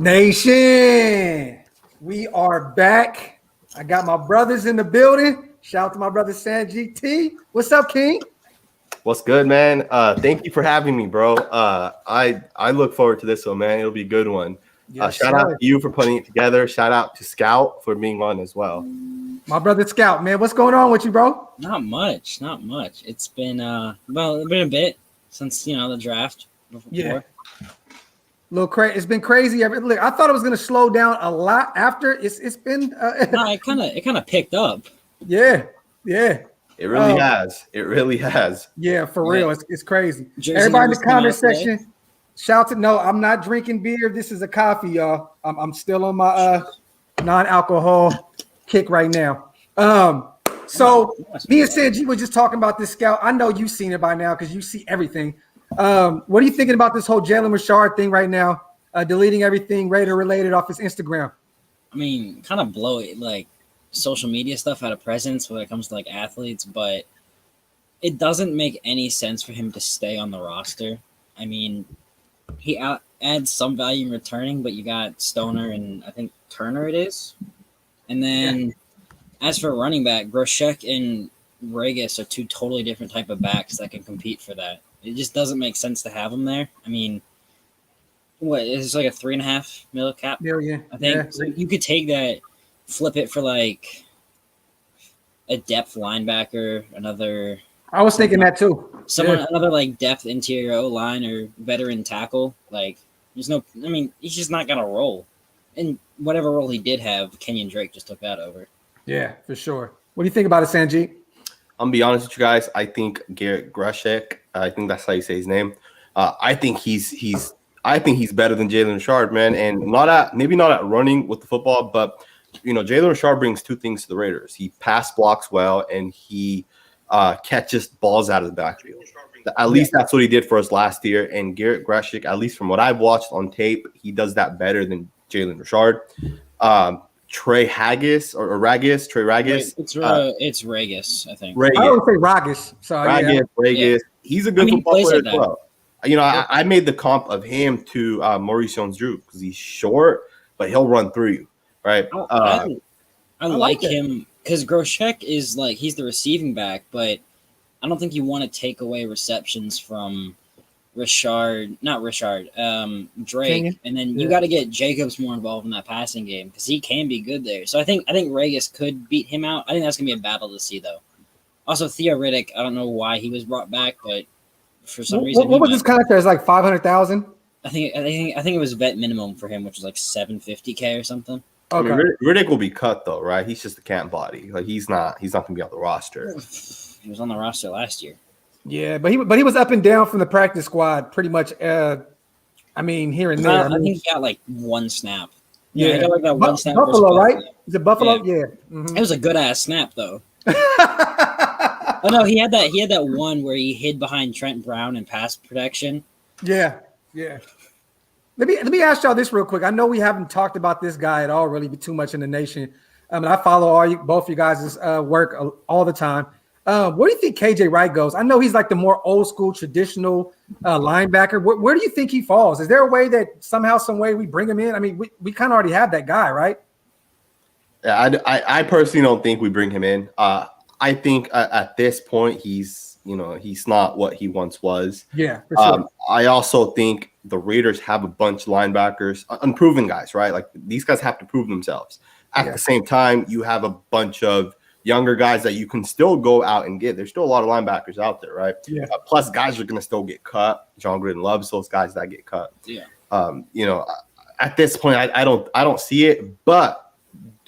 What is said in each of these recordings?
Nation, we are back. I got my brothers in the building. Shout out to my brother Sanjit T. What's up, King? What's good, man? Thank you for having me, bro. I look forward to this one, man. It'll be a good one. Yes, Shout out to you for putting it together. Shout out to Scout for being on as well. My brother Scout, man. What's going on with you, bro? Not much. It's been a bit since the draft. Yeah. Little crazy. It's been crazy. Look, I thought it was going to slow down a lot after. It's been. No, it kind of picked up. Yeah. It really has. It really has. Yeah, for real. It's crazy. Jersey Everybody in the comment today. section, shout to no. I'm not drinking beer. This is a coffee, y'all. I'm still on my non-alcohol kick right now. So me and Sanjit were just talking about this Scout. I know you've seen it by now because you see everything. What are you thinking about this whole Jalen Richard thing right now? Deleting everything Raider related off his Instagram. I mean, kind of blow it, like social media stuff out of presence when it comes to like athletes, but it doesn't make any sense for him to stay on the roster. I mean, he adds some value in returning, but you got Stoner and I think Turner it is. And then as for running back, Graphk and Raiders are two totally different type of backs that can compete for that. It just doesn't make sense to have them there. I mean, what is like a $3.5 million cap? Million, I think. Yeah. So you could take that, flip it for like a depth linebacker, another. I was thinking that too. Another like depth interior O line or veteran tackle. Like, there's no. I mean, he's just not gonna roll. And whatever role he did have, Kenyon Drake just took that over. Yeah, for sure. What do you think about it, Sanjit? I'm gonna be honest with you guys. I think Graphk. I think that's how you say his name. I think he's better than Jalen Richard, man. And maybe not at running with the football, but Jalen Richard brings two things to the Raiders. He pass blocks well, and he catches balls out of the backfield. At least that's what he did for us last year. And Graphk, at least from what I've watched on tape, he does that better than Jalen Richard. Trey Raggis. It's Ragus, I think. I always say Rodgers. So Raggis. Yeah. He's a good football plays player like as well. I made the comp of him to Maurice Jones-Drew because he's short, but he'll run through you, right? I like him because Graphk is like he's the receiving back, but I don't think you want to take away receptions from Drake, and then you got to get Jacobs more involved in that passing game because he can be good there. So I think Ragus could beat him out. I think that's gonna be a battle to see though. Also, Theo Riddick, I don't know why he was brought back, but for some reason, what was his contract? It's like $500,000. I think it was vet minimum for him, which was like $750K or something. Okay. I mean, Riddick will be cut though, right? He's just a camp body. Like he's not gonna be on the roster. He was on the roster last year. Yeah, but he was up and down from the practice squad pretty much. Here and there. I think he got like one snap. Yeah, he got like that one snap. Buffalo, right? Is it Buffalo? Yeah. Mm-hmm. It was a good ass snap though. Oh no, he had that one where he hid behind Trent Brown in pass protection. Yeah. Let me ask y'all this real quick. I know we haven't talked about this guy at all, really, too much in the nation. I follow both you guys' work all the time. Where do you think KJ Wright goes? I know he's like the more old school, traditional linebacker. Where do you think he falls? Is there a way that somehow, some way we bring him in? I mean, we kind of already have that guy, right? Yeah, I personally don't think we bring him in. I think at this point he's not what he once was. Yeah, for sure. I also think the Raiders have a bunch of linebackers, unproven guys, right? Like these guys have to prove themselves. At the same time, you have a bunch of younger guys that you can still go out and get. There's still a lot of linebackers out there, right? Yeah. Plus, guys are going to still get cut. John Gruden loves those guys that get cut. Yeah. At this point, I don't see it, but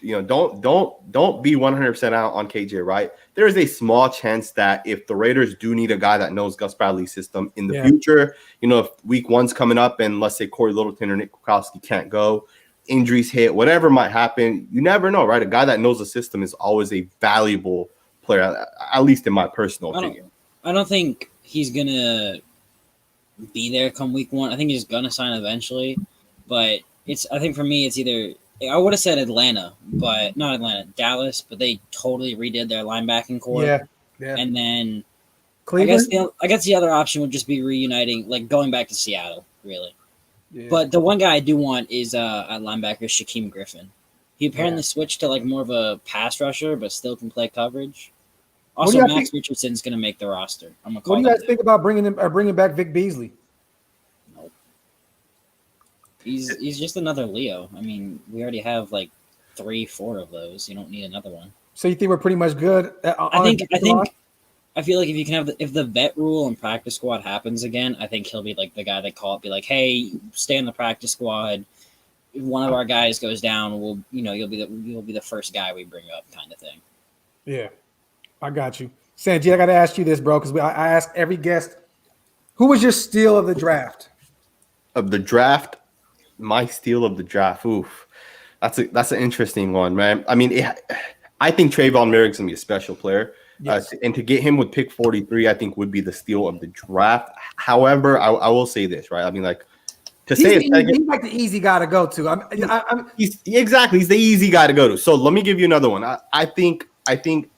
don't be 100% out on KJ Wright. There is a small chance that if the Raiders do need a guy that knows Gus Bradley's system in the future, if week one's coming up and let's say Corey Littleton or Nick Kwiatkowski can't go, injuries hit, whatever might happen, you never know, right? A guy that knows the system is always a valuable player, at least in my personal opinion. I don't think he's gonna be there come week one. I think he's gonna sign eventually, but I think for me it's either I would have said Atlanta, but not Atlanta, Dallas, but they totally redid their linebacking core. Yeah. And then Cleveland? I guess the other option would just be reuniting, like going back to Seattle, really. Yeah. But the one guy I do want is at linebacker Shaquem Griffin. He apparently switched to like more of a pass rusher, but still can play coverage. Also, Max Richardson's going to make the roster. I'm gonna call. What do you guys think about bringing back Vic Beasley? Nope. He's just another Leo. I mean, we already have like 3-4 of those. You don't need another one. So you think we're pretty much good? I feel like if you can if the vet rule and practice squad happens again, I think he'll be like the guy they call it, be like, hey, stay in the practice squad. If one of our guys goes down, you'll be the first guy we bring up, kind of thing. Yeah, I got you, Sanjit. I got to ask you this, bro, because I ask every guest, who was your steal of the draft? Of the draft, my steal of the draft. Oof, that's an interesting one, man. I mean, I think Trayvon Merrick's gonna be a special player. Yes. And to get him with pick 43, I think would be the steal of the draft. However, I will say this, right? I mean, like he's like the easy guy to go to. He's the easy guy to go to. So let me give you another one. I think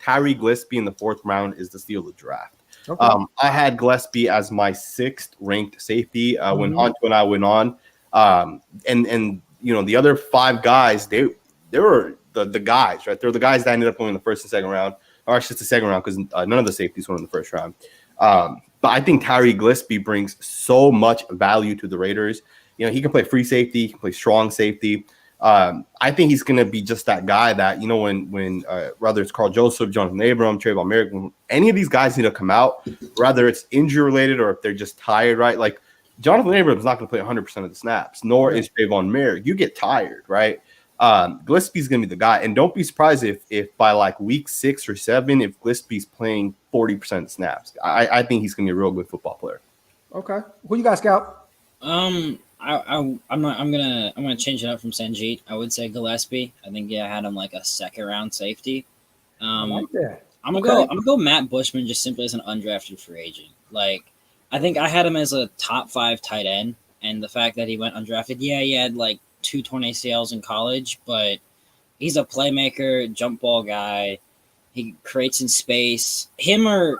Tyree Gillespie in the 4th round is the steal of the draft. Okay. I had Gillespie as my 6th ranked safety when Honcho and I went on. And the other 5 guys, they were the guys, right? They're the guys that ended up going in the 1st and 2nd round. Or it's just the 2nd round because none of the safeties went in the 1st round. But I think Tyree Gillespie brings so much value to the Raiders. He can play free safety, he can play strong safety. I think he's going to be just that guy that, when whether it's Carl Joseph, Jonathan Abram, Trayvon Merrick, when any of these guys need to come out, whether it's injury related or if they're just tired, right? Like Jonathan Abram is not going to play 100% of the snaps, nor is Trayvon Merrick. You get tired, right? Gillespie's gonna be the guy, and don't be surprised if by like week 6 or 7, if Gillespie's playing 40% snaps. I think he's gonna be a real good football player. Okay, who you got, Scout? I'm gonna change it up from Sanjit. I would say Gillespie. I think I had him like a 2nd round safety. I like that. I'm gonna go Matt Bushman just simply as an undrafted free agent. Like I think I had him as a top 5 tight end, and the fact that he went undrafted, he had like 2 torn ACLs in college, but he's a playmaker, jump ball guy. He creates in space. Him or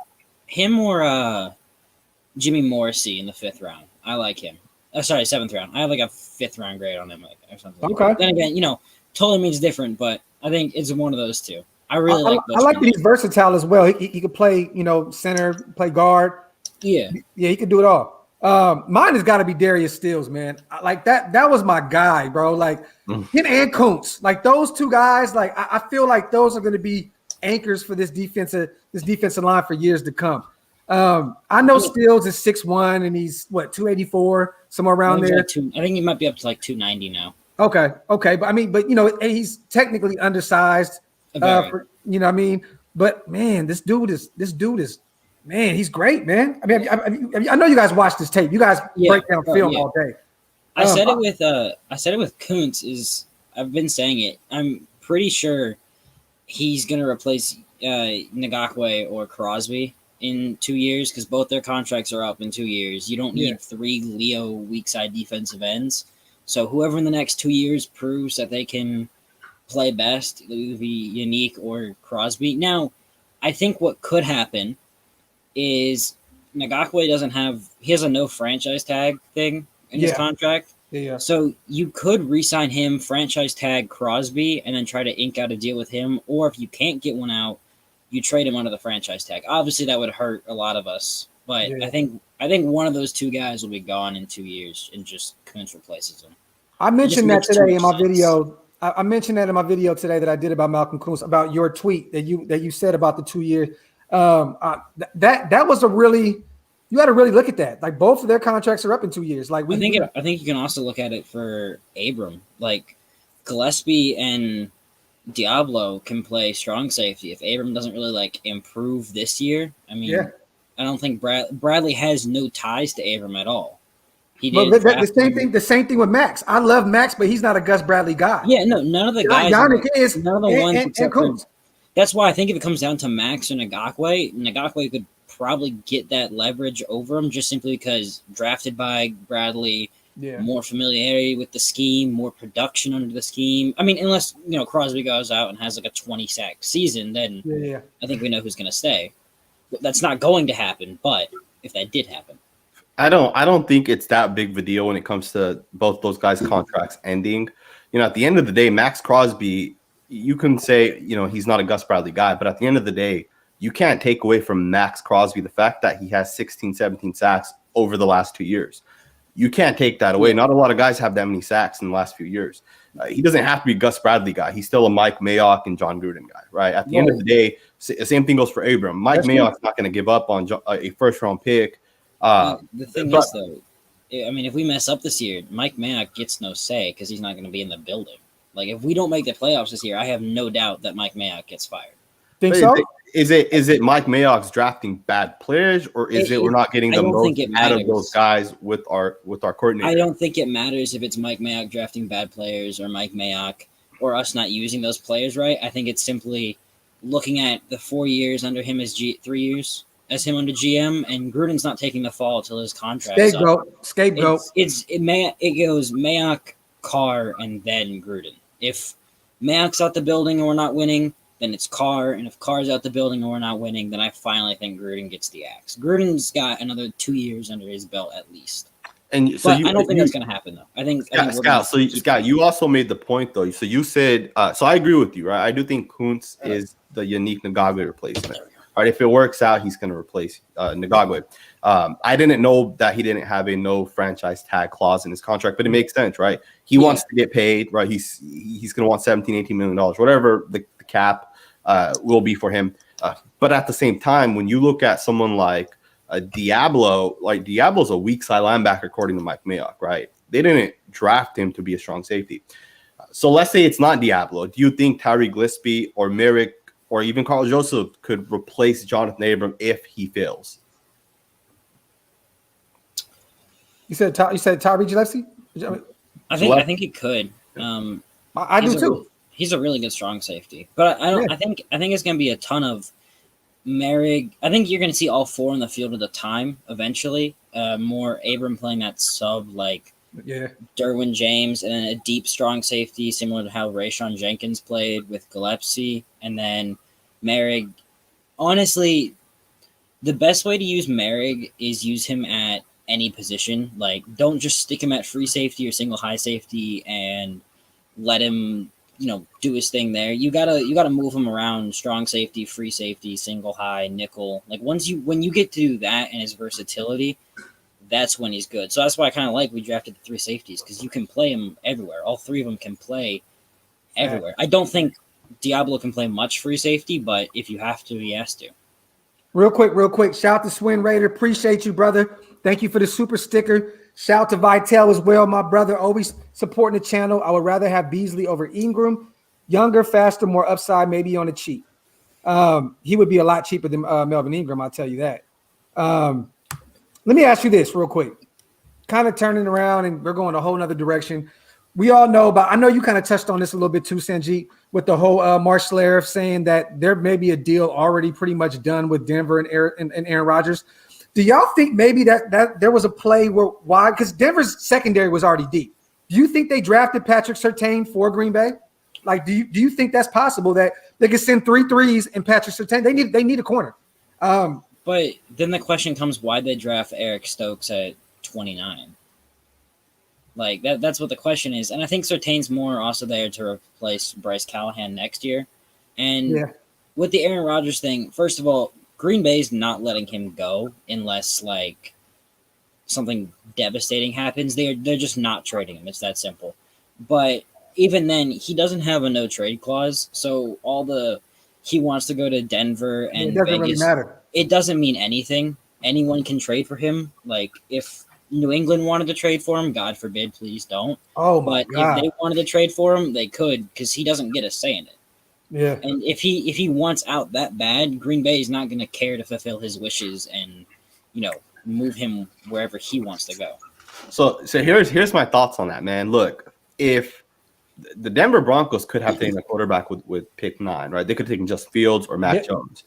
Jimmy Morrissey in the 5th round. I like him. 7th round. I have like a 5th round grade on him or something. Okay. Then again, totally means different, but I think it's one of those two. I really like. I like that he's versatile as well. He could play, center, play guard. Yeah, he could do it all. Mine has got to be Darius Stills, man. Like that was my guy, bro. Like him and Koonce, like those 2 guys. Like I feel like those are going to be anchors for this defensive line for years to come. I know Stills is 6'1" and he's 284, somewhere around there. I think he might be up to like 290 now. Okay, but he's technically undersized. What I mean. But man, this dude is. Man, he's great, man. I mean, I know you guys watch this tape. You guys break down film all day. I said it with Koonce. I've been saying it. I'm pretty sure he's gonna replace Ngakoue or Crosby in 2 years because both their contracts are up in 2 years. You don't need 3 Leo weak side defensive ends. So whoever in the next 2 years proves that they can play best, it'll either be Unique or Crosby. Now, I think what could happen is Ngakoue has a no franchise tag thing in his contract. Yeah. So you could re-sign him, franchise tag Crosby, and then try to ink out a deal with him. Or if you can't get one out, you trade him under the franchise tag. Obviously, that would hurt a lot of us. But I think one of those 2 guys will be gone in 2 years, and just Koonce replaces him. I mentioned that today in my video. I mentioned that in my video today that I did about Malcolm Koonce, about your tweet that you said about the 2 years. That was you got to really look at that. Like both of their contracts are up in 2 years. Like I think you can also look at it for Abram. Like Gillespie and Diablo can play strong safety. If Abram doesn't really improve this year, I mean, I don't think Bradley has no ties to Abram at all. The same thing with Max. I love Max, but he's not a Gus Bradley guy. Yeah, no, none of the guys. Yannick is none of the ones and except for. That's why I think if it comes down to Max and Ngakoue could probably get that leverage over him just simply because drafted by Bradley, more familiarity with the scheme, more production under the scheme. I mean, unless Crosby goes out and has like a 20-sack season, then I think we know who's going to stay. That's not going to happen, but if that did happen. I don't think it's that big of a deal when it comes to both those guys' contracts ending. At the end of the day, Max Crosby, you can say, he's not a Gus Bradley guy, but at the end of the day, you can't take away from Max Crosby the fact that he has 16, 17 sacks over the last 2 years. You can't take that away. Not a lot of guys have that many sacks in the last few years. He doesn't have to be a Gus Bradley guy. He's still a Mike Mayock and John Gruden guy, right? At the end of the day, same thing goes for Abram. Mike Mayock's not going to give up on a first-round pick. The thing is, though, I mean, if we mess up this year, Mike Mayock gets no say because he's not going to be in the building. Like, if we don't make the playoffs this year, I have no doubt that Mike Mayock gets fired. Think so? Is it Mike Mayock's drafting bad players, or is it we're not getting the most out of those guys with our coordinator? I don't think it matters if it's Mike Mayock drafting bad players or Mike Mayock or us not using those players right. I think it's simply looking at the 4 years under him as 3 years as him under GM, and Gruden's not taking the fall till his contract. Scapegoat. It goes Mayock, Carr, and then Gruden. If Mayock's out the building and we're not winning, then it's Carr, and if Carr's out the building and we're not winning, then I finally think Gruden gets the axe. Gruden's got another 2 years under his belt at least. And so I don't think that's going to happen, though. I think Scott, you also made the point, though. So you said, so I agree with you, right? I do think Koonce is the unique Ngagwe replacement. All right, if it works out, he's going to replace Ngagwe. I didn't know that he didn't have a no franchise tag clause in his contract, but it makes sense, right? He wants to get paid, right? He's going to want $17, $18 million, whatever the cap will be for him. But at the same time, when you look at someone like Diablo, like Diablo's a weak side linebacker according to Mike Mayock, right? They didn't draft him to be a strong safety. So let's say it's not Diablo. Do you think Tyree Gillespie or Merrick or even Carl Joseph could replace Jonathan Abram if he fails? You said Tyree Gillespie? I think he could. I do too. He's a really good strong safety, but I think it's going to be a ton of Merrick. I think you're going to see all four on the field at a time eventually. More Abram playing that sub like Derwin James, and then a deep strong safety similar to how Rayshon Jenkins played with Gillespie, and then Merrick. Honestly, the best way to use Merrick is use him at any position. Like, don't just stick him at free safety or single high safety and let him do his thing there. You gotta move him around: strong safety, free safety, single high, nickel. Like when you get to do that and his versatility, that's when he's good. So that's why I kind of like we drafted the three safeties, because you can play him everywhere. All three of them can play everywhere. I don't think Diablo can play much free safety, but if you have to, he has to. Real quick. Shout out to Swin Raider. Appreciate you, brother. Thank you for the super sticker. Shout out to Vitel as well, my brother. Always supporting the channel. I would rather have Beasley over Ingram. Younger, faster, more upside, maybe on the cheap. He would be a lot cheaper than Melvin Ingram, I'll tell you that. Let me ask you this real quick. Kind of turning around, and we're going a whole nother direction. We all know about, I know you kind of touched on this a little bit too, Sanjit, with the whole Mark Schlereth saying that there may be a deal already pretty much done with Denver and Aaron Rodgers. Do y'all think maybe that there was a play why? Because Denver's secondary was already deep. Do you think they drafted Patrick Surtain for Green Bay? Like, do you think that's possible that they could send 3 threes and Patrick Surtain? They need a corner. But then the question comes: why'd they draft Eric Stokes at 29? Like that's what the question is. And I think Surtain's more also there to replace Bryce Callahan next year. And with the Aaron Rodgers thing, first of all, Green Bay's not letting him go unless like something devastating happens. They're just not trading him. It's that simple. But even then, he doesn't have a no trade clause. So he wants to go to Denver and it doesn't Vegas. really matter. It doesn't mean anything. Anyone can trade for him. Like if New England wanted to trade for him, God forbid, please don't. Oh my God. If they wanted to trade for him, they could, because he doesn't get a say in it. Yeah. And if he wants out that bad, Green Bay is not going to care to fulfill his wishes and, move him wherever he wants to go. So here's my thoughts on that, man. Look, if the Denver Broncos could have taken a quarterback with pick 9, right? They could have taken just Fields or Mac Jones.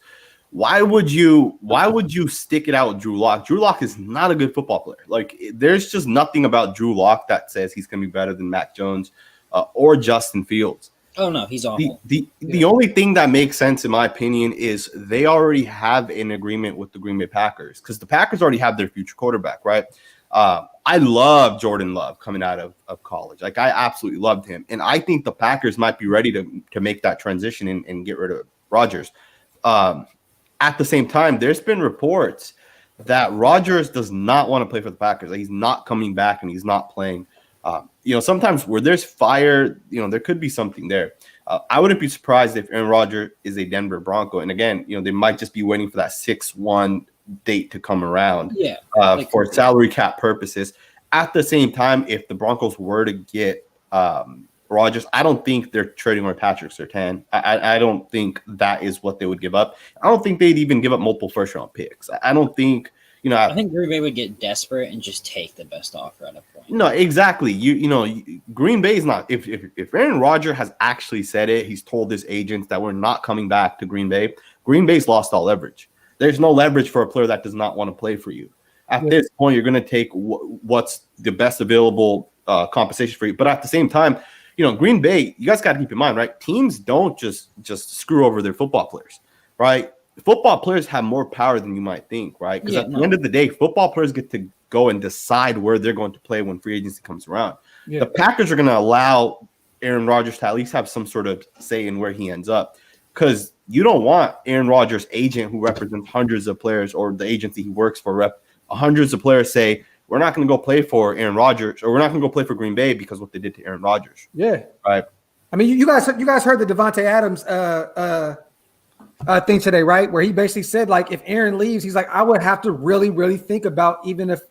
Why would you stick it out with Drew Lock? Drew Lock is not a good football player. Like, there's just nothing about Drew Lock that says he's going to be better than Mac Jones or Justin Fields. Oh no, he's awful. The only thing that makes sense, in my opinion, is they already have an agreement with the Green Bay Packers because the Packers already have their future quarterback, right? I love Jordan Love coming out of college. Like, I absolutely loved him. And I think the Packers might be ready to make that transition and get rid of Rodgers. At the same time, there's been reports that Rodgers does not want to play for the Packers. Like, he's not coming back and he's not playing. Sometimes where there's fire, there could be something there. I wouldn't be surprised if Aaron Rodgers is a Denver Bronco. And again, they might just be waiting for that 6-1 date to come around for salary cap purposes. At the same time, if the Broncos were to get Rodgers, I don't think they're trading away Patrick Surtain. I don't think that is what they would give up. I don't think they'd even give up multiple first-round picks. I don't think – I think Green Bay would get desperate and just take the best offer at a point. No, exactly. Green Bay is not. If Aaron Rodgers has actually said it, he's told his agents that we're not coming back to Green Bay. Green Bay's lost all leverage. There's no leverage for a player that does not want to play for you. At this point, you're going to take what's the best available compensation for you. But at the same time, Green Bay, you guys got to keep in mind, right? Teams don't just screw over their football players, right? Football players have more power than you might think, right? Because at the end of the day, football players get to go and decide where they're going to play when free agency comes around. Yeah. The Packers are going to allow Aaron Rodgers to at least have some sort of say in where he ends up, because you don't want Aaron Rodgers' agent, who represents hundreds of players, or the agency he works for, hundreds of players, say, we're not going to go play for Aaron Rodgers, or we're not going to go play for Green Bay because what they did to Aaron Rodgers. Yeah. Right. I mean, you guys heard the Devontae Adams thing today, right? Where he basically said, like, if Aaron leaves, he's like, I would have to really, really think about even if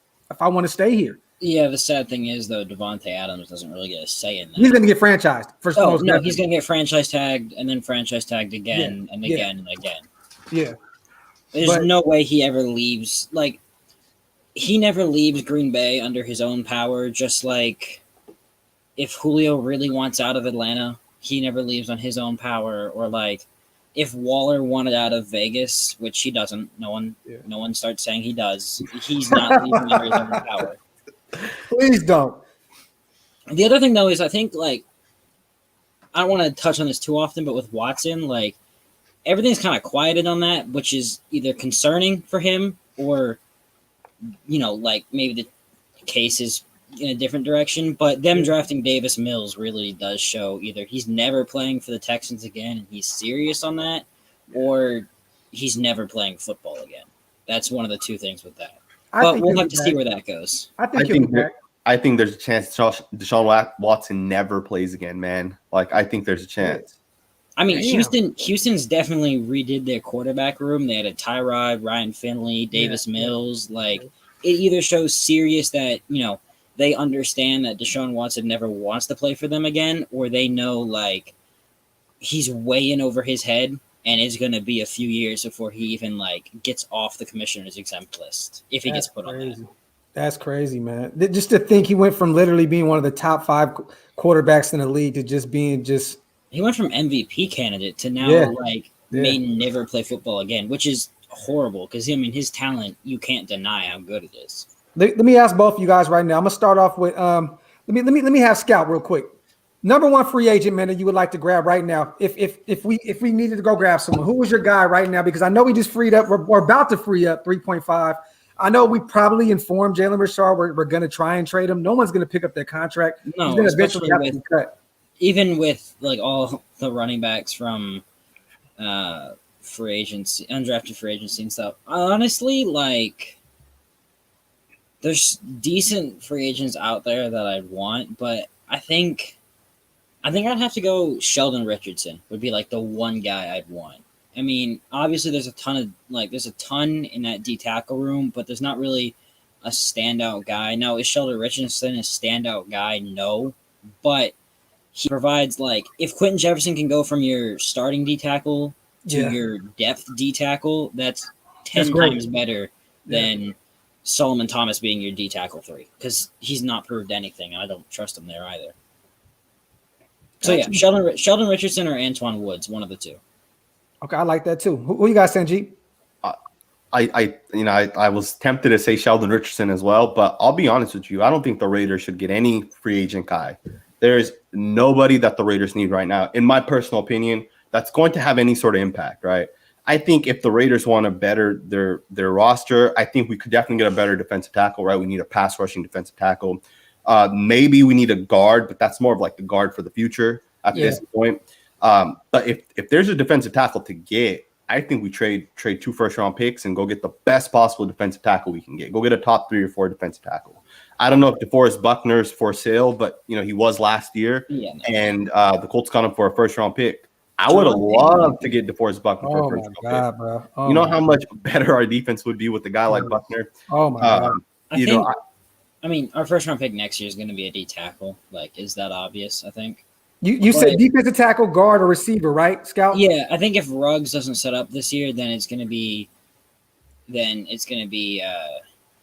I want to stay here. Yeah, the sad thing is, though, Devontae Adams doesn't really get a say in that. He's going to get franchised. He's going to get franchise tagged and then franchise tagged again and again and again. Yeah. There's no way he ever leaves. Like, he never leaves Green Bay under his own power, just like if Julio really wants out of Atlanta, he never leaves on his own power, or like if Waller wanted out of Vegas, which he doesn't, no one starts saying he does. He's not leaving under his own power. Please don't. The other thing, though, is I think, like, I don't want to touch on this too often, but with Watson, like, everything's kind of quieted on that, which is either concerning for him or, like maybe the case is in a different direction. But them drafting Davis Mills really does show either he's never playing for the Texans again and he's serious on that, or he's never playing football again. That's one of the two things with that. But we'll have to see where that goes. I think there's a chance Deshaun Watson never plays again, man. Like, I think there's a chance. I mean, Houston's definitely redid their quarterback room. They had a Tyrod, Ryan Finley, Davis Mills. Like, it either shows serious that, they understand that Deshaun Watson never wants to play for them again, or they know, like, he's way in over his head and it's going to be a few years before he even, like, gets off the commissioner's exempt list, if he gets put on that. That's crazy, man. Just to think he went from literally being one of the top 5 quarterbacks in the league to just being just – he went from MVP candidate to now, may never play football again, which is horrible because, I mean, his talent, you can't deny how good it is. Let me ask both of you guys right now. I'm going to start off with let me have Scout real quick. Number 1 free agent, man, that you would like to grab right now. If we needed to go grab someone, who was your guy right now? Because I know we just freed up. We're about to free up 3.5. I know we probably informed Jalen Richard we're going to try and trade him. No one's going to pick up that contract. No, he's going to eventually have to be cut. Even with like all the running backs from free agency, undrafted free agency and stuff, honestly, like there's decent free agents out there that I'd want, but I think I'd have to go Sheldon Richardson would be like the one guy I'd want. I mean, obviously there's a ton in that D tackle room, but there's not really a standout guy. Now, is Sheldon Richardson a standout guy? No, but he provides, like, if Quentin Jefferson can go from your starting D tackle to your depth D tackle, that's 10 times better than Solomon Thomas being your D tackle 3, because he's not proved anything, and I don't trust him there either. So yeah, Sheldon Richardson or Antoine Woods, one of the two. Okay, I like that too. Who you got, Sanjit? I was tempted to say Sheldon Richardson as well, but I'll be honest with you. I don't think the Raiders should get any free agent guy There's nobody that the Raiders need right now, in my personal opinion, that's going to have any sort of impact, right? I think if the Raiders want to better their roster, I think we could definitely get a better defensive tackle, right? We need a pass rushing defensive tackle. Maybe we need a guard, but that's more of like the guard for the future at this point. But if there's a defensive tackle to get, I think we trade 2 first-round picks and go get the best possible defensive tackle we can get. Go get a top 3 or 4 defensive tackle. I don't know if DeForest Buckner's for sale, but he was last year, and the Colts got him for a first-round pick. I would have loved to get DeForest Buckner for a first-round pick. Bro. You know how much better our defense would be with a guy like Buckner? Oh my God. I mean, our first-round pick next year is going to be a D tackle. Like, is that obvious? I think. You said defensive tackle, guard, or receiver, right, Scout? Yeah, I think if Ruggs doesn't set up this year, then it's going to be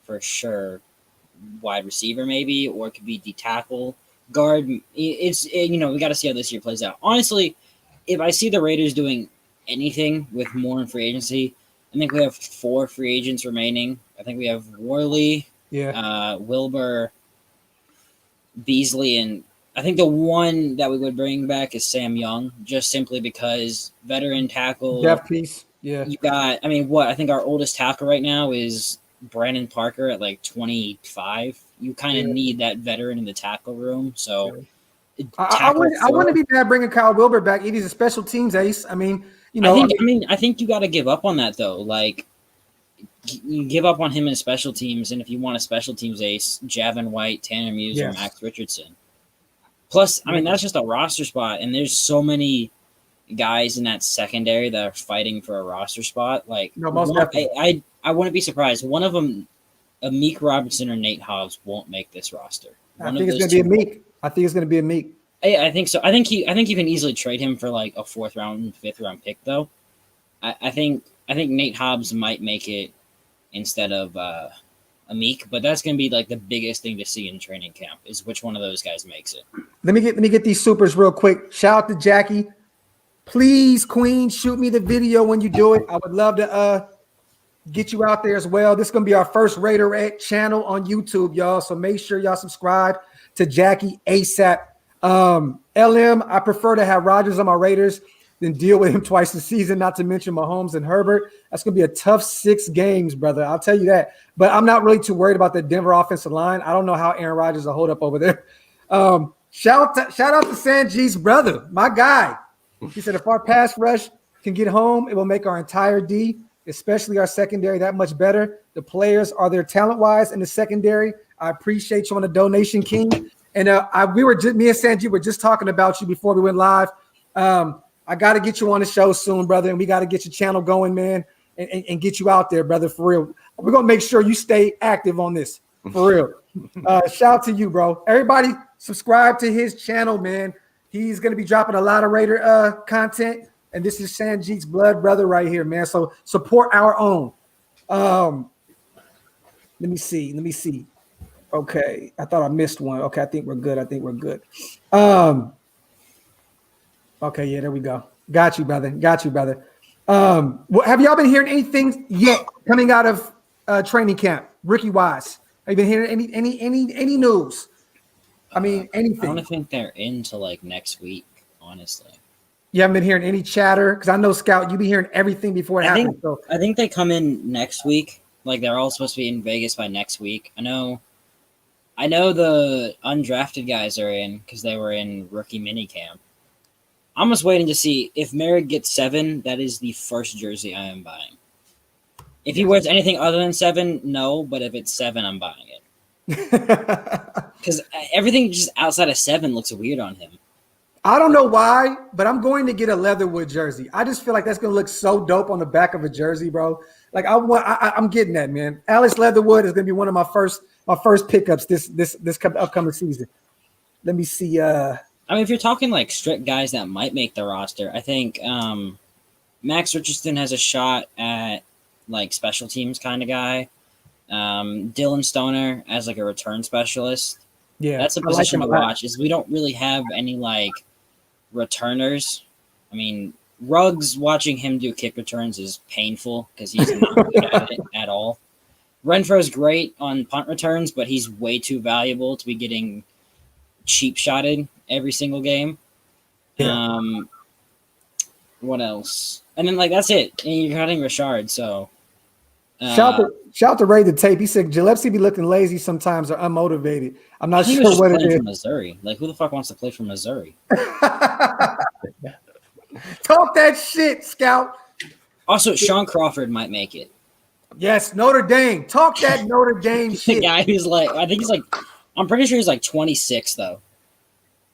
for sure wide receiver maybe, or it could be D tackle, guard. We got to see how this year plays out. Honestly, if I see the Raiders doing anything with more in free agency, I think we have 4 free agents remaining. I think we have Worley, Wilbur, Beasley, and I think the one that we would bring back is Sam Young, just simply because veteran tackle. Depth piece. Yeah. You got, I think our oldest tackle right now is Brandon Parker at like 25. You kind of need that veteran in the tackle room. So I wouldn't be bad bringing Kyle Wilbur back. He's a special teams ace. I think you got to give up on that though. Like, you give up on him in special teams, and if you want a special teams ace, Javin White, Tanner Muse, or Max Richardson. Plus, that's just a roster spot, and there's so many guys in that secondary that are fighting for a roster spot. Like, I wouldn't be surprised. One of them, Amik Robertson or Nate Hobbs, won't make this roster. I think it's going to be Amik. I think so. I think you can easily trade him for like a 4th round, 5th round pick, though. I think Nate Hobbs might make it instead of Amik, but that's going to be like the biggest thing to see in training camp is which one of those guys makes it. Let me get these supers real quick. Shout out to Jackie. Please, Queen, shoot me the video when you do it. I would love to get you out there as well. This is going to be our first Raiderette channel on YouTube, y'all. So make sure y'all subscribe to Jackie ASAP. LM, I prefer to have Rodgers on my Raiders than deal with him twice a season, not to mention Mahomes and Herbert. That's going to be a tough 6 games, brother. I'll tell you that. But I'm not really too worried about the Denver offensive line. I don't know how Aaron Rodgers will hold up over there. Shout out to Sanjit's brother, my guy. He said if our pass rush can get home, it will make our entire D, especially our secondary, that much better. The players are there talent-wise in the secondary. I appreciate you on the donation, King. And me and Sanjit were just talking about you before we went live. I got to get you on the show soon, brother, and we got to get your channel going, man, and get you out there, brother, for real. We're going to make sure you stay active on this, for real. Shout out to you, bro. Everybody subscribe to his channel, man. He's going to be dropping a lot of Raider content, and this is Sanjit's blood brother right here, man. So support our own. Let me see. Okay, I thought I missed one. Okay, I think we're good. Okay, yeah, there we go. Got you, brother. Have y'all been hearing anything yet coming out of training camp, rookie-wise? Have you been hearing any news? Anything. I don't think they're into like next week, honestly. You haven't been hearing any chatter? Because I know, Scout, you be hearing everything before it happens. I think they come in next week. Like, they're all supposed to be in Vegas by next week. I know the undrafted guys are in because they were in rookie minicamp. I'm just waiting to see if Merrick gets 7. That is the first jersey I am buying. If he wears anything other than 7, no. But if it's 7, I'm buying it. Because everything just outside of 7 looks weird on him. I don't know why, but I'm going to get a Leatherwood jersey. I just feel like that's going to look so dope on the back of a jersey, bro. Like I'm getting that, man. Alex Leatherwood is going to be one of my first pickups this upcoming season. Let me see. If you're talking like strict guys that might make the roster, I think Max Richardson has a shot at like special teams kind of guy. Dylan Stoner as like a return specialist. Yeah, that's a position to watch. Is we don't really have any like returners. Ruggs, watching him do kick returns is painful because he's not good at it at all. Renfro's great on punt returns, but he's way too valuable to be getting cheap shotted every single game. Yeah. What else? And then that's it. And you're cutting Richard, so Shout to Ray the tape. He said Gillespie be looking lazy sometimes or unmotivated. I'm not he sure was just what it playing is. for Missouri. Like, who the fuck wants to play for Missouri? Talk that shit, Scout. Also, Sean Crawford might make it. Yes, Notre Dame. Talk that Notre Dame The shit. guy who's I'm pretty sure he's 26 though.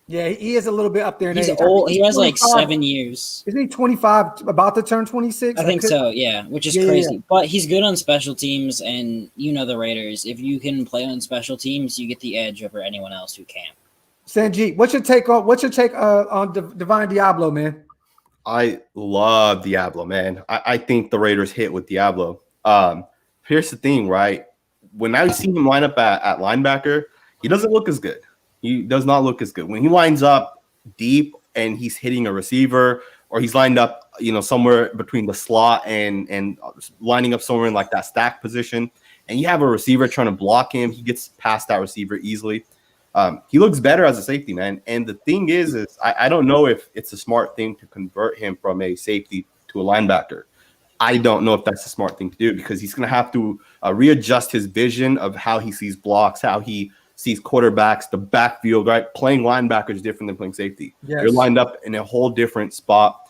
Yeah, he is a little bit up there in He's age. old. He has 25. 7 years. Isn't he 25, about to turn 26? I think so, yeah, which is crazy. Yeah. But he's good on special teams, and the Raiders. If you can play on special teams, you get the edge over anyone else who can't. Sanjit, what's your take on Divine Diablo, man? I love Diablo, man. I think the Raiders hit with Diablo. Here's the thing, right? When I see him line up at linebacker, he doesn't look as good. He does not look as good. When he lines up deep and he's hitting a receiver, or he's lined up, somewhere between the slot and lining up somewhere in like that stack position, and you have a receiver trying to block him, he gets past that receiver easily. He looks better as a safety, man. And the thing is I don't know if it's a smart thing to convert him from a safety to a linebacker. I don't know if that's a smart thing to do, because he's going to have to readjust his vision of how he sees blocks, how he sees quarterbacks, the backfield, right? Playing linebacker is different than playing safety. Yes. You're lined up in a whole different spot.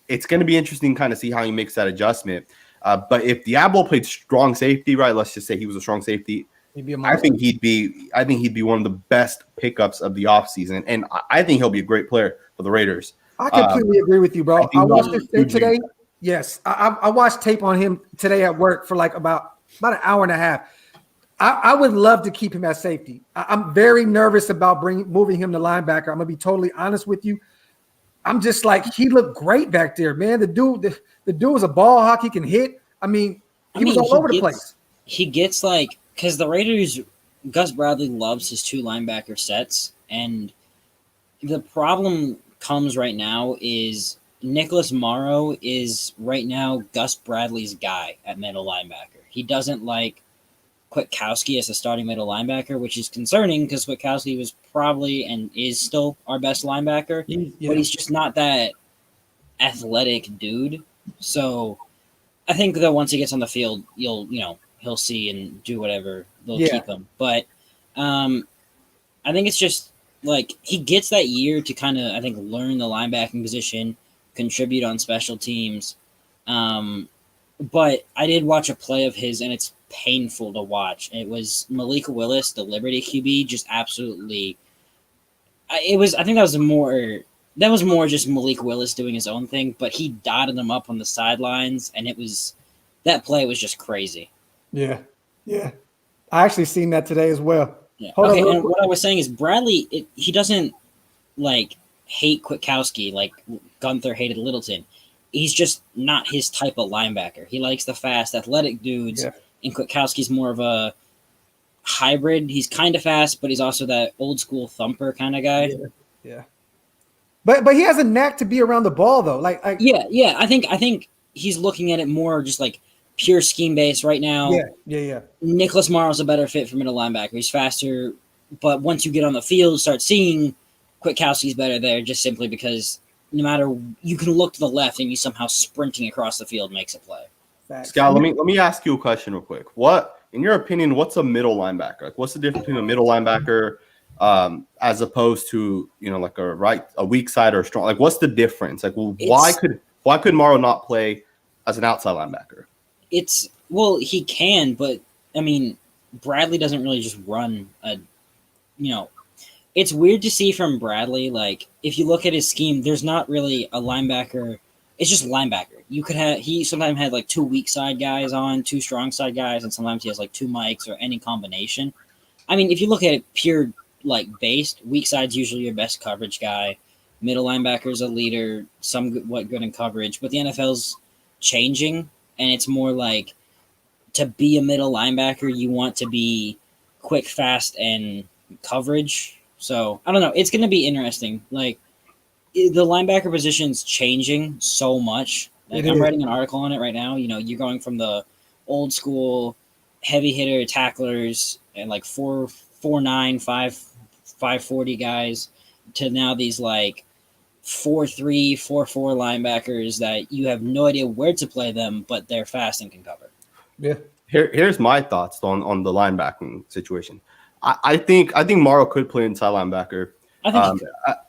It's going to be interesting kind of see how he makes that adjustment. But if Diablo played strong safety, right? Let's just say he was a strong safety. I think he'd be one of the best pickups of the offseason. And I think he'll be a great player for the Raiders. I completely agree with you, bro. I watched this tape today. Yes, I watched tape on him today at work for like about an hour and a half. I would love to keep him at safety. I'm very nervous about moving him to linebacker. I'm gonna be totally honest with you. I'm just like, he looked great back there, man. The dude is a ball hawk. He can hit. He was all over the place. He gets because the Raiders, Gus Bradley loves his 2 linebacker sets, and the problem comes right now is Nicholas Morrow is right now Gus Bradley's guy at middle linebacker. He doesn't like Kwiatkowski as a starting middle linebacker, which is concerning because Kwiatkowski was probably and is still our best linebacker, but he's just not that athletic dude. So I think that once he gets on the field, he'll see and do whatever. They'll keep him. But I think it's just he gets that year to kind of, I think, learn the linebacking position, contribute on special teams. But I did watch a play of his, and it's painful to watch. It was Malik Willis, the Liberty QB, just absolutely. I think that was more just Malik Willis doing his own thing, but he dotted him up on the sidelines, and that play was just crazy. Yeah. I actually seen that today as well. Yeah. Okay, and what I was saying is Bradley, he doesn't hate Kwiatkowski like Gunther hated Littleton. He's just not his type of linebacker. He likes the fast, athletic dudes, and Kwiatkowski's more of a hybrid. He's kind of fast, but he's also that old school thumper kind of guy. Yeah. But he has a knack to be around the ball though. Yeah. I think he's looking at it more just like pure scheme based right now. Yeah. Nicholas Morrow's a better fit for middle linebacker. He's faster, but once you get on the field, start seeing Kwiatkowski's better there, just simply because no matter, you can look to the left and you somehow sprinting across the field makes a play. Scout, let me ask you a question real quick. What, in your opinion, what's a middle linebacker? What's the difference between a middle linebacker as opposed to a weak side or a strong? What's the difference? Why could Morrow not play as an outside linebacker? He can, but Bradley doesn't really just run it's weird to see from Bradley. If you look at his scheme, there's not really a linebacker. It's just linebacker. He sometimes had 2 weak side guys on, 2 strong side guys, and sometimes he has 2 mics or any combination. If you look at it pure based, weak side's usually your best coverage guy. Middle linebacker's a leader, somewhat good in coverage, but the NFL's changing, and it's more to be a middle linebacker, you want to be quick, fast, and coverage. So I don't know. It's going to be interesting. The linebacker position's changing so much. I'm writing an article on it right now. You're going from the old school heavy hitter tacklers and 4'9", 540 guys to now these like 4-3, 4-4 linebackers that you have no idea where to play them, but they're fast and can cover. Yeah. Here's my thoughts on the linebacking situation. I think Morrow could play inside linebacker, I think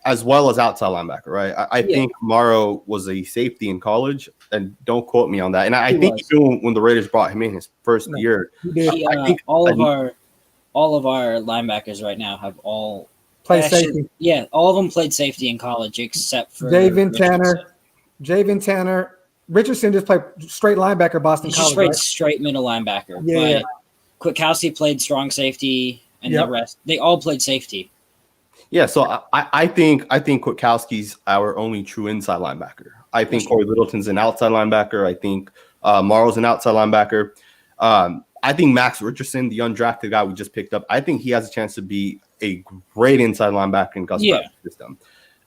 as well as outside linebacker, right? I think Morrow was a safety in college, and don't quote me on that. And I think even when the Raiders brought him in his first year, I think all of our linebackers right now have all played safety. Yeah, all of them played safety in college except for Javen Tanner. Richardson just played straight linebacker, Boston College. Just played straight middle linebacker. Yeah. But Kwiatkowski played strong safety, and the rest they all played safety. Yeah, so I think Kwiatkowski's our only true inside linebacker. I think Corey Littleton's an outside linebacker. I think Morrow's an outside linebacker. I think Max Richardson, the undrafted guy we just picked up, I think he has a chance to be a great inside linebacker in Gus Bradley's system.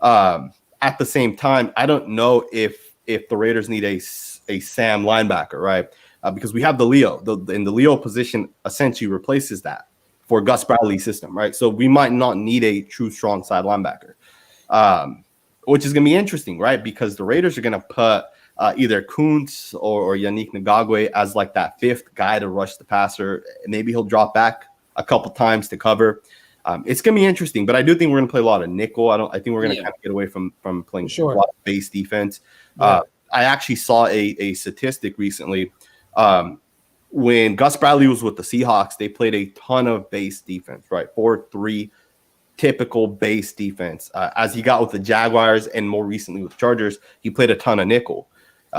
At the same time, I don't know if the Raiders need a Sam linebacker, right? Because we have the Leo. And the Leo position essentially replaces that for Gus Bradley's system, right? So we might not need a true strong side linebacker, which is going to be interesting, right? Because the Raiders are going to put either Koonce or Yannick Ngakoue as like that fifth guy to rush the passer. Maybe he'll drop back a couple times to cover. It's going to be interesting, but I do think we're going to play a lot of nickel. I think we're going to kind of get away from playing a lot of base defense. I actually saw a statistic recently. When Gus Bradley was with the Seahawks, they played a ton of base defense, right? 4-3, typical base defense. As he got with the Jaguars and more recently with Chargers, he played a ton of nickel.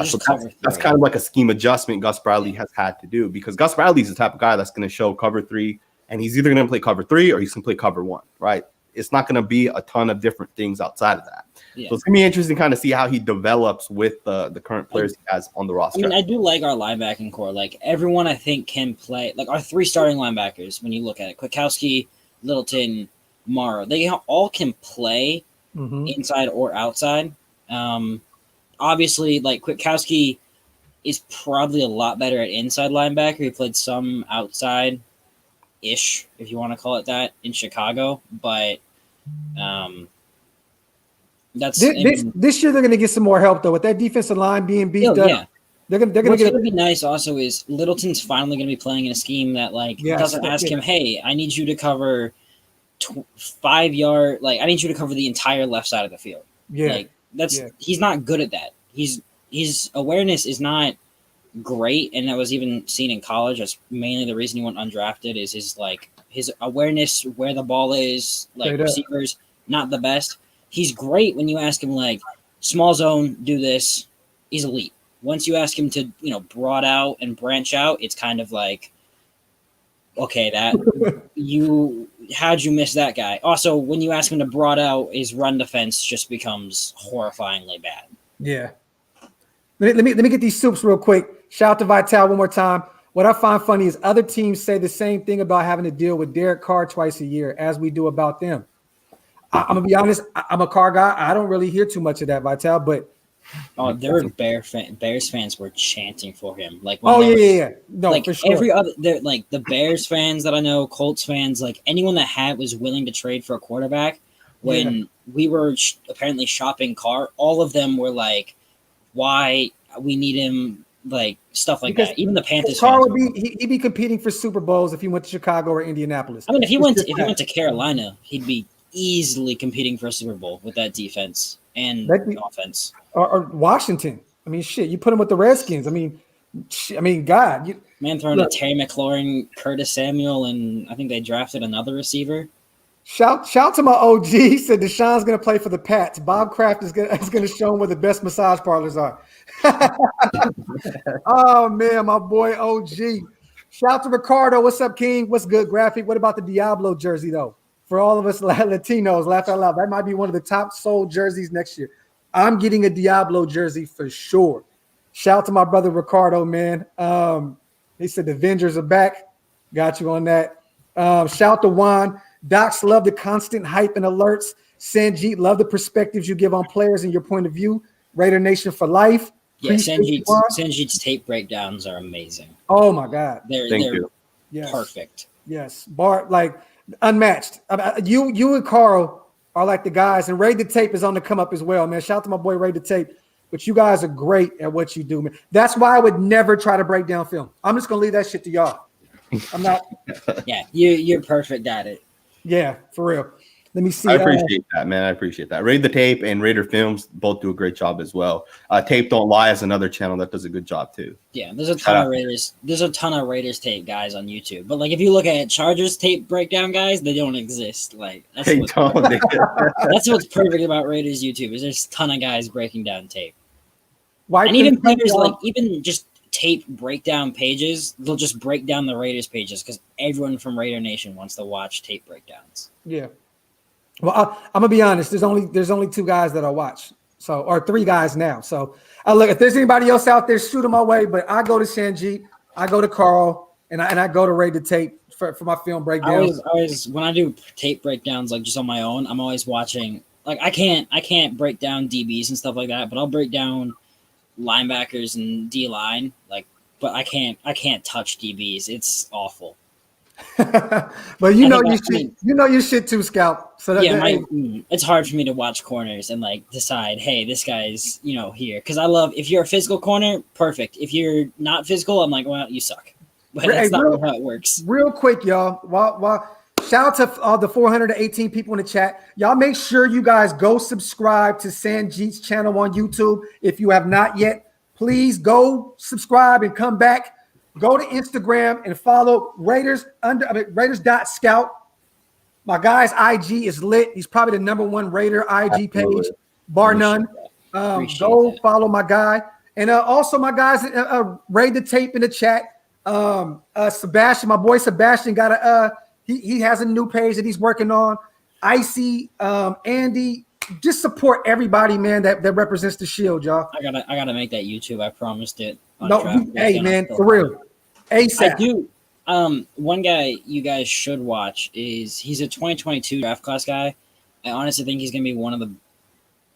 So that's kind of like a scheme adjustment Gus Bradley has had to do, because Gus Bradley's the type of guy that's going to show cover 3, and he's either going to play cover 3 or he's going to play cover 1, right? It's not going to be a ton of different things outside of that. Yeah. So it's going to be interesting to kind of see how he develops with the current players he has on the roster. I mean, I do like our linebacking core. Like, everyone I think can play. Like, our 3 starting linebackers, when you look at it, Kwiatkowski, Littleton, Morrow, they all can play inside or outside. Obviously, like, Kwiatkowski is probably a lot better at inside linebacker. He played some outside-ish, if you want to call it that, in Chicago. But this year they're going to get some more help, though, with that defensive line being beat up. Yeah. They're going to What's going to be nice also is Littleton's finally going to be playing in a scheme that doesn't ask him, hey, I need you to cover 5 yard, like I need you to cover the entire left side of the field. Yeah, he's not good at that. His awareness is not great, and that was even seen in college. That's mainly the reason he went undrafted. Is his awareness where the ball is, like receivers, not the best. He's great when you ask him like small zone, do this. He's elite. Once you ask him to, broad out and branch out, it's kind of like, okay, how'd you miss that guy? Also, when you ask him to broad out, his run defense just becomes horrifyingly bad. Yeah. Let me get these soups real quick. Shout out to Vital one more time. What I find funny is other teams say the same thing about having to deal with Derek Carr twice a year as we do about them. I'm going to be honest. I'm a Carr guy. I don't really hear too much of that, Vital, but Bears fans were chanting for him. Like, no, like for sure. Every other, like the Bears fans that I know, Colts fans, like anyone that was willing to trade for a quarterback when we were apparently shopping Carr, all of them were like, "Why we need him?" Like stuff like that. Even the Panthers. Carr he'd be competing for Super Bowls if he went to Chicago or Indianapolis. I mean, if he went to Carolina, he'd be easily competing for a Super Bowl with that defense and offense. Or Washington. I mean, shit, you put him with the Redskins. I mean, God. Throwing to Terry McLaurin, Curtis Samuel, and I think they drafted another receiver. Shout to my OG. He said Deshaun's going to play for the Pats. Bob Kraft is going to show him where the best massage parlors are. Oh, man, my boy OG. Shout to Ricardo. What's up, King? What's good, Graphk? What about the Diablo jersey, though? For all of us Latinos, laugh out loud. That might be one of the top sold jerseys next year. I'm getting a Diablo jersey for sure. Shout to my brother Ricardo, man. He said the Avengers are back. Got you on that. Shout to Juan. Docs love the constant hype and alerts. Sanjit, love the perspectives you give on players and your point of view. Raider Nation for life. Yeah, Sanjit's tape breakdowns are amazing. Oh my God, they're perfect. Yes, Bart, like unmatched. You and Carl are like the guys, and Raid the Tape is on the come up as well, man. Shout out to my boy Raid the Tape. But you guys are great at what you do, man. That's why I would never try to break down film. I'm just gonna leave that shit to y'all. I'm not. Yeah, you're perfect at it. Yeah, for real. Let me see. I appreciate that, man. I appreciate that. Raid the Tape and Raider Films both do a great job as well. Tape Don't Lie is another channel that does a good job too. Yeah, there's a ton of Raiders. There's a ton of Raiders tape guys on YouTube. But like, if you look at Chargers tape breakdown guys, they don't exist. Like that's what's perfect about Raiders YouTube is there's a ton of guys breaking down tape. Why and even players like even just tape breakdown pages, they'll just break down the Raiders pages because everyone from Raider Nation wants to watch tape breakdowns. Yeah. Well, I'm gonna be honest. There's only 2 guys that I watch, or 3 guys now. So look, if there's anybody else out there, shoot them my way. But I go to Sanjit, I go to Carl, and I go to Raid the Tape for my film breakdowns. I always when I do tape breakdowns like just on my own, I'm always watching. Like I can't break down DBs and stuff like that, but I'll break down linebackers and D line. But I can't touch DBs. It's awful. But you know your shit too, Scout. So it's hard for me to watch corners and like decide, hey, this guy's here because I love if you're a physical corner, perfect. If you're not physical, I'm like, well, you suck. But that's not how it works. Real quick, y'all. While shout out to all the 418 people in the chat. Y'all make sure you guys go subscribe to Sanjit's channel on YouTube if you have not yet. Please go subscribe and come back. Go to Instagram and follow Raiders.Scout. My guy's IG is lit. He's probably the #1 Raider IG page, bar none. Go follow my guy. And also my guys Raid the Tape in the chat. Sebastian, my boy Sebastian got he has a new page that he's working on. Icy, Andy, just support everybody, man, that represents the Shield, y'all. I gotta make that YouTube. I promised it. Hey, man, for real. ASAP. I do. One guy you guys should watch he's a 2022 draft class guy. I honestly think he's gonna be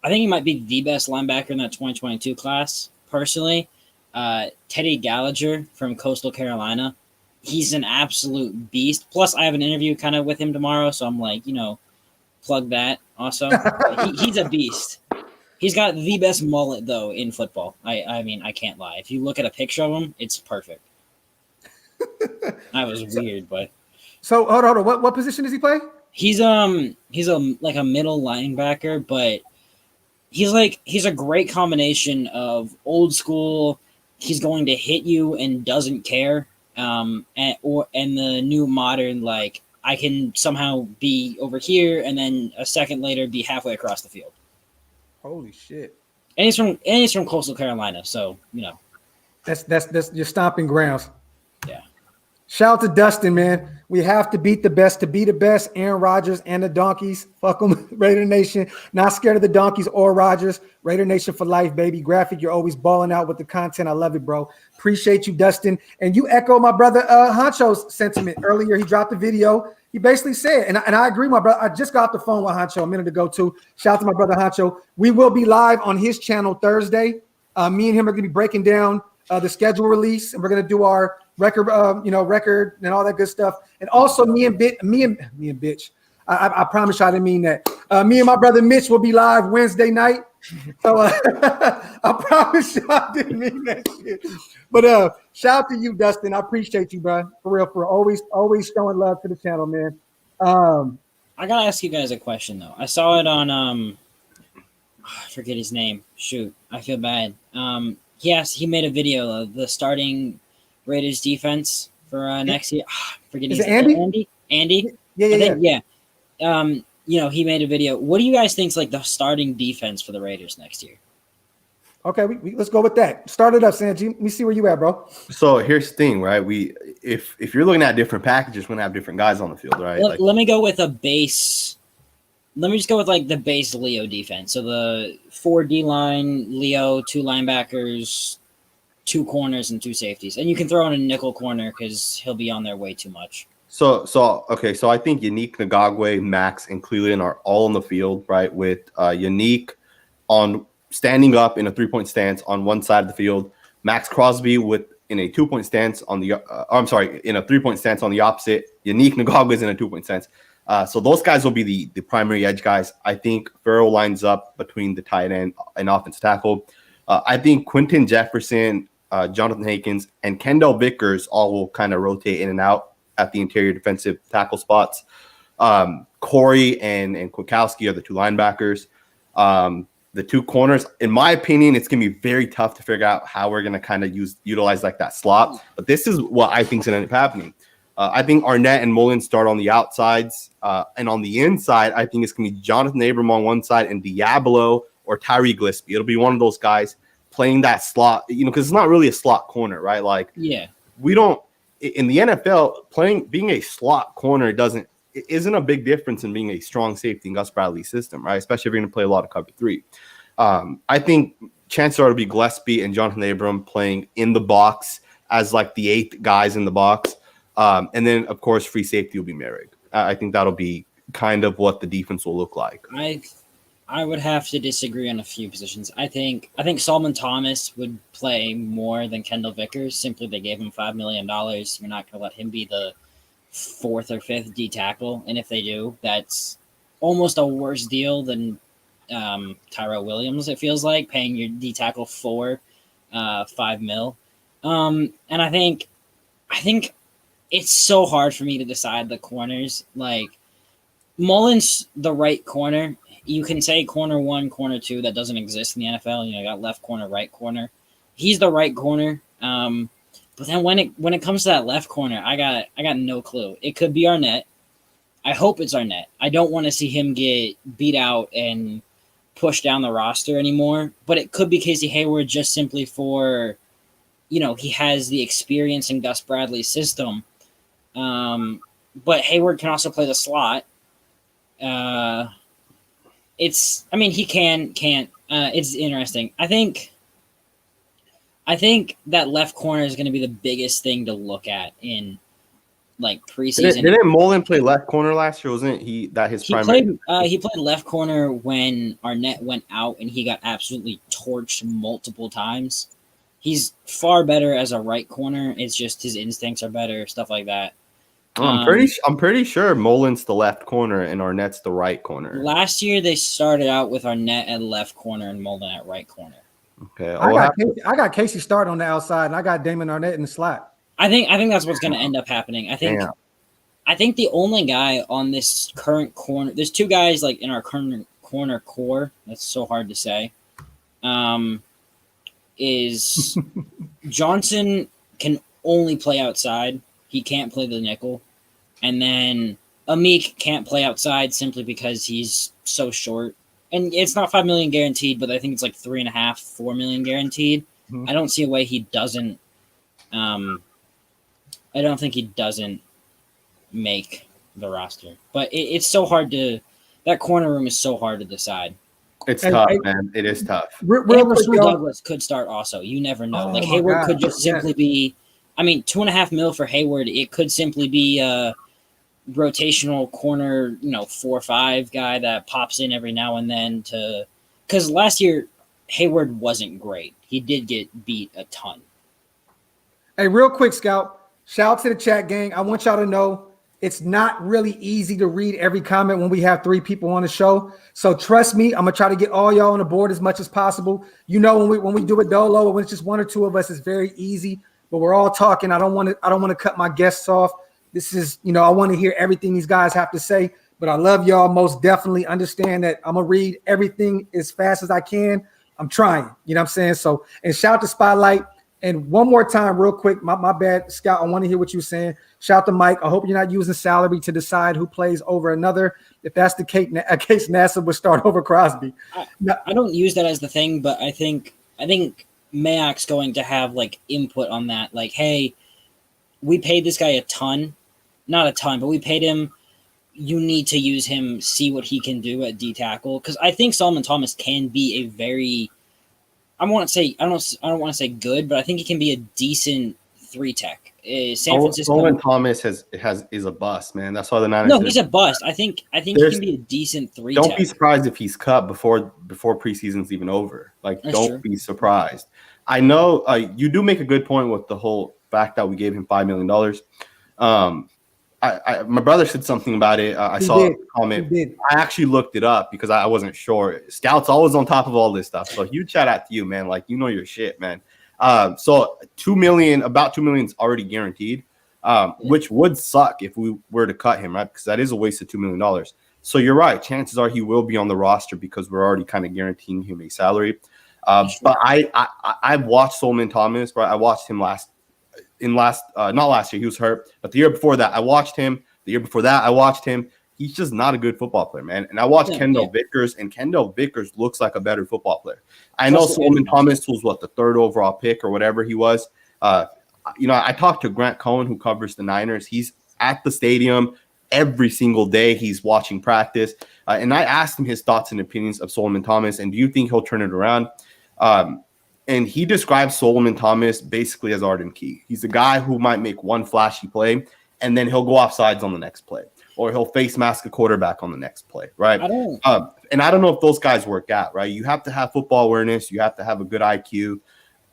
I think he might be the best linebacker in that 2022 class. Personally, Teddy Gallagher from Coastal Carolina. He's an absolute beast. Plus, I have an interview kind of with him tomorrow, so I'm like, plug that also. He's a beast. He's got the best mullet though in football. I mean, I can't lie. If you look at a picture of him, it's perfect. That was weird, but so hold on. What position does he play? He's a middle linebacker, but he's a great combination of old school. He's going to hit you and doesn't care, and the new modern like I can somehow be over here and then a second later be halfway across the field. Holy shit! And he's from Coastal Carolina, so that's your stomping grounds. Yeah. Shout out to Dustin, man. We have to beat the best to be the best. Aaron Rodgers and the Donkeys. Fuck them. Raider Nation. Not scared of the Donkeys or Rodgers. Raider Nation for life, baby. Graphk, you're always balling out with the content. I love it, bro. Appreciate you, Dustin. And you echo my brother Honcho's sentiment. Earlier, he dropped a video. He basically said, and I agree, my brother. I just got off the phone with Honcho a minute ago, too. Shout out to my brother Honcho. We will be live on his channel Thursday. Me and him are going to be breaking down the schedule release, and we're going to do our record, record and all that good stuff. And also me and bitch. I promise you I didn't mean that. Me and my brother Mitch will be live Wednesday night. So I promise you I didn't mean that shit. But shout out to you, Dustin. I appreciate you, bro. For real, for always showing love to the channel, man. I gotta ask you guys a question though. I saw it on I forget his name. Shoot, I feel bad. He made a video of the starting Raiders defense for next year. Forget his name. Andy? Yeah. He made a video. What do you guys think is like the starting defense for the Raiders next year? Okay, let's go with that. Start it up, Sanjit. Let me see where you at, bro. So here's the thing, right? If you're looking at different packages, we're gonna have different guys on the field, right? Let me go with a base. Let me just go with like the base Leo defense. So the 4 D line, Leo, 2 linebackers, 2 corners, and 2 safeties. And you can throw in a nickel corner because he'll be on there way too much. So I think Yannick Ngakwe, Max, and Cleveland are all on the field, right? With Yannick on standing up in a 3-point stance on one side of the field, Max Crosby in a 2-point stance on the in a 3-point stance on the opposite. Yannick Ngakwe is in a 2-point stance. So those guys will be the primary edge guys. I think Farrell lines up between the tight end and offensive tackle. I think Quentin Jefferson, Jonathan Hankins, and Kendall Vickers all will kind of rotate in and out at the interior defensive tackle spots. Corey and Kwiatkowski are the two linebackers. The two corners, in my opinion, it's going to be very tough to figure out how we're going to kind of utilize like that slot. But this is what I think is going to end up happening. I think Arnett and Mullen start on the outsides. And on the inside, I think it's going to be Jonathan Abram on one side and Diablo or Tyree Gillespie. It'll be one of those guys playing that slot, because it's not really a slot corner, right? Like, we don't in the NFL being a slot corner isn't a big difference in being a strong safety in Gus Bradley's system, right? Especially if you're going to play a lot of cover 3. I think chances are to be Gillespie and Jonathan Abram playing in the box as like the 8th guys in the box. And then, of course, free safety will be Merrick. I think that'll be kind of what the defense will look like. I would have to disagree on a few positions. I think Solomon Thomas would play more than Kendall Vickers. Simply, they gave him $5 million. You're not going to let him be the 4th or 5th D tackle, and if they do, that's almost a worse deal than Tyrell Williams. It feels like paying your D tackle $5 million. And I think it's so hard for me to decide the corners. Like, Mullen's the right corner. You can say corner 1, corner 2. That doesn't exist in the NFL. You got left corner, right corner. He's the right corner. But then when it comes to that left corner, I got no clue. It could be Arnett. I hope it's Arnett. I don't want to see him get beat out and pushed down the roster anymore. But it could be Casey Hayward just simply for, he has the experience in Gus Bradley's system. But Hayward can also play the slot. He can't. It's interesting. I think that left corner is going to be the biggest thing to look at in like preseason. Didn't Mullen play left corner last year? Wasn't he primary? He played left corner when Arnett went out and he got absolutely torched multiple times. He's far better as a right corner. It's just his instincts are better, stuff like that. I'm pretty sure Mullen's the left corner and Arnett's the right corner. Last year they started out with Arnett at left corner and Mullen at right corner. Okay, I got Casey Start on the outside, and I got Damon Arnett in the slot. I think that's what's going to end up happening. I think the only guy on this current corner, there's 2 guys like in our current corner core. That's so hard to say. Is Johnson can only play outside. He can't play the nickel, and then Amik can't play outside simply because he's so short. And it's not $5 million guaranteed, but I think it's like $3.5, $4 million guaranteed. Mm-hmm. I don't see a way he doesn't. I don't think he doesn't make the roster. But it's so hard to. That corner room is so hard to decide. It's tough, man. It is tough. Rasul Douglas could start also. You never know. Like Hayward could just simply be. I mean, $2.5 million for Hayward. It could simply be a rotational corner, 4-5 guy that pops in every now and then because last year Hayward wasn't great. He did get beat a ton. Hey, real quick, Scout, shout out to the chat gang. I want y'all to know it's not really easy to read every comment when we have 3 people on the show. So trust me, I'm gonna try to get all y'all on the board as much as possible. When we do it dolo, when it's just 1 or 2 of us, it's very easy. But we're all talking. I don't want to cut my guests off. This is, I want to hear everything these guys have to say, but I love y'all. Most definitely understand that I'm going to read everything as fast as I can. I'm trying, you know what I'm saying? So, and shout out to Spotlight. And one more time, real quick, my bad, Scout, I want to hear what you're saying. Shout out to Mike. I hope you're not using salary to decide who plays over another. If that's the case, NASA would start over Crosby. I don't use that as the thing, but I think Mayak's going to have like input on that. Like, hey, we paid this guy a ton. Not a ton, but we paid him. You need to use him, see what he can do at D tackle. Because I think Solomon Thomas can be a very, I don't want to say good, but I think he can be a decent 3 tech. San Francisco. Solomon Thomas is a bust, man. That's why the Niners. No, he's a bust. I think he can be a decent 3 tech. Don't be surprised if he's cut before preseason's even over. Like, don't be surprised. I know you do make a good point with the whole fact that we gave him $5 million. my brother said something about it. I He saw did. a comment. He did. I actually looked it up because I wasn't sure. Scout's always on top of all this stuff. So huge shout out to you, man. Like, you know your shit, man. So about 2 million is already guaranteed, which would suck if we were to cut him, right? Because that is a waste of $2 million. So you're right. Chances are he will be on the roster because we're already kind of guaranteeing him a salary. But I've watched Solomon Thomas, right? I watched him not last year, he was hurt, but the year before that, I watched him. The year before that, I watched him. He's just not a good football player, man. And I watched Kendall Vickers, and Kendall Vickers looks like a better football player. I know Solomon Thomas was the 3rd overall pick or whatever he was. I talked to Grant Cohen, who covers the Niners. He's at the stadium every single day. He's watching practice. And I asked him his thoughts and opinions of Solomon Thomas, and do you think he'll turn it around? And he describes Solomon Thomas basically as Arden Key. He's a guy who might make one flashy play, and then he'll go offsides on the next play, or he'll face mask a quarterback on the next play, right? And I don't know if those guys work out, right? You have to have football awareness. You have to have a good IQ.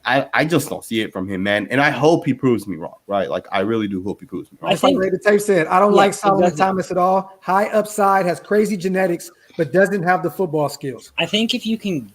I just don't see it from him, man. And I hope he proves me wrong, right? Like, I really do hope he proves me wrong. I think the tape said, I don't like Solomon Thomas at all. High upside, has crazy genetics, but doesn't have the football skills. I think if you can,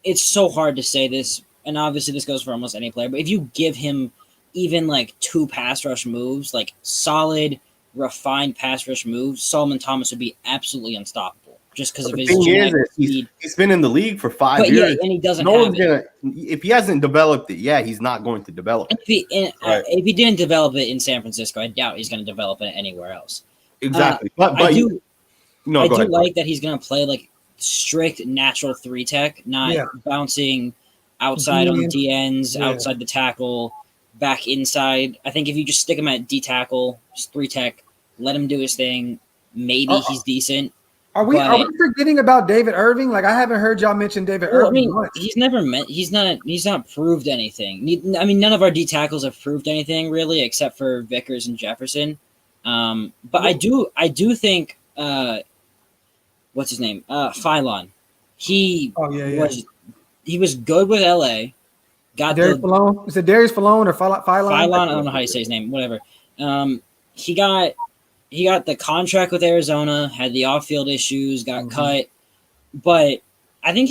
it's so hard to say this, and obviously this goes for almost any player, but if you give him even like 2 pass rush moves, like solid, refined pass rush moves, Solomon Thomas would be absolutely unstoppable just because of his genetic speed. He's been in the league for 5 years. Yeah, and he doesn't have it. If he hasn't developed it, he's not going to develop it. If he didn't develop it in San Francisco, I doubt he's going to develop it anywhere else. Exactly. I do like that he's going to play like strict natural 3 tech, not bouncing outside on the DNs, outside the tackle, back inside. I think if you just stick him at D tackle, just 3 tech, let him do his thing, maybe he's decent. Are we forgetting about David Irving? Like, I haven't heard y'all mention David Irving. I mean, he's not proved anything. I mean, none of our D tackles have proved anything really, except for Vickers and Jefferson. But I do think what's his name? Phylon. He was good with LA. Got Darius Philon? Is it Darius Philon or Phylon? Phylon, I don't know how you say his name. Whatever. He got the contract with Arizona, had the off-field issues, got cut. But I think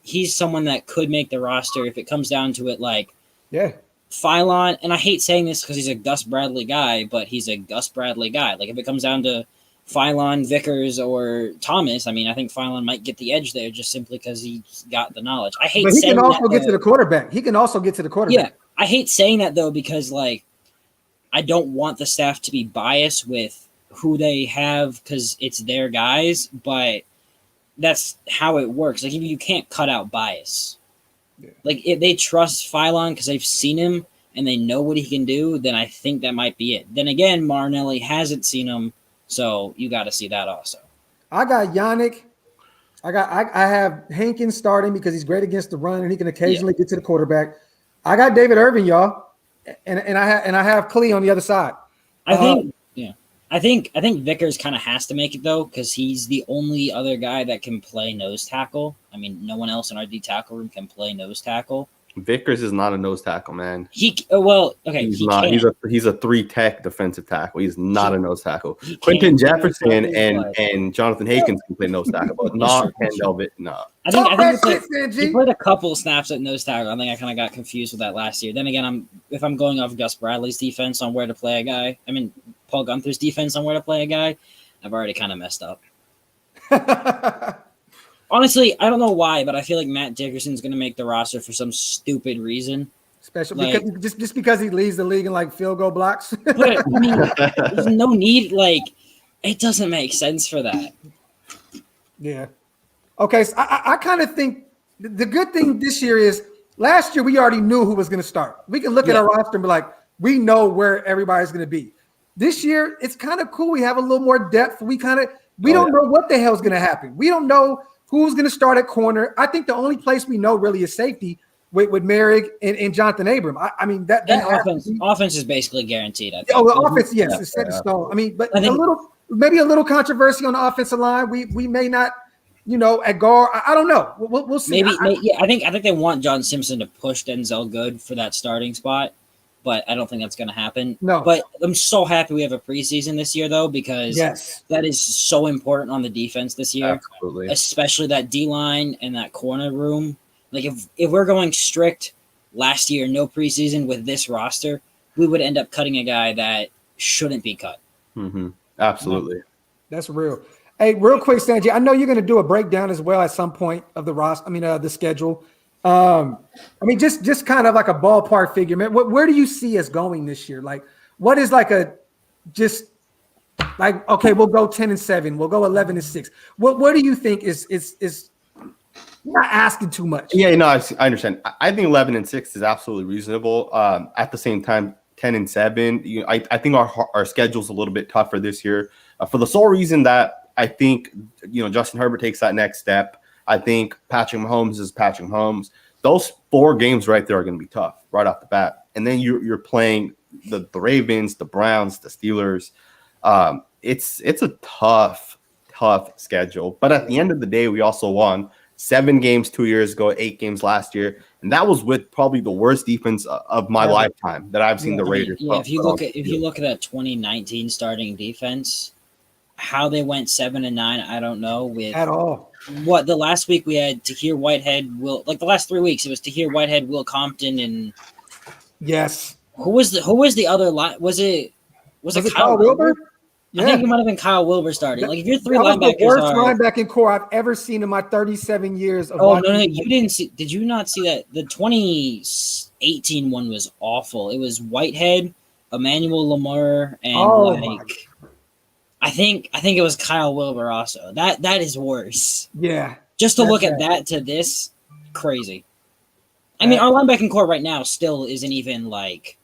he's someone that could make the roster if it comes down to it. Like, Phylon, and I hate saying this because he's a Gus Bradley guy, but he's a Gus Bradley guy. Like, if it comes down to Phylon, Vickers, or Thomas, I mean, I think Phylon might get the edge there just simply because he's got the knowledge. But he can also get to the quarterback. Yeah, I hate saying that, though, because, like, I don't want the staff to be biased with who they have because it's their guys, but that's how it works. Like, you can't cut out bias. Yeah. Like, if they trust Phylon because they've seen him and they know what he can do, then I think that might be it. Then again, Marinelli hasn't seen him, so you got to see that also. I got Yannick. I have Hankins starting because he's great against the run and he can occasionally get to the quarterback. I got David Irving, y'all. And I have Klee on the other side. I think Vickers kind of has to make it though because he's the only other guy that can play nose tackle. I mean, no one else in our D tackle room can play nose tackle. Vickers is not a nose tackle, man. He's not. He's a 3 tech defensive tackle. He's not a nose tackle. Quentin Jefferson and Jonathan Hankins can play nose tackle, but not Kendall. No. I think he played a couple snaps at nose tackle. I think I kind of got confused with that last year. Then again, if I'm going off Gus Bradley's defense on where to play a guy, I mean Paul Gunther's defense on where to play a guy, I've already kind of messed up. Honestly, I don't know why, but I feel like Matt Dickerson's going to make the roster for some stupid reason. Especially just because he leads the league in like field goal blocks. But I mean, there's no need. Like, it doesn't make sense for that. Yeah. Okay, so I kind of think the good thing this year is last year we already knew who was going to start. We can look at our roster and be like, we know where everybody's going to be. This year, it's kind of cool. We have a little more depth. We don't know what the hell is going to happen. We don't know who's going to start at corner. I think the only place we know really is safety with Merrick and Jonathan Abram. I mean, that offense is basically guaranteed. I think. Oh, the offense, yes, it's set in stone. I mean, but maybe a little controversy on the offensive line. We may not, at guard. I don't know. We'll see. I think they want John Simpson to push Denzel Good for that starting spot. but I don't think that's going to happen. No. But I'm so happy we have a preseason this year, though, because Yes. that is so important on the defense this year, Absolutely. especially that D-line and that corner room. Like, if we're going strict last year, no preseason with this roster, we would end up cutting a guy that shouldn't be cut. Mm-hmm. Absolutely. That's real. Hey, real quick, Sanjay, I know you're going to do a breakdown as well at some point of the roster. I mean, the schedule. Just kind of like a ballpark figure, man. Where do you see us going this year? Like, what is like okay, we'll go 10-7, we'll go 11-6. What do you think is not asking too much? Yeah, no, I understand. I think 11-6 is absolutely reasonable. At the same time, 10-7. I think our schedule's a little bit tougher this year for the sole reason that I think Justin Herbert takes that next step. I think Patrick Mahomes is Patrick Mahomes. Those 4 games right there are going to be tough right off the bat. And then you're playing the Ravens, the Browns, the Steelers. It's a tough schedule. But at the end of the day, we also won 7 games 2 years ago, 8 games last year. And that was with probably the worst defense of my lifetime that I've seen the Raiders. Yeah, if you look at that 2019 starting defense, how they went 7-9, I don't know. With at all. What the last week we had Tahir Whitehead, the last 3 weeks it was Tahir Whitehead, Will Compton, and yes. Who was the other line? Was it Kyle Wilber? Yeah. I think it might have been Kyle Wilber starting. Like if your 3 linebackers the worst linebacking core I've ever seen in my 37 years of watching. No, you didn't see. Did you not see that? The 2018 one was awful. It was Whitehead, Emmanuel Lamar, and I think it was Kyle Wilber also. That is worse. Yeah. Just to look at that to this, crazy. I mean, our linebacking core right now still isn't even like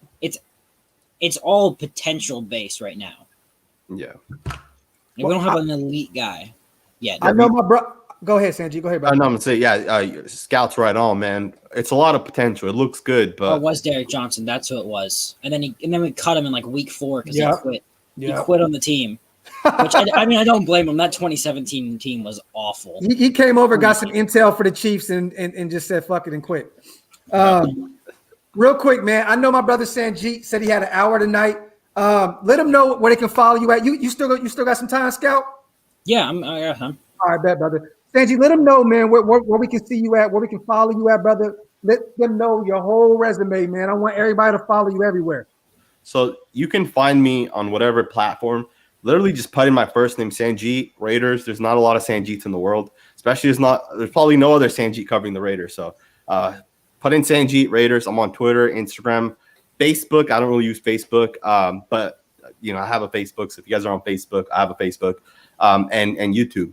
it's all potential based right now. Yeah. We don't have an elite guy yet. I know my bro. Go ahead, Sanjay. Go ahead, bro. I'm gonna say, Scout's right on, man. It's a lot of potential. It looks good, but it was Derek Johnson. That's who it was. And then we cut him in like week 4 because he quit. Yeah. He quit on the team. Which I don't blame him. That 2017 team was awful. He came over, got some intel for the Chiefs, and just said fuck it and quit. Real quick, man. I know my brother Sanjit said he had an hour tonight. Let him know where they can follow you at. You still got some time, Scout? Yeah, I got time. All right, bet, brother. Sanjit, let them know, man, where we can see you at, where we can follow you at, brother. Let them know your whole resume, man. I want everybody to follow you everywhere. So you can find me on whatever platform. Literally just put in my first name, Sanjit, Raiders. There's not a lot of Sanjits in the world, especially there's probably no other Sanjit covering the Raiders. So put in Sanjit, Raiders. I'm on Twitter, Instagram, Facebook. I don't really use Facebook, but I have a Facebook. So if you guys are on Facebook, I have a Facebook, and YouTube.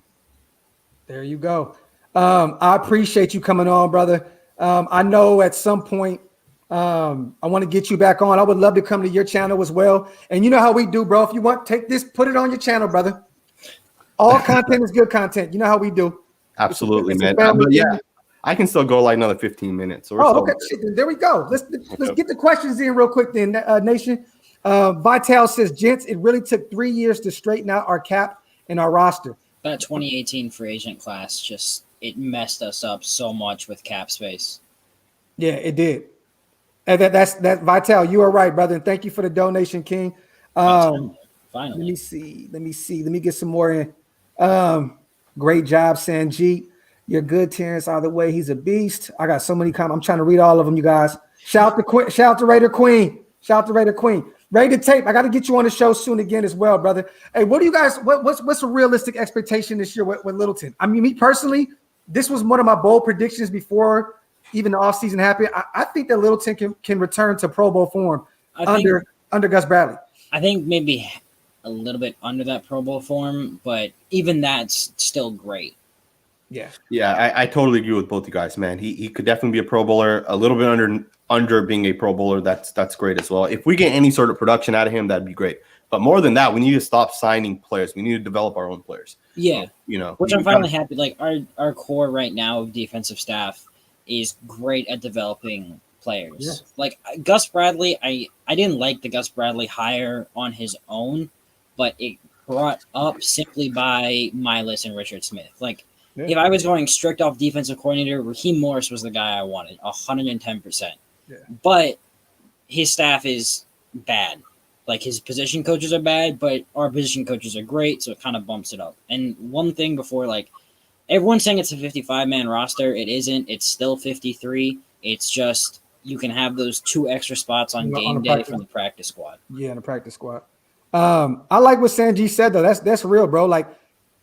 There you go. I appreciate you coming on, brother. I know at some point I want to get you back on. I would love to come to your channel as well. And you know how we do, bro. If you want, take this, put it on your channel, brother. All content is good content. You know how we do. Absolutely, man. But yeah, I can still go like another 15 minutes. Okay. There we go. Let's get the questions in real quick then, Nation. Vital says, gents, it really took 3 years to straighten out our cap and our roster. That 2018 free agent class it messed us up so much with cap space. Yeah, it did. And that's Vital. You are right, brother. And thank you for the donation, King. Finally. Let me see. Let me get some more in. Great job, Sanjit. You're good, Terrence. Either way, he's a beast. I got so many comments. I'm trying to read all of them, you guys. Shout to Raider Queen. Shout to Raider Queen. Ready to tape. I got to get you on the show soon again as well, brother. Hey, what do you guys? What's a realistic expectation this year with Littleton? I mean, me personally, this was one of my bold predictions before even the offseason happened. I think that Littleton can return to Pro Bowl form under Gus Bradley. I think maybe a little bit under that Pro Bowl form, but even that's still great. Yeah, I totally agree with both you guys, man. He could definitely be a Pro Bowler. A little bit under being a Pro Bowler, that's great as well. If we get any sort of production out of him, that'd be great. But more than that, we need to stop signing players. We need to develop our own players. Yeah, which I'm finally happy. Like our core right now of defensive staff is great at developing players. Yeah. Like Gus Bradley, I didn't like the Gus Bradley hire on his own, but it brought up simply by Miles and Richard Smith. Like if I was going strict off defensive coordinator, Raheem Morris was the guy I wanted, 110%. Yeah. But his staff is bad. Like, his position coaches are bad, but our position coaches are great, so it kind of bumps it up. And one thing before, like, everyone's saying it's a 55-man roster. It isn't. It's still 53. It's just you can have those 2 extra spots on game day from the practice squad. Yeah, in the practice squad. I like what Sanjit said, though. That's real, bro. Like,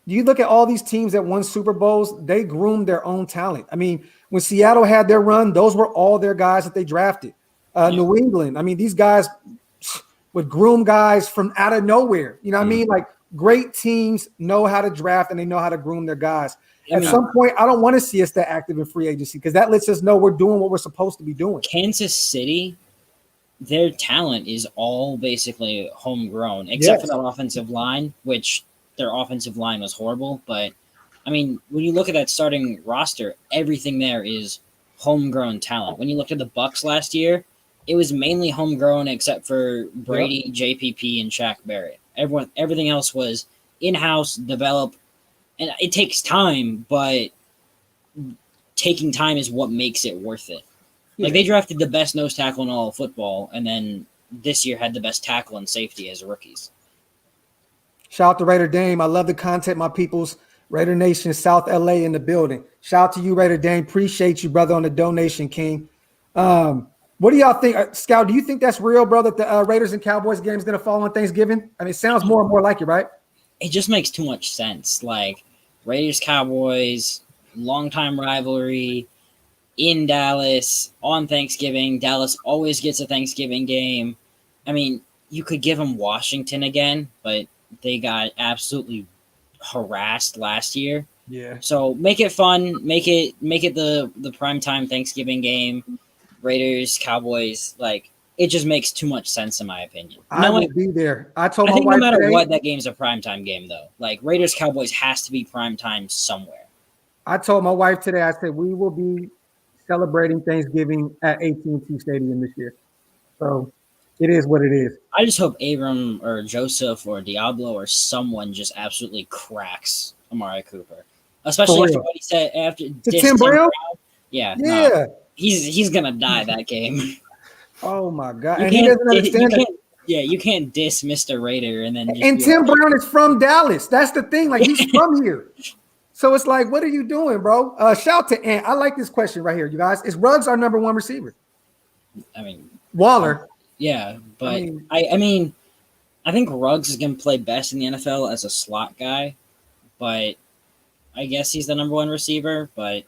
you look at all these teams that won Super Bowls, they groomed their own talent. I mean, when Seattle had their run, those were all their guys that they drafted. New England, I mean, these guys would groom guys from out of nowhere. You know what I mean? Like, great teams know how to draft and they know how to groom their guys. At some point, I don't want to see us that active in free agency because that lets us know we're doing what we're supposed to be doing. Kansas City, their talent is all basically homegrown, except for that offensive line, which their offensive line was horrible. But, I mean, when you look at that starting roster, everything there is homegrown talent. When you looked at the Bucs last year, it was mainly homegrown except for Brady, JPP, and Shaq Barrett. Everything else was in-house, develop, and it takes time, but taking time is what makes it worth it. Like, they drafted the best nose tackle in all of football, and then this year had the best tackle and safety as rookies. Shout out to Raider Dame. I love the content, my peoples. Raider Nation, South LA in the building. Shout out to you, Raider Dame. Appreciate you, brother, on the donation, King. What do y'all think? Scout, do you think that's real, bro, that the Raiders and Cowboys game is going to fall on Thanksgiving? I mean, it sounds more and more like it, right? It just makes too much sense. Like, Raiders-Cowboys, longtime rivalry, in Dallas, on Thanksgiving. Dallas always gets a Thanksgiving game. I mean, you could give them Washington again, but they got absolutely harassed last year. Yeah. So make it fun. Make it the primetime Thanksgiving game. Raiders, Cowboys, like, it just makes too much sense in my opinion. I will be there. I think no matter what, that game's a primetime game though. Like, Raiders, Cowboys has to be primetime somewhere. I told my wife today, I said, we will be celebrating Thanksgiving at AT&T Stadium this year. So it is what it is. I just hope Abram or Joseph or Diablo or someone just absolutely cracks Amari Cooper. Especially after what he said after Tim Brown? Yeah. No, he's gonna die that game. Oh my God. And he doesn't understand that. Yeah, you can't diss Mr. Raider and then Tim Brown is from Dallas. That's the thing. Like, he's from here. So it's like, what are you doing, bro? Shout to Ant. I like this question right here, you guys. Is Ruggs our number 1 receiver? I mean, Waller. Yeah, but I mean, I think Ruggs is going to play best in the NFL as a slot guy, but I guess he's the number 1 receiver. But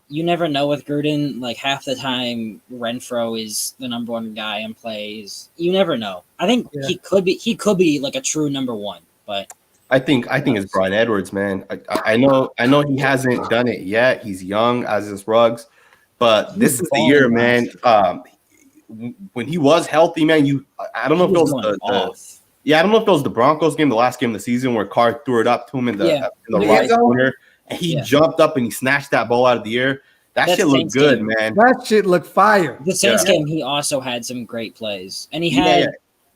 you never know with Gruden. Like, half the time, Renfro is the number 1 guy and plays. You never know. I think he could be like a true number 1, but. I think it's Brian Edwards, man. I know he hasn't done it yet. He's young, as is Ruggs, but this is the year, man. When he was healthy, man, I don't know if it was I don't know if it was the Broncos game, the last game of the season, where Carr threw it up to him in the right corner, and he jumped up and he snatched that ball out of the air. That shit looked good, man. That shit looked fire. The Saints game, he also had some great plays, and he had.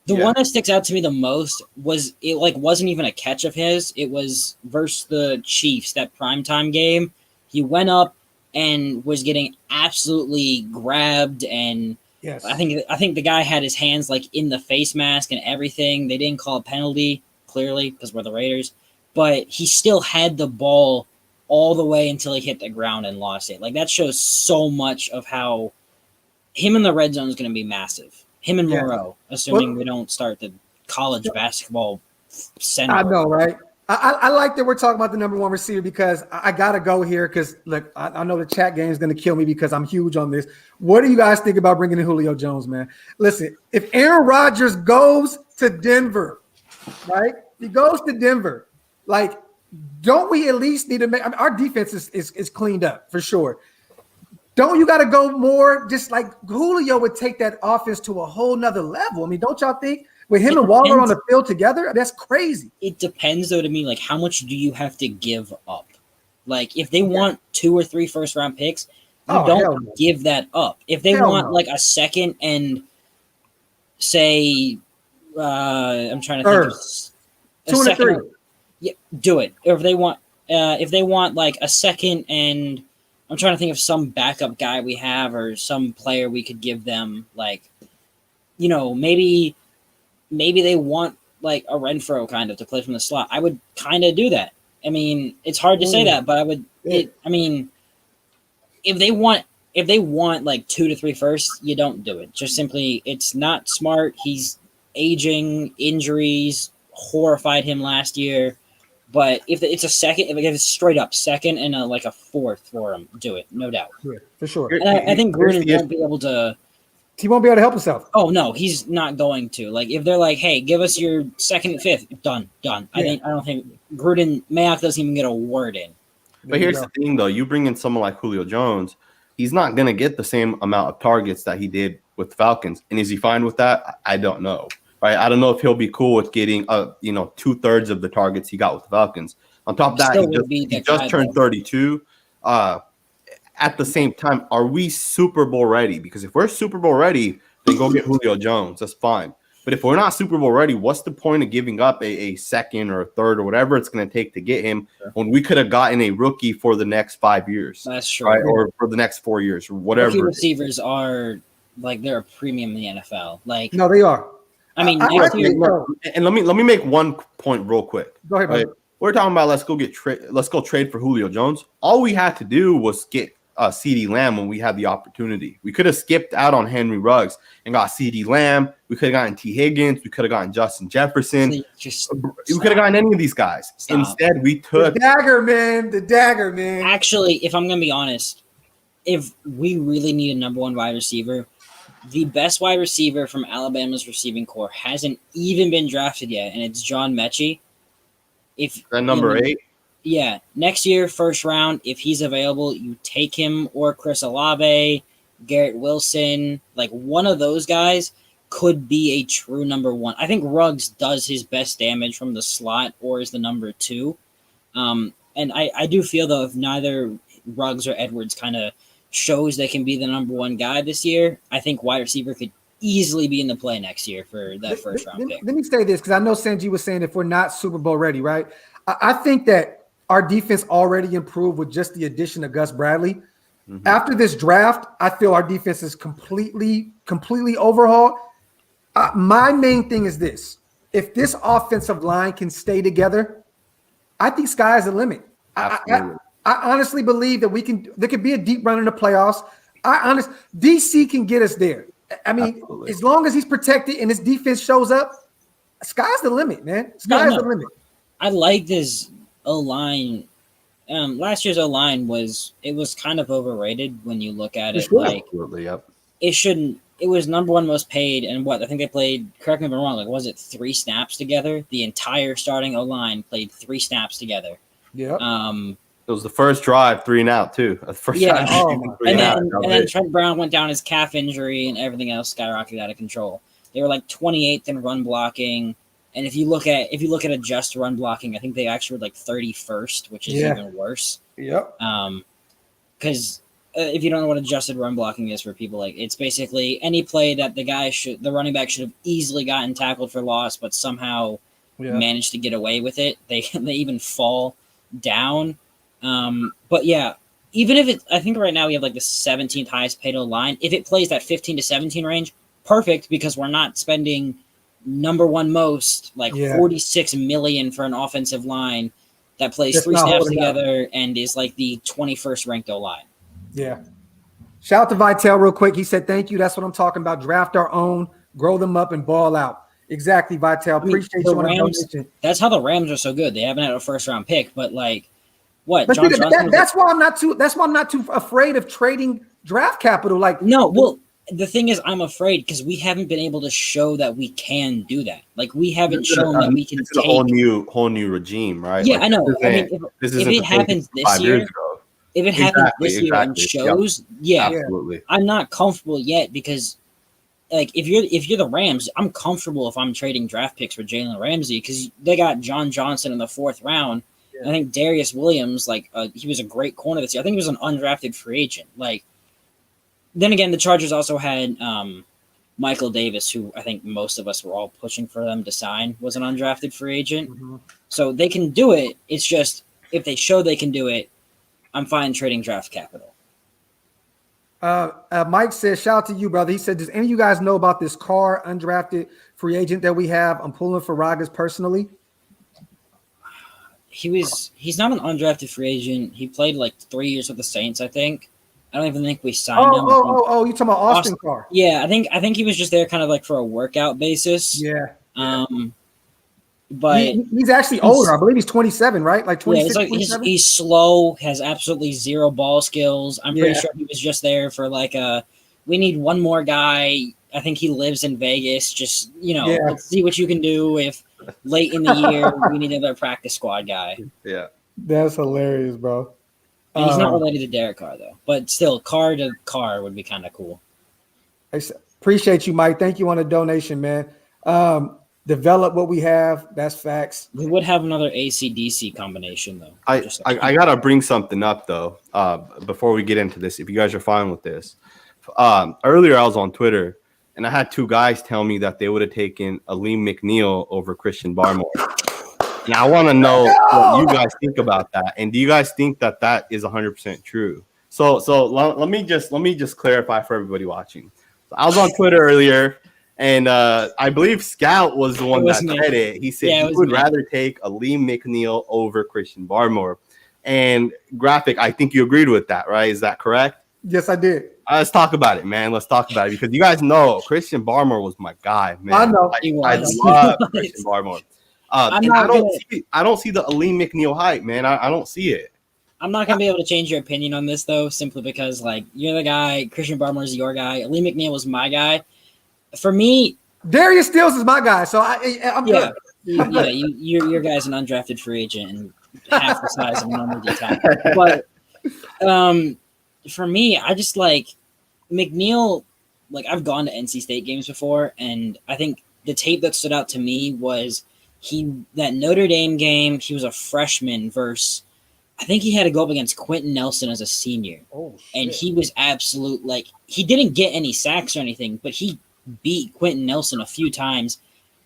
The one that sticks out to me the most was it wasn't even a catch of his. It was versus the Chiefs, that primetime game. He went up and was getting absolutely grabbed, and I think the guy had his hands like in the face mask and everything. They didn't call a penalty, clearly, because we're the Raiders, but he still had the ball all the way until he hit the ground and lost it. Like, that shows so much of how him in the red zone is going to be massive. Him and Moreau, assuming we don't start the college basketball center. I know, right? I like that we're talking about the number 1 receiver because I got to go here because, look, I know the chat game is going to kill me because I'm huge on this. What do you guys think about bringing in Julio Jones, man? Listen, if Aaron Rodgers goes to Denver, right? He goes to Denver, like, don't we at least need to make – I mean, our defense is cleaned up for sure. Don't you got to go more? Just like Julio would take that offense to a whole nother level. I mean, don't y'all think with him and Waller on the field together, that's crazy. It depends, though, to me. Like, how much do you have to give up? Like, if they want 2 or 3 first-round picks, you don't give that up. If they want like a second and say, I'm trying to think. Of 2 and 3. Yeah, do it. Or if they want like a second and. I'm trying to think of some backup guy we have or some player we could give them. Like, maybe they want like a Renfro kind of to play from the slot. I would kind of do that. I mean, it's hard to say that, but I would. I mean, if they want like 2 to 3 firsts, you don't do it. Just simply, it's not smart. He's aging, injuries horrified him last year. But if it's a second, if it's straight up second and like a fourth for him, do it, no doubt. Yeah, for sure. And I think Gruden won't be able to. He won't be able to help himself. Oh no, he's not going to. Like if they're like, "Hey, give us your second and fifth," done. Yeah. I don't think Gruden Mayock doesn't even get a word in. But here's the thing, though: you bring in someone like Julio Jones, he's not going to get the same amount of targets that he did with the Falcons. And is he fine with that? I don't know. Right? I don't know if he'll be cool with getting 2/3 of the targets he got with the Falcons. On top of that, he just turned 32. At the same time, are we Super Bowl ready? Because if we're Super Bowl ready, then go get Julio Jones. That's fine. But if we're not Super Bowl ready, what's the point of giving up a second or a third or whatever it's going to take to get him when we could have gotten a rookie for the next 5 years? That's true. Right? Or for the next 4 years or whatever. Rookie receivers are like they're a premium in the NFL. Like no, they are. I mean, and let me make one point real quick. Go ahead, right? We're talking about let's go trade for Julio Jones. All we had to do was get CeeDee Lamb when we had the opportunity. We could have skipped out on Henry Ruggs and got CeeDee Lamb. We could have gotten T. Higgins. We could have gotten Justin Jefferson. We could have gotten any of these guys. Instead, we took the dagger man. Actually, if I'm going to be honest, if we really need a number one wide receiver, the best wide receiver from Alabama's receiving core hasn't even been drafted yet, and it's John Mechie. If that number 8. Yeah, next year, first round, if he's available, you take him or Chris Olave, Garrett Wilson. Like one of those guys could be a true number one. I think Ruggs does his best damage from the slot or is the number 2. And I do feel, though, if neither Ruggs or Edwards kind of shows they can be the number one guy this year, I think wide receiver could easily be in the play next year for that first round pick. Let me say this, because I know Sanjit was saying if we're not Super Bowl ready, right? I think that our defense already improved with just the addition of Gus Bradley. Mm-hmm. After this draft, I feel our defense is completely overhauled. My main thing is this. If this offensive line can stay together, I think sky is the limit. I honestly believe that there could be a deep run in the playoffs. DC can get us there. I mean, absolutely. As long as he's protected and his defense shows up, sky's the limit, man. Sky's the limit. I like this O-line. Last year's O-line was kind of overrated when you look at it. Absolutely, yep. It was number one most paid, and I think they played, correct me if I'm wrong, like was it 3 snaps together? The entire starting O-line played 3 snaps together. Yeah. It was the first drive, 3 and out too. And then Trent Brown went down his calf injury, and everything else skyrocketed out of control. They were like 28th in run blocking, and if you look at adjust run blocking, I think they actually were like 31st, which is even worse. Yep. Because if you don't know what adjusted run blocking is for people, like it's basically any play that the running back should have easily gotten tackled for loss, but somehow managed to get away with it. They even fall down. But yeah, even if I think right now we have like the 17th highest paid line. If it plays that 15 to 17 range, perfect, because we're not spending number one most, like 46 million for an offensive line that plays 3 snaps together and is like the 21st ranked O-line. Yeah. Shout out to Vitel real quick. He said, thank you. That's what I'm talking about. Draft our own, grow them up, and ball out. Exactly, Vitel. Appreciate you. Rams, that's how the Rams are so good. They haven't had a first round pick, but like what? But that's why I'm not too afraid of trading draft capital. Like no, well, the thing is, I'm afraid because we haven't been able to show that we can do that. Like we haven't shown that we can take a whole new regime, right? Yeah, like, I know. I mean, if it happens this year, and shows, absolutely. I'm not comfortable yet because, like, if you're the Rams, I'm comfortable if I'm trading draft picks for Jalen Ramsey because they got John Johnson in the 4th round. Yeah. I think Darius Williams, he was a great corner this year. I think he was an undrafted free agent. Like, then again, the Chargers also had Michael Davis, who I think most of us were all pushing for them to sign, was an undrafted free agent. Mm-hmm. So they can do it. It's just if they show they can do it, I'm fine trading draft capital. Mike says, shout out to you, brother. He said, does any of you guys know about this Carr undrafted free agent that we have? I'm pulling for Rodgers personally. He's not an undrafted free agent. He played like 3 years with the Saints, I think. I don't even think we signed him. You talking about Austin Carr? Yeah, I think he was just there kind of like for a workout basis. Yeah. But he's actually older. I believe he's 27, right? Like 26, yeah, 27? He's slow, has absolutely zero ball skills. I'm pretty sure he was just there for like we need one more guy. I think he lives in Vegas. Just, let's see what you can do if late in the year we need another practice squad guy. Yeah. That's hilarious, bro. And he's not related to Derek Carr, though. But still, Carr to Carr would be kind of cool. I appreciate you, Mike. Thank you on the donation, man. Develop what we have. That's facts. We would have another AC/DC combination, though. I got to bring something up, though, before we get into this, if you guys are fine with this. Earlier, I was on Twitter, and I had two guys tell me that they would have taken Aleem McNeil over Christian Barmore. Now, I want to know what you guys think about that, and do you guys think that that is 100% true? So let me just clarify for everybody watching. So I was on Twitter earlier, and I believe Scout was the one that said it. He said he would rather take Aleem McNeil over Christian Barmore. And Graphk, I think you agreed with that, right? Is that correct? Yes, I did. Let's talk about it, man. Let's talk about it because you guys know Christian Barmore was my guy, man. I know. I love Christian Barmore. I don't see the Aleem McNeil hype, man. I don't see it. I'm not gonna be able to change your opinion on this though, simply because like you're the guy, Christian Barmore's your guy, Aleem McNeil was my guy. For me, Darius Stills is my guy, so I'm good. Your guy's an undrafted free agent and half the size of a normal D tackle. But for me, I just like McNeil. Like I've gone to NC State games before, and I think the tape that stood out to me was that Notre Dame game. He was a freshman versus, I think he had to go up against Quentin Nelson as a senior. Oh, shit. And he was absolute, like, he didn't get any sacks or anything, but he beat Quentin Nelson a few times.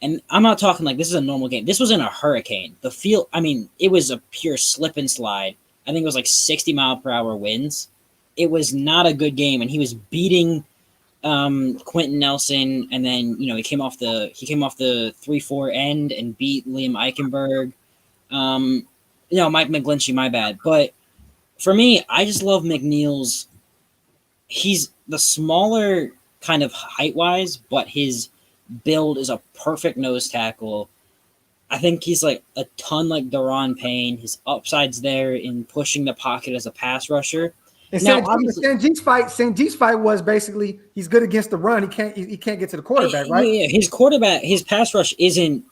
And I'm not talking like this is a normal game. This was in a hurricane. The field, I mean, it was a pure slip and slide. I think it was like 60-mile-per-hour winds. It was not a good game, and he was beating Quentin Nelson, and then he came off the 3-4 end and beat Liam Eichenberg. Mike McGlinchey, my bad. But for me, I just love McNeil's. He's the smaller kind of height-wise, but his build is a perfect nose tackle. I think he's like a ton like Daron Payne. His upside's there in pushing the pocket as a pass rusher. And Sanjit's fight was basically he's good against the run. He can't get to the quarterback, right? Yeah, his pass rush isn't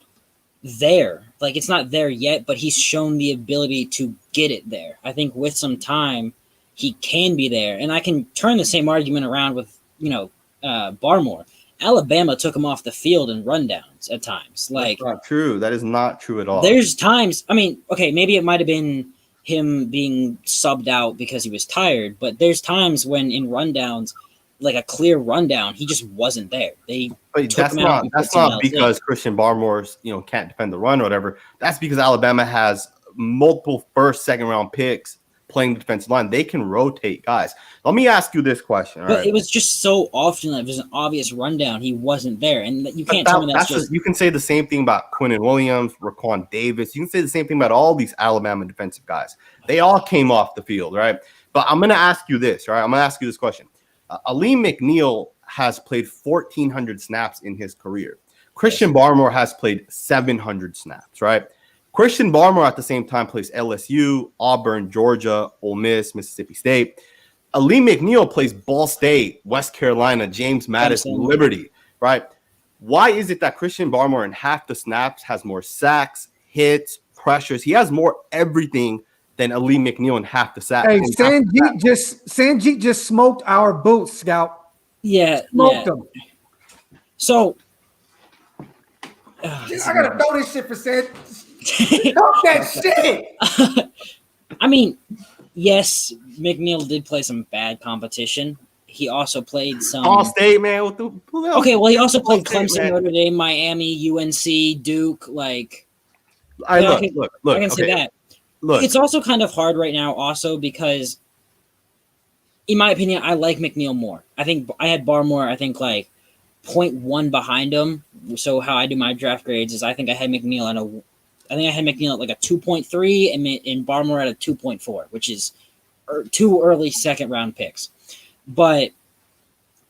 there. Like it's not there yet, but he's shown the ability to get it there. I think with some time, he can be there. And I can turn the same argument around with, Barmore. Alabama took him off the field in rundowns at times. Like that's not true. That is not true at all. There's times, I mean, okay, maybe it might have been him being subbed out because he was tired, but there's times when in rundowns, like a clear rundown, he just wasn't there. That's not because Christian Barmore's can't defend the run or whatever. That's because Alabama has multiple first, second round picks playing the defensive line. They can rotate guys. Let me ask you this question. But it was just so often that it was an obvious rundown. He wasn't there, and you can't tell me that's just. You can say the same thing about Quinnen Williams, Raquan Davis. You can say the same thing about all these Alabama defensive guys. They all came off the field, right? But I'm going to ask you this, right? I'm going to ask you this question. Aleem McNeil has played 1,400 snaps in his career. Christian Barmore has played 700 snaps, right? Christian Barmore at the same time plays LSU, Auburn, Georgia, Ole Miss, Mississippi State. Aleem McNeil plays Ball State, West Carolina, James Madison, Liberty, right? Why is it that Christian Barmore in half the snaps has more sacks, hits, pressures? He has more everything than Aleem McNeil in half the sacks. Hey, Sanjit just smoked our boots, Scout. Yeah, smoked them. So I gotta throw this shit for Sanjit. Talk that shit. I mean, yes, McNeil did play some bad competition. He also played some Ball State, man. Okay, well, he also played Clemson, Notre Dame, Miami, UNC, Duke. Like, look. I can say that. Look, it's also kind of hard right now, also because in my opinion, I like McNeil more. I think I had Barmore, I think like 0.1 behind him. So how I do my draft grades is I think I had McNeil at like a 2.3 and Barmore at a 2.4, which is 2 early second round picks. But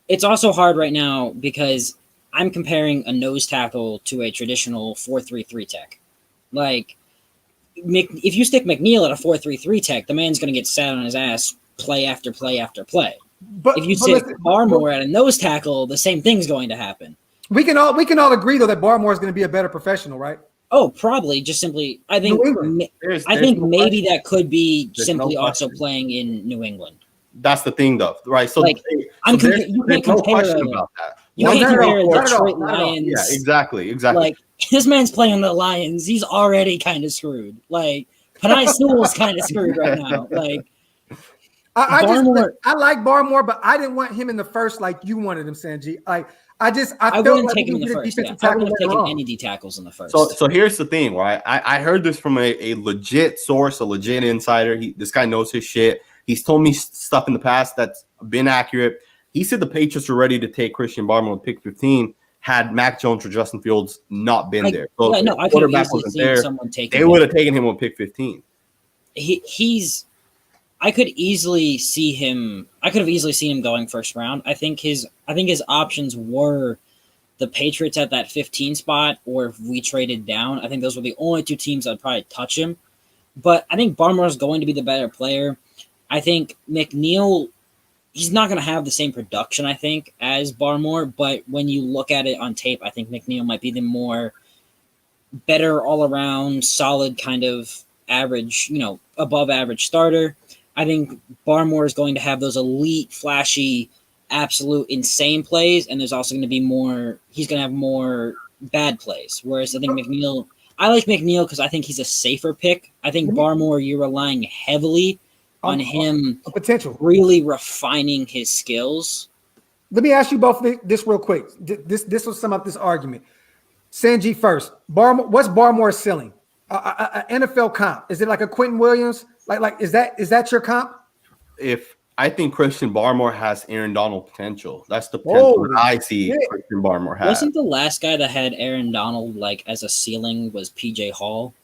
it's also hard right now because I'm comparing a nose tackle to a traditional 4.33 tech. Like, if you stick McNeil at a 4.33 tech, the man's going to get sat on his ass play after play after play. But if you stick Barmore at a nose tackle, the same thing's going to happen. We can all agree though that Barmore is going to be a better professional, right? Oh, probably. Just simply, I think maybe that could be simply also playing in New England. That's the thing, though, right? So, like, there's no question about that. You can't compare the Detroit Lions. Yeah, exactly. Like, this man's playing the Lions. He's already kind of screwed. Like, Penei Sewell's kind of screwed right now. Like, I like Barmore, but I didn't want him in the first like you wanted him, Sanjit. Like, I wouldn't take him in the first. Yeah. I wouldn't have taken any D tackles in the first. So here's the thing, right? I heard this from a legit source, a legit insider. This guy knows his shit. He's told me stuff in the past that's been accurate. He said the Patriots were ready to take Christian Barmore with pick 15 had Mac Jones or Justin Fields not been there. So I could have easily seen someone taking they would have taken him with pick 15. I could have easily seen him going first round. I think his options were the Patriots at that 15 spot, or if we traded down. I think those were the only two teams I'd probably touch him. But I think Barmore is going to be the better player. I think McNeil, he's not going to have the same production, I think, as Barmore. But when you look at it on tape, I think McNeil might be the more better all-around, solid kind of average, above average starter. I think Barmore is going to have those elite, flashy, absolute insane plays, and there's also going to be he's going to have more bad plays. Whereas I think I like McNeil because I think he's a safer pick. I think Barmore, you're relying heavily on him potential really refining his skills. Let me ask you both this real quick. This will sum up this argument. Sanjit first. What's Barmore's ceiling? NFL comp? Is it like a Quentin Williams? Like is that your comp? If I think Christian Barmore has Aaron Donald potential. That's the potential that I see Christian Barmore has. Wasn't the last guy that had Aaron Donald like as a ceiling was PJ Hall?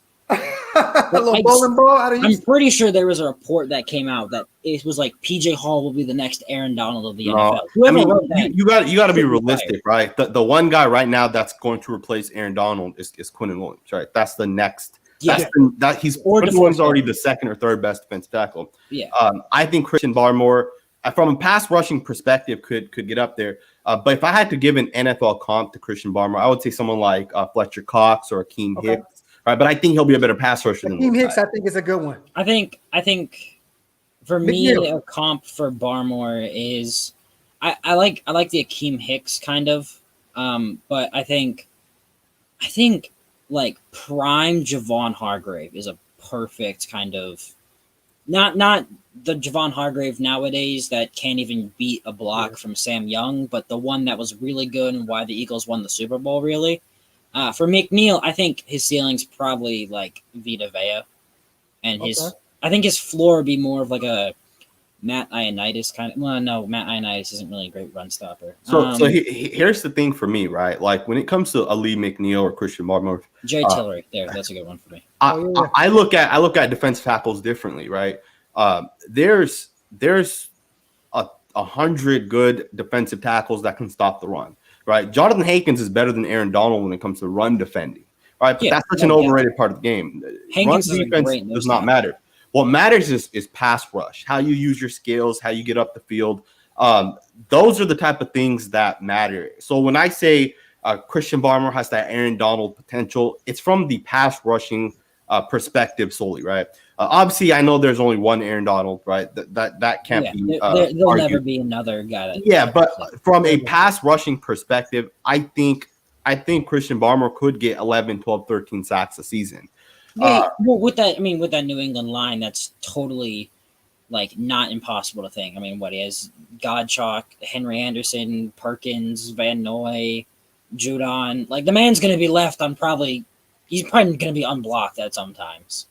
I'm pretty sure there was a report that came out that it was like PJ Hall will be the next Aaron Donald of the NFL. You got to be realistic, right? The one guy right now that's going to replace Aaron Donald is Quentin Williams, right? That's the next. Quentin Williams already the second or third best defensive tackle. Yeah. I think Christian Barmore, from a pass rushing perspective, could get up there. But if I had to give an NFL comp to Christian Barmore, I would say someone like Fletcher Cox or Akeem Hicks. Right, but I think he'll be a better pass rusher than Akeem Hicks. I think is a good one. I think for me a comp for Barmore is I like the Akeem Hicks kind of, but I think like prime Javon Hargrave is a perfect kind of not the Javon Hargrave nowadays that can't even beat a block from Sam Young, but the one that was really good and why the Eagles won the Super Bowl really. For McNeil, I think his ceiling's probably like Vita Vea, and I think his floor would be more of like a Matt Ioannidis kind of. Well, no, Matt Ioannidis isn't really a great run stopper. So here's the thing for me, right? Like when it comes to Ali McNeil or Christian Barmore, Jay Tillery, that's a good one for me. I look at defensive tackles differently, right? There's 100 good defensive tackles that can stop the run. Right, Jonathan Hankins is better than Aaron Donald when it comes to run defending. Right, but that's such an overrated part of the game. Hankins run defense does not matter. What matters is pass rush, how you use your skills, how you get up the field. Those are the type of things that matter. So when I say Christian Barmore has that Aaron Donald potential, it's from the pass rushing perspective solely, right? Obviously, I know there's only one Aaron Donald, right? That can't be. There'll never be another guy. But from a pass rushing perspective, I think Christian Barmore could get 11, 12, 13 sacks a season. With that New England line, that's totally like not impossible to think. I mean, what he has: Godchalk, Henry Anderson, Perkins, Van Noy, Judon. Like the man's going to be left on he's probably going to be unblocked at sometimes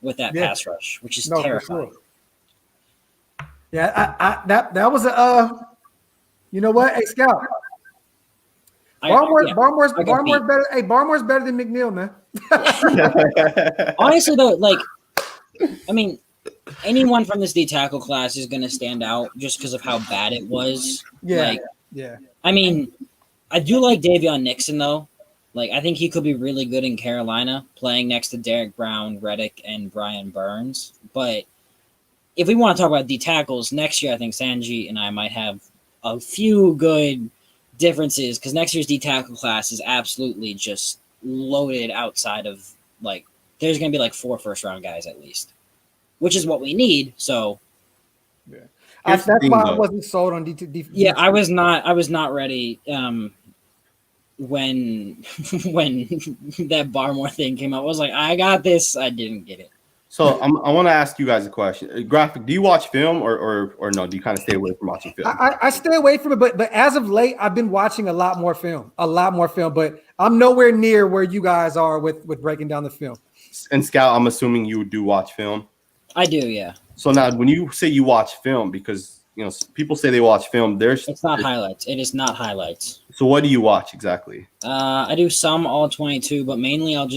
with that pass rush, which is terrifying. Yeah, that was a you know what? Hey, Scout. Barmore's better. Hey, Barmore's better than McNeil, man. Honestly, though, like, I mean, anyone from this D tackle class is going to stand out just because of how bad it was. Yeah, like, yeah. I mean, I do like Davion Nixon though. Like, I think he could be really good in Carolina, playing next to Derek Brown, Reddick, and Brian Burns. But if we want to talk about D tackles next year, I think Sanjit and I might have a few good differences because next year's D tackle class is absolutely just loaded outside of like there's going to be like 4 first-round guys at least, which is what we need. So, yeah, that's why I wasn't sold on D. Yeah, I was not ready. When that Barmore thing came out, I was like, I got this. I didn't get it. So I want to ask you guys a question. Graphk, do you watch film or no? Do you kind of stay away from watching film? I stay away from it, but as of late, I've been watching a lot more film. But I'm nowhere near where you guys are with breaking down the film. And Scout, I'm assuming you do watch film. I do, yeah. So now, when you say you watch film, because people say they watch film, it's not highlights. It is not highlights. So what do you watch exactly? I do some all 22, but mainly I'll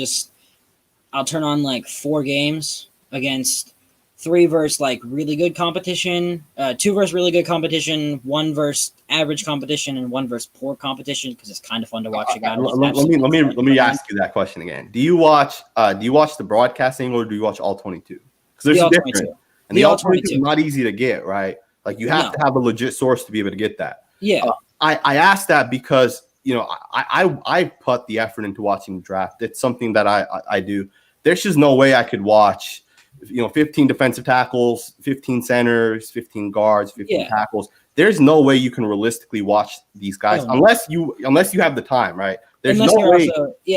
turn on like 4 games against 3 versus like really good competition, 2 versus really good competition, 1 versus average competition, and 1 versus poor competition because it's kind of fun to watch a guy. Let me ask you that question again. Do you watch the broadcast angle or do you watch all 22? Because there's a difference, and the all 22 is not easy to get, right? Like you have to have a legit source to be able to get that. Yeah, I asked that because I put the effort into watching the draft. It's something that I do. There's just no way I could watch 15 defensive tackles, 15 centers, 15 guards, 15 tackles. There's no way you can realistically watch these guys unless you have the time, right? There's unless no way.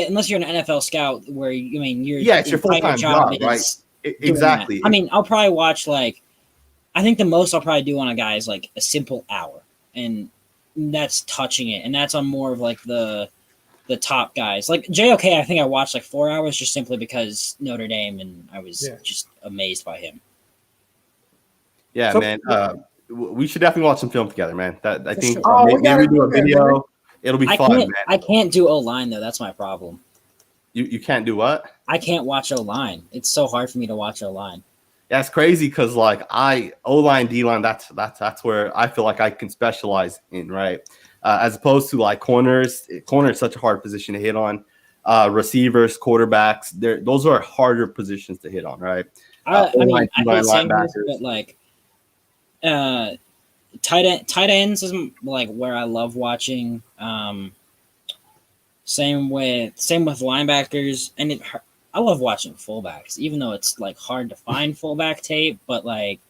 Unless you're an NFL scout where you're it's your full-time job, right? Exactly. I mean, I'll probably watch I think the most I'll probably do on a guy is like a simple hour, and that's touching it, and that's on more of like the top guys. Like JOK, I think I watched like 4 hours just simply because Notre Dame, and I was just amazed by him. Yeah, so, man. We should definitely watch some film together, man. I think sure. maybe we do a video. It'll be fun, man. I can't do O-line though. That's my problem. You can't do what? I can't watch O-line. It's so hard for me to watch O-line. Yeah, it's crazy because like O-line, D-line, that's where I feel like I can specialize in, right? As opposed to like corners. Corner is such a hard position to hit on. Receivers, quarterbacks, those are harder positions to hit on, right? I mean, I hate saying this, but like tight ends is like where I love watching. Same with linebackers, and I love watching fullbacks, even though it's like hard to find fullback tape. But like,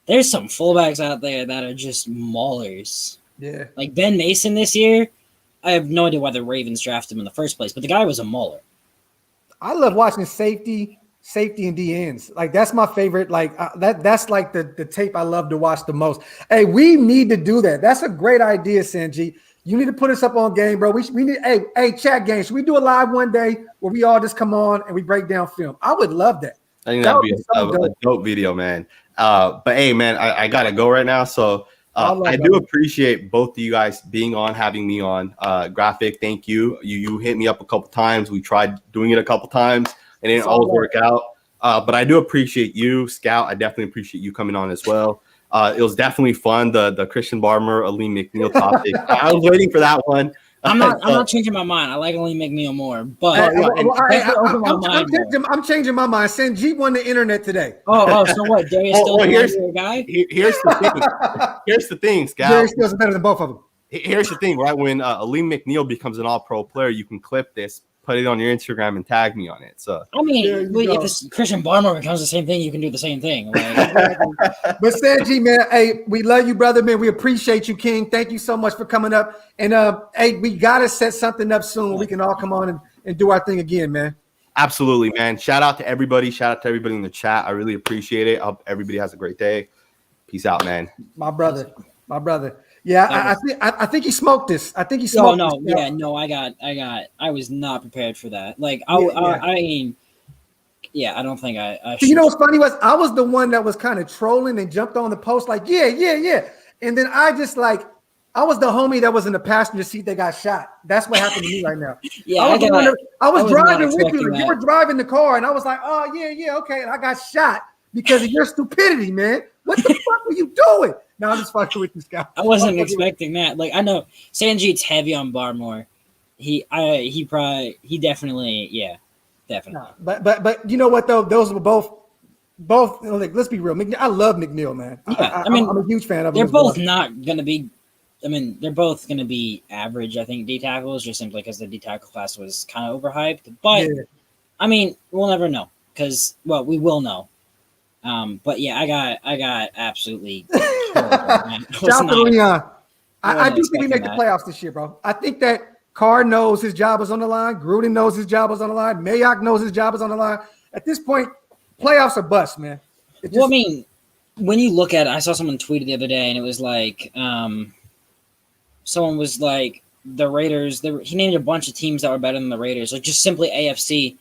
there's some fullbacks out there that are just maulers. Yeah, like Ben Mason this year. I have no idea why the Ravens drafted him in the first place, but the guy was a mauler. I love watching safety and D ends. Like that's my favorite. Like that's like the tape I love to watch the most. Hey, we need to do that. That's a great idea, Sanjit. You need to put us up on game, bro. We need hey chat game. Should we do a live one day where we all just come on and we break down film? I would love that. I think that'd be a dope video, man. But hey, man, I gotta go right now. So I do appreciate both of you guys being on, having me on. Graphk, thank you. You hit me up a couple times. We tried doing it a couple times and it didn't always work out. But I do appreciate you, Scout. I definitely appreciate you coming on as well. It was definitely fun. The Christian Barmer, Aleem McNeil topic. I was waiting for that one. I'm not changing my mind. I like Aleem McNeil more, but I'm changing my mind. Sanjit won the internet today. Oh, so what? Darius still your guy? Here's the thing. Here's the thing, Scout. Darius Stills better than both of them. Here's the thing, right? When Aleem McNeil becomes an All-Pro player, you can clip this, put it on your Instagram, and tag me on it. So I mean, if this Christian Barmer becomes the same thing, you can do the same thing. Like, but Sanjit, man, hey, we love you, brother, man. We appreciate you, King. Thank you so much for coming up. And hey, we gotta set something up soon where we can all come on and do our thing again, man. Absolutely, man. Shout out to everybody. Shout out to everybody in the chat. I really appreciate it. I hope everybody has a great day. Peace out, man. My brother. Yeah, I think he smoked this. I think he smoked this. I was not prepared for that. Like I mean, Yeah, I don't think I So should. you know what's funny was I was the one that was kind of trolling and jumped on the post like, yeah. And then I was the homie that was in the passenger seat that got shot. That's what happened to me right now. Yeah, I was was not driving with you. expecting Like, you that. were driving the car, and I was like, oh, yeah, okay. And I got shot because of your stupidity, man. What the fuck were you doing? No, I'm just fucking with you, Scott. I wasn't expecting that. Like, I know Sanjit's heavy on Barmore. He definitely, yeah, definitely. No, but you know what though? Those were both. You know, like, let's be real. I love McNeil, man. Yeah, I'm a huge fan of him. They're both not going to be. I mean, they're both going to be average. I think D tackles just simply because the D tackle class was kind of overhyped. But Yeah. I mean, we'll never know because we will know. But yeah, I got absolutely. Shout out to Leon. I do think we make the playoffs this year, bro. I think that Carr knows his job is on the line. Gruden knows his job is on the line. Mayock knows his job is on the line. At this point, playoffs are bust, man. Well, I mean, when you look at it, I saw someone tweeted the other day, and it was like, someone was like, the Raiders. He named a bunch of teams that were better than the Raiders, like just simply AFC.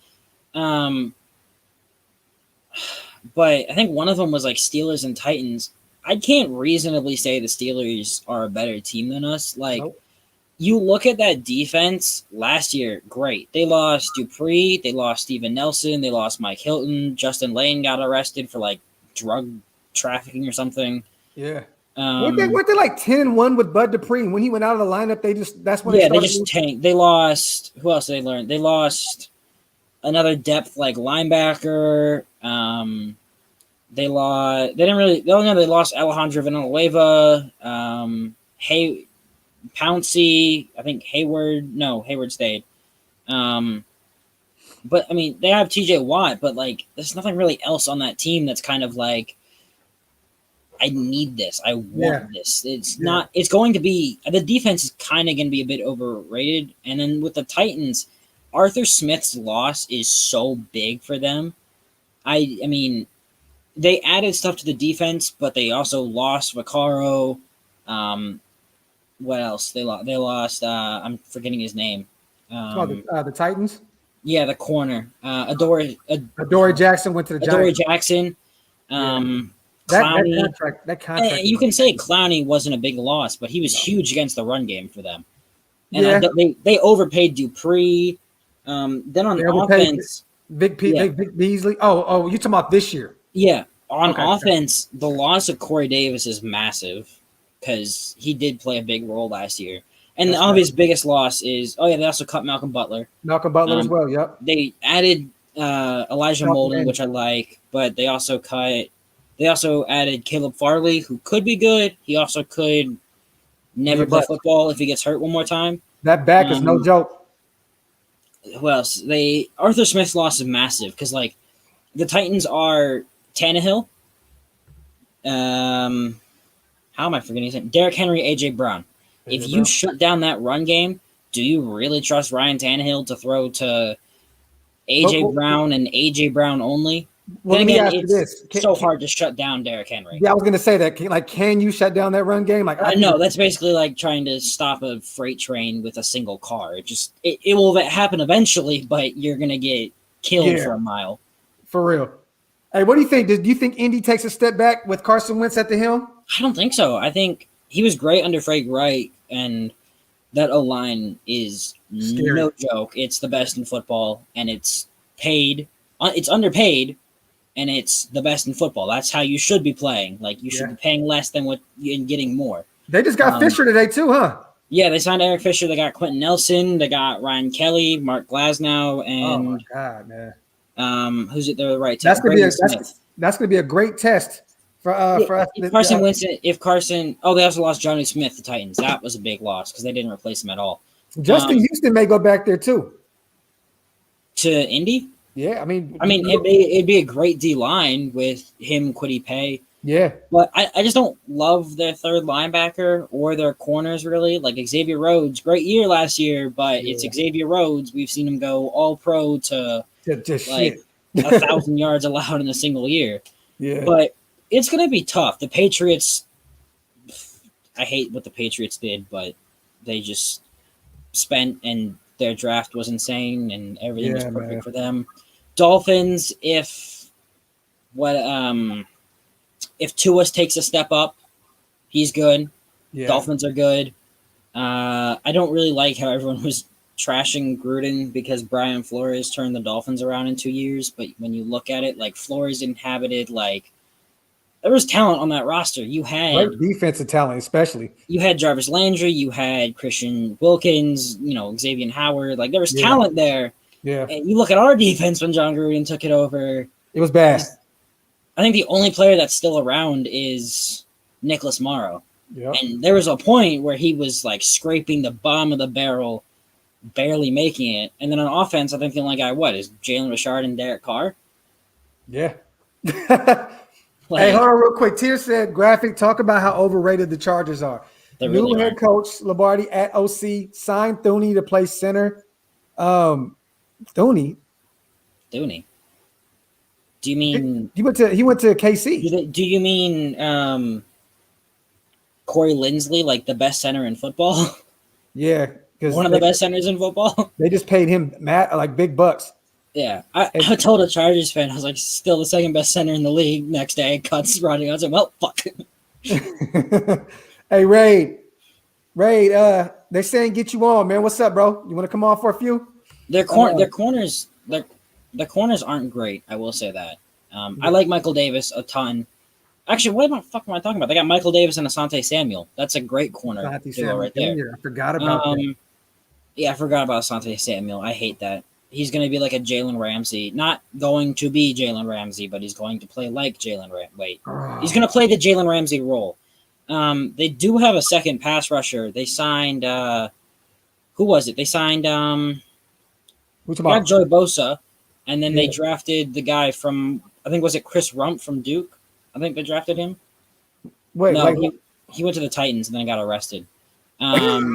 But I think one of them was like Steelers and Titans. I can't reasonably say the Steelers are a better team than us. Like, Nope. You look at that defense last year, great. They lost Dupree, they lost Steven Nelson, they lost Mike Hilton. Justin Lane got arrested for like drug trafficking or something. Yeah. Weren't they like 10-1 with Bud Dupree? When he went out of the lineup, that's when they just tanked. They lost. Who else did they learn? They lost another depth like linebacker. They lost Alejandro Villanueva. Pouncey, I think Hayward stayed. But I mean, they have TJ Watt, but like, there's nothing really else on that team that's kind of like, I need this. I want this. It's not. It's going to be the defense is kind of going to be a bit overrated, and then with the Titans, Arthur Smith's loss is so big for them. I mean, they added stuff to the defense, but they also lost Vaccaro. What else? They lost. I'm forgetting his name. The Titans. Yeah, the corner. Adoree Jackson went to the Giants. Adoree Jackson. That contract. You can say Clowney wasn't a big loss, but he was huge against the run game for them. And they overpaid Dupree. Then on offense, Vic Beasley. Oh, you talking about this year? Yeah, on offense, the loss of Corey Davis is massive because he did play a big role last year. And the obvious biggest loss is they also cut Malcolm Butler. As well. Yep. They added Elijah Molden, which I like, but they also added Caleb Farley, who could be good. He also could never play football if he gets hurt one more time. That back is no joke. Who else? Arthur Smith's loss is massive because like the Titans are Tannehill. How am I forgetting his name? Derrick Henry, AJ Brown. If you shut down that run game, do you really trust Ryan Tannehill to throw to AJ Brown and AJ Brown only? Well, let me ask you this: it's so hard to shut down Derrick Henry. Yeah, I was going to say that. Can you shut down that run game? No, that's basically like trying to stop a freight train with a single car. It will happen eventually, but you're going to get killed for a mile. For real. Hey, what do you think? Do you think Indy takes a step back with Carson Wentz at the helm? I don't think so. I think he was great under Frank Reich, and that O-line is scary. No joke. It's the best in football, and it's paid. It's underpaid, and it's the best in football. That's how you should be playing. Like, you should be paying less than what and getting more. They just got Fisher today too, huh? Yeah, they signed Eric Fisher. They got Quentin Nelson. They got Ryan Kelly, Mark Glasnow, and oh my God, man. Who's it? They're right. That's gonna be a great test for us. If Carson Winston, they also lost Johnny Smith, the Titans. That was a big loss because they didn't replace him at all. Justin Houston may go back there too. To Indy? Yeah, I mean, it'd be a great D line with him, Kwity Paye. Yeah, but I just don't love their third linebacker or their corners really. Like Xavier Rhodes, great year last year, but it's Xavier Rhodes. We've seen him go all pro to just like 1,000 yards allowed in a single year. Yeah, but it's gonna be tough. The Patriots. I hate what the Patriots did, but they just spent and their draft was insane and everything was perfect for them. Dolphins, if Tua takes a step up, he's good. Yeah. Dolphins are good. I don't really like how everyone was trashing Gruden because Brian Flores turned the Dolphins around in 2 years. But when you look at it, like Flores inhabited, like there was talent on that roster. You had Great defensive talent, especially. You had Jarvis Landry, you had Christian Wilkins, Xavier Howard. Like there was talent there. Yeah. And you look at our defense when John Gruden took it over. It was bad. I think the only player that's still around is Nicholas Morrow. Yep. And there was a point where he was like scraping the bottom of the barrel, barely making it. And then on offense, I think the only guy, is Jalen Richard and Derek Carr? Yeah. Hey, hold on real quick. Tier said, Graphk, talk about how overrated the Chargers are. New really head coach, Lombardi at OC, signed Thuney to play center. Thuney? Do you mean... He went to KC. Do you mean Corey Linsley, like the best center in football? Yeah. One of the best centers in football? They just paid him like big bucks. Yeah. I told a Chargers fan, I was like, still the second best center in the league. Next day, cuts Rodgers. I was like, well, fuck. Hey, Raid, they're saying get you on, man. What's up, bro? You want to come on for a few? Their corners aren't great. I will say that. I like Michael Davis a ton. Actually, what the fuck am I talking about? They got Michael Davis and Asante Samuel. That's a great corner duo right there. I forgot about that. Yeah, I forgot about Asante Samuel. I hate that. He's going to be like a Jalen Ramsey. Not going to be Jalen Ramsey, but he's going to play like Jalen Ramsey. He's going to play the Jalen Ramsey role. They do have a second pass rusher. They signed who was it? They signed Joey Bosa, and then they drafted the guy from, I think, was it Chris Rump from Duke? I think they drafted him. Wait, no, he went to the Titans and then got arrested. I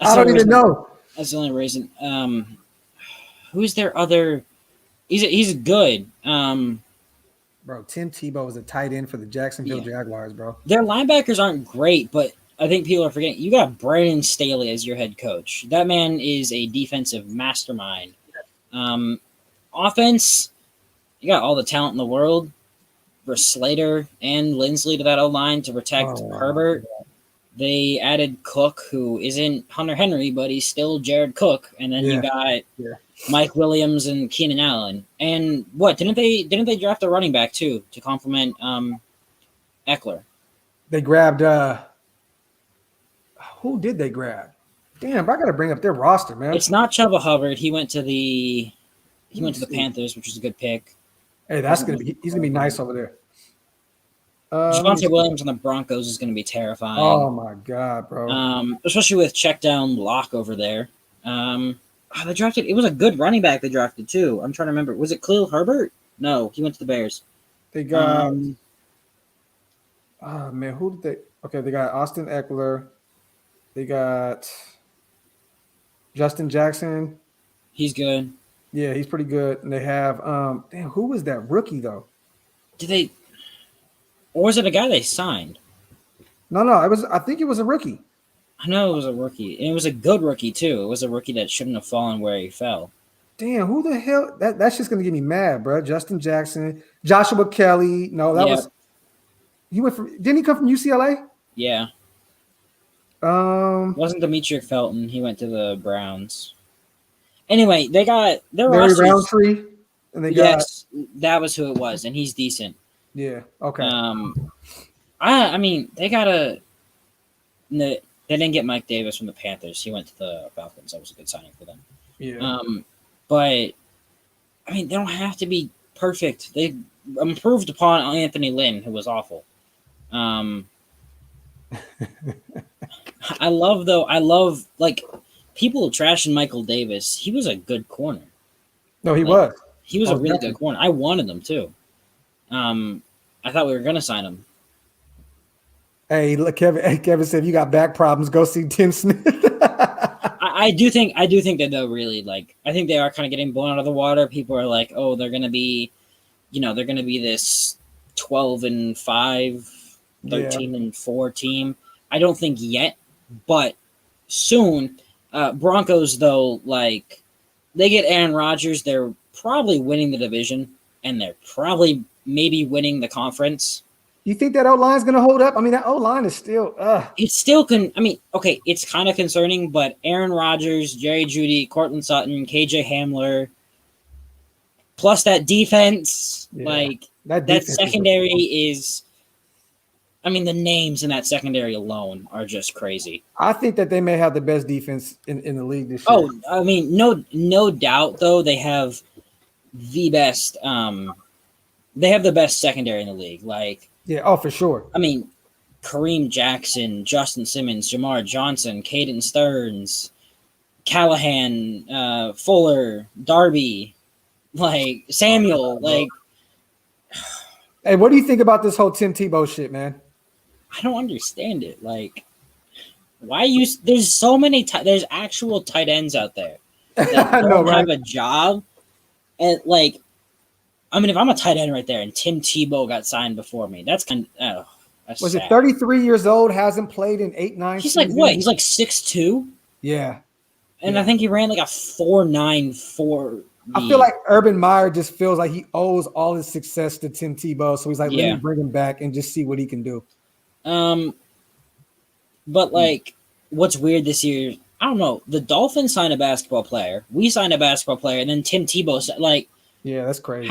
don't even know. That's the only reason. Who's their other? He's good. Bro, Tim Tebow was a tight end for the Jacksonville Jaguars, bro. Their linebackers aren't great, but I think people are forgetting. You got Brandon Staley as your head coach. That man is a defensive mastermind. Offense, you got all the talent in the world. For Slater and Linsley to that O-line to protect Herbert. They added Cook, who isn't Hunter Henry, but he's still Jared Cook. And then you got Mike Williams and Keenan Allen. And what didn't they draft a running back too to complement Eckler? They grabbed who did they grab? Damn, I gotta bring up their roster, man. It's not Chuba Hubbard. He went to the Panthers, which is a good pick. Hey, he's gonna be nice over there. Javonte Williams on the Broncos is going to be terrifying. Oh my god, bro! Especially with check down Lock over there. They drafted. It was a good running back they drafted too. I'm trying to remember. Was it Khalil Herbert? No, he went to the Bears. They got. Man, who did they? Okay, they got Austin Eckler. They got Justin Jackson. He's good. Yeah, he's pretty good. And they have who was that rookie though? Or was it a guy they signed? No, I think it was a rookie. I know it was a rookie. And it was a good rookie too. It was a rookie that shouldn't have fallen where he fell. Damn, who the hell? That's just gonna get me mad, bro. Justin Jackson, Joshua Kelly. No, that was he went from didn't he come from UCLA? Yeah. Wasn't Demetri Felton. He went to the Browns. Anyway, they got their Larry Roundtree, and that was who it was, and he's decent. Yeah. Okay. I mean, they didn't get Mike Davis from the Panthers. He went to the Falcons. That was a good signing for them. Yeah. But I mean, they don't have to be perfect. They improved upon Anthony Lynn, who was awful. I love like people trashing Michael Davis. He was a good corner. No, he was. He was a really good corner. I wanted him too. I thought we were gonna sign him. Hey, look, Kevin said if you got back problems, go see Tim Smith. I do think that they'll really like. I think they are kind of getting blown out of the water. People are like, oh, they're gonna be this 12-5, 13-4 team. I don't think yet, but soon. Broncos though, like they get Aaron Rodgers, they're probably winning the division, and they're probably maybe winning the conference. You think that O-line is going to hold up? I mean, that O-line is still It's still okay, it's kind of concerning, but Aaron Rodgers, Jerry Jeudy, Cortland Sutton, KJ Hamler, plus that defense, that secondary is I mean, the names in that secondary alone are just crazy. I think that they may have the best defense in the league this year. Oh, I mean, no doubt though, they have the best secondary in the league. Like, yeah, oh, for sure. I mean, Kareem Jackson, Justin Simmons, Jamar Johnson, Caden Stearns, Callahan, Fuller, Darby, like Samuel, like. Hey, what do you think about this whole Tim Tebow shit, man? I don't understand it. Like, why use? There's so many. There's actual tight ends out there that don't have a job, and like, I mean, if I'm a tight end right there, and Tim Tebow got signed before me, that's kind of. Was sad. It 33 years old? Hasn't played in 8-9. He's like what? He's like 6'2". Yeah, and I think he ran like a 4.94. I feel like Urban Meyer just feels like he owes all his success to Tim Tebow, so he's like, let me bring him back and just see what he can do. But like, what's weird this year? I don't know. The Dolphins signed a basketball player. We signed a basketball player, and then Tim Tebow like. Yeah, that's crazy.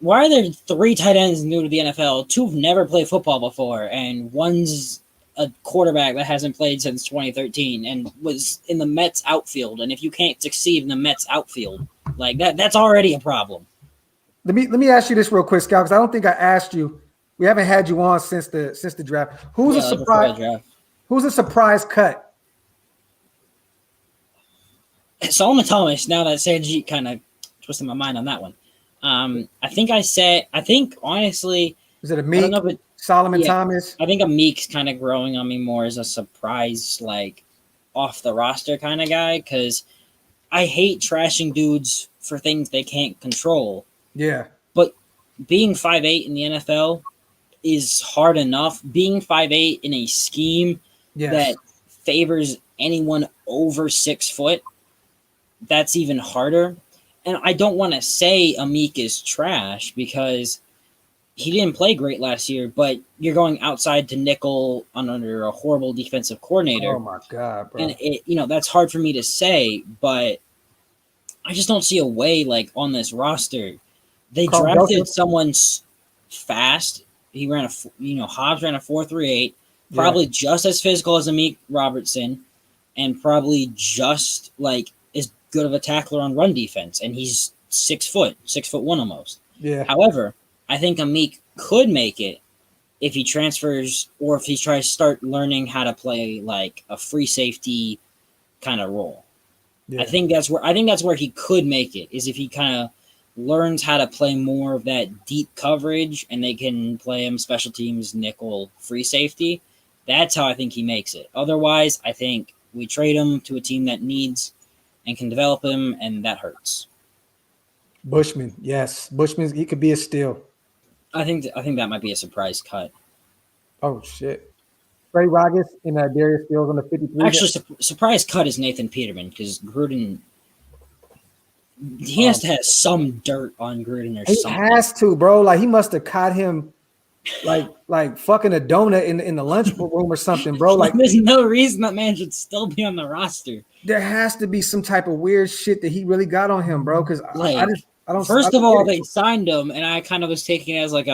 Why are there 3 tight ends new to the NFL? 2 have never played football before, and one's a quarterback that hasn't played since 2013 and was in the Mets outfield. And if you can't succeed in the Mets outfield, like that's already a problem. Let me ask you this real quick, Scout, because I don't think I asked you. We haven't had you on since the draft. Who's a surprise? Who's a surprise cut? Solomon Thomas. Now that Sanjit kind of twisted my mind on that one. I think honestly, is it a Meek? Solomon Thomas? I think a Meek's kind of growing on me more as a surprise, like off the roster kind of guy, because I hate trashing dudes for things they can't control. Yeah. But being 5'8" in the NFL is hard enough. Being 5'8" in a scheme that favors anyone over 6 foot, that's even harder. And I don't want to say Amik is trash because he didn't play great last year, but you're going outside to nickel under a horrible defensive coordinator. Oh my God, bro. And that's hard for me to say, but I just don't see a way like on this roster. They drafted someone fast. He ran Hobbs ran a 4.38, probably just as physical as Amik Robertson, and probably just like as good of a tackler on run defense. And he's 6'1" almost. Yeah. However, I think Amik could make it if he transfers or if he tries to start learning how to play like a free safety kind of role. Yeah. I think that's where he could make it, is if he kind of learns how to play more of that deep coverage and they can play him special teams, nickel, free safety. That's how I think he makes it. Otherwise, I think we trade him to a team that needs and can develop him, and that hurts. Bushman, yes. Bushman, he could be a steal. I think that might be a surprise cut. Oh, shit. Trey Rodgers and Darius Fields on the 53. Actually, surprise cut is Nathan Peterman, because Gruden, he has to have some dirt on Gruden or something. He has to, bro. Like, he must have caught him like fucking a donut in the lunchroom or something, bro. Like, there's no reason that man should still be on the roster. There has to be some type of weird shit that he really got on him, bro, because I don't. First of all, they signed him, and I kind of was taking it as like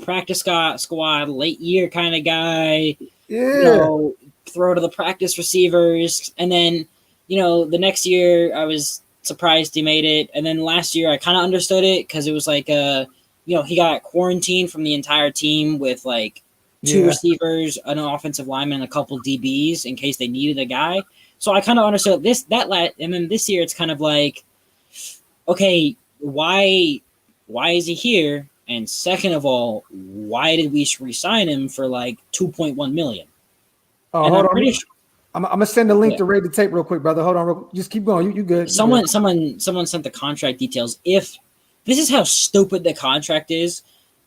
practice squad, late year kind of guy. Yeah. Throw to the practice receivers, and then the next year I was surprised he made it, and then last year I kind of understood it because it was like he got quarantined from the entire team with like 2 receivers, an offensive lineman, and a couple DBs in case they needed a guy. So I kind of understood and then this year it's kind of like, okay, why is he here? And second of all, why did we re-sign him for like $2.1 million? Oh, and hold on. I'm gonna send a link to Raid the Tape real quick, brother. Hold on, just keep going. You good? Someone sent the contract details. If this is how stupid the contract is,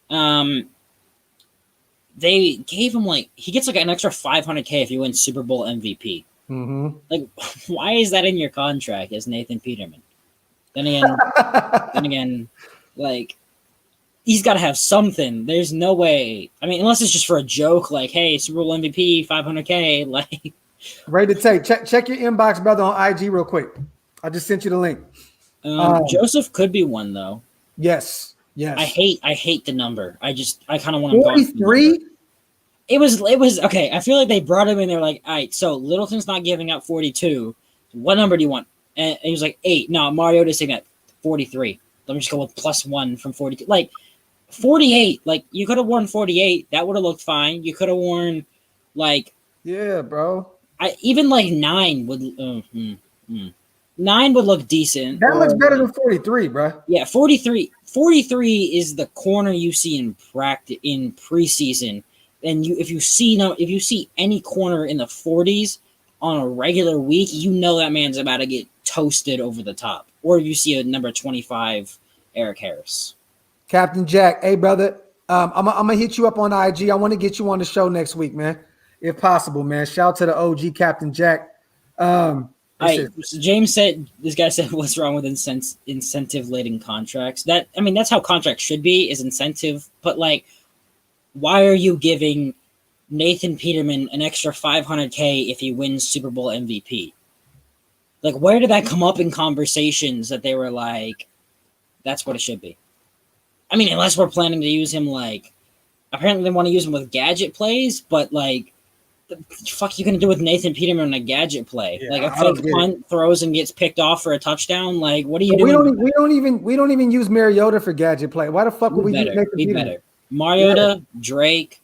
they gave him he gets like an extra $500K if he wins Super Bowl MVP. Mm-hmm. Like, why is that in your contract as Nathan Peterman? Then again, like he's got to have something. There's no way. I mean, unless it's just for a joke, like, hey, Super Bowl MVP, 500K, like. Ready to take. Check your inbox, brother, on IG real quick. I just sent you the link. Joseph could be one though. Yes. I hate the number. I kind of want to 43. It was okay. I feel like they brought him in. They're like, all right, so Littleton's not giving out 42. What number do you want? And he was like 8. No, Mariota's saying that 43. Let me just go with +1 from 42. Like 48. Like you could have worn 48. That would have looked fine. You could have worn like yeah, bro. Even like 9 would 9 would look decent. That looks better than 43, bro. Yeah, 43. 43 is the corner you see in practice in preseason. And if you see any corner in the 40s on a regular week, you know that man's about to get toasted over the top. Or if you see a number 25 Eric Harris. Captain Jack, hey brother, I'm gonna hit you up on IG. I want to get you on the show next week, man, if possible, man. Shout out to the OG Captain Jack. James said, this guy said, what's wrong with incentive-laden contracts? That's how contracts should be, is incentive. But like, why are you giving Nathan Peterman an extra $500K if he wins Super Bowl MVP? Like, where did that come up in conversations that they were like, that's what it should be? I mean, unless we're planning to use him like, apparently they want to use him with gadget plays, but like, the fuck you gonna do with Nathan Peterman on a gadget play? Yeah, like a fake punt throws and gets picked off for a touchdown. Like, what are you doing? We don't even use Mariota for gadget play. Why the fuck would we use Nathan Peterman? Better. Mariota, Drake,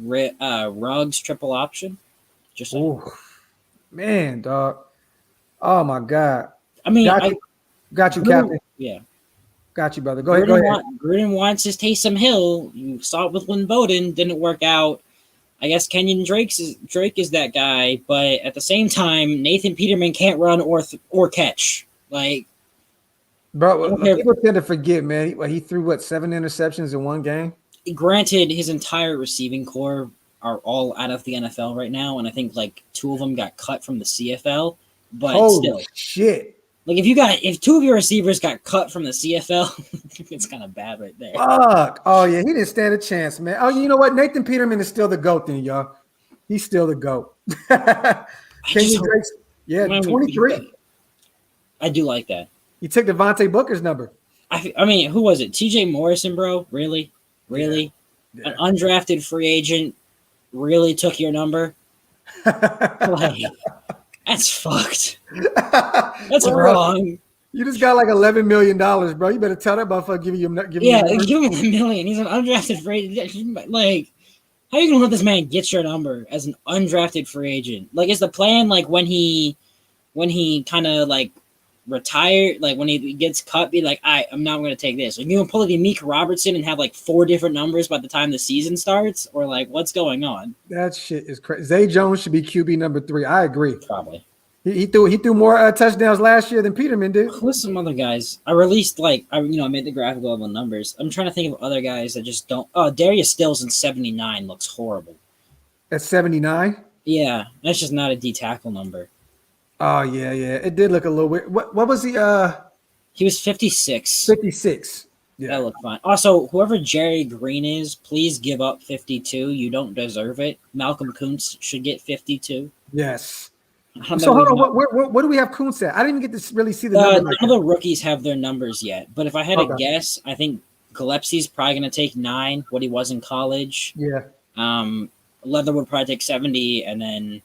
Ruggs, triple option. Just man, dog. Oh my god. I mean, got you, Captain. Yeah. Got you, brother. Go ahead. Gruden wants his Taysom Hill. You saw it with Lynn Bowden. Didn't work out. I guess Kenyon Drake is that guy, but at the same time, Nathan Peterman can't run or catch. Like, bro, people tend to forget, man. He threw 7 interceptions in one game. Granted, his entire receiving core are all out of the NFL right now, and I think like 2 of them got cut from the CFL. But holy shit! Like if 2 of your receivers got cut from the CFL, it's kind of bad right there. Fuck! Oh yeah, he didn't stand a chance, man. Oh, you know what? Nathan Peterman is still the GOAT, then, y'all. He's still the GOAT. Yeah, 23. I do like that. He took Devontae Booker's number. I mean, who was it? T.J. Morrison, bro? Really? Yeah. An undrafted free agent really took your number? Like, that's fucked. That's wrong. You just got like $11 million, bro. You better tell that motherfucker give you give him $1 million. He's an undrafted free agent. Like, how are you gonna let this man get your number as an undrafted free agent? Like, is the plan like when he kind of like retired, like when he gets cut, be like, I'm not going to take this. Are you going to pull the Meek Robertson and have like 4 different numbers by the time the season starts? Or like, what's going on? That shit is crazy. Zay Jones should be QB number 3. I agree. Probably. He threw more touchdowns last year than Peterman did. Who's some other guys? I released I made the graphical of the numbers. I'm trying to think of other guys that just don't. Oh, Darius Stills in 79 looks horrible. At 79? Yeah, that's just not a D tackle number. Oh yeah. It did look a little weird. What was he? He was 56. 56. Yeah, that looked fine. Also, whoever Jerry Green is, please give up 52. You don't deserve it. Malcolm Koonce should get 52. Yes. So hold on. What do we have Koonce at? I didn't even get to really see the number. None of the rookies have their numbers yet. But if I had to guess, I think Gillespie's probably going to take 9, what he was in college. Yeah. Leatherwood probably take 70, and then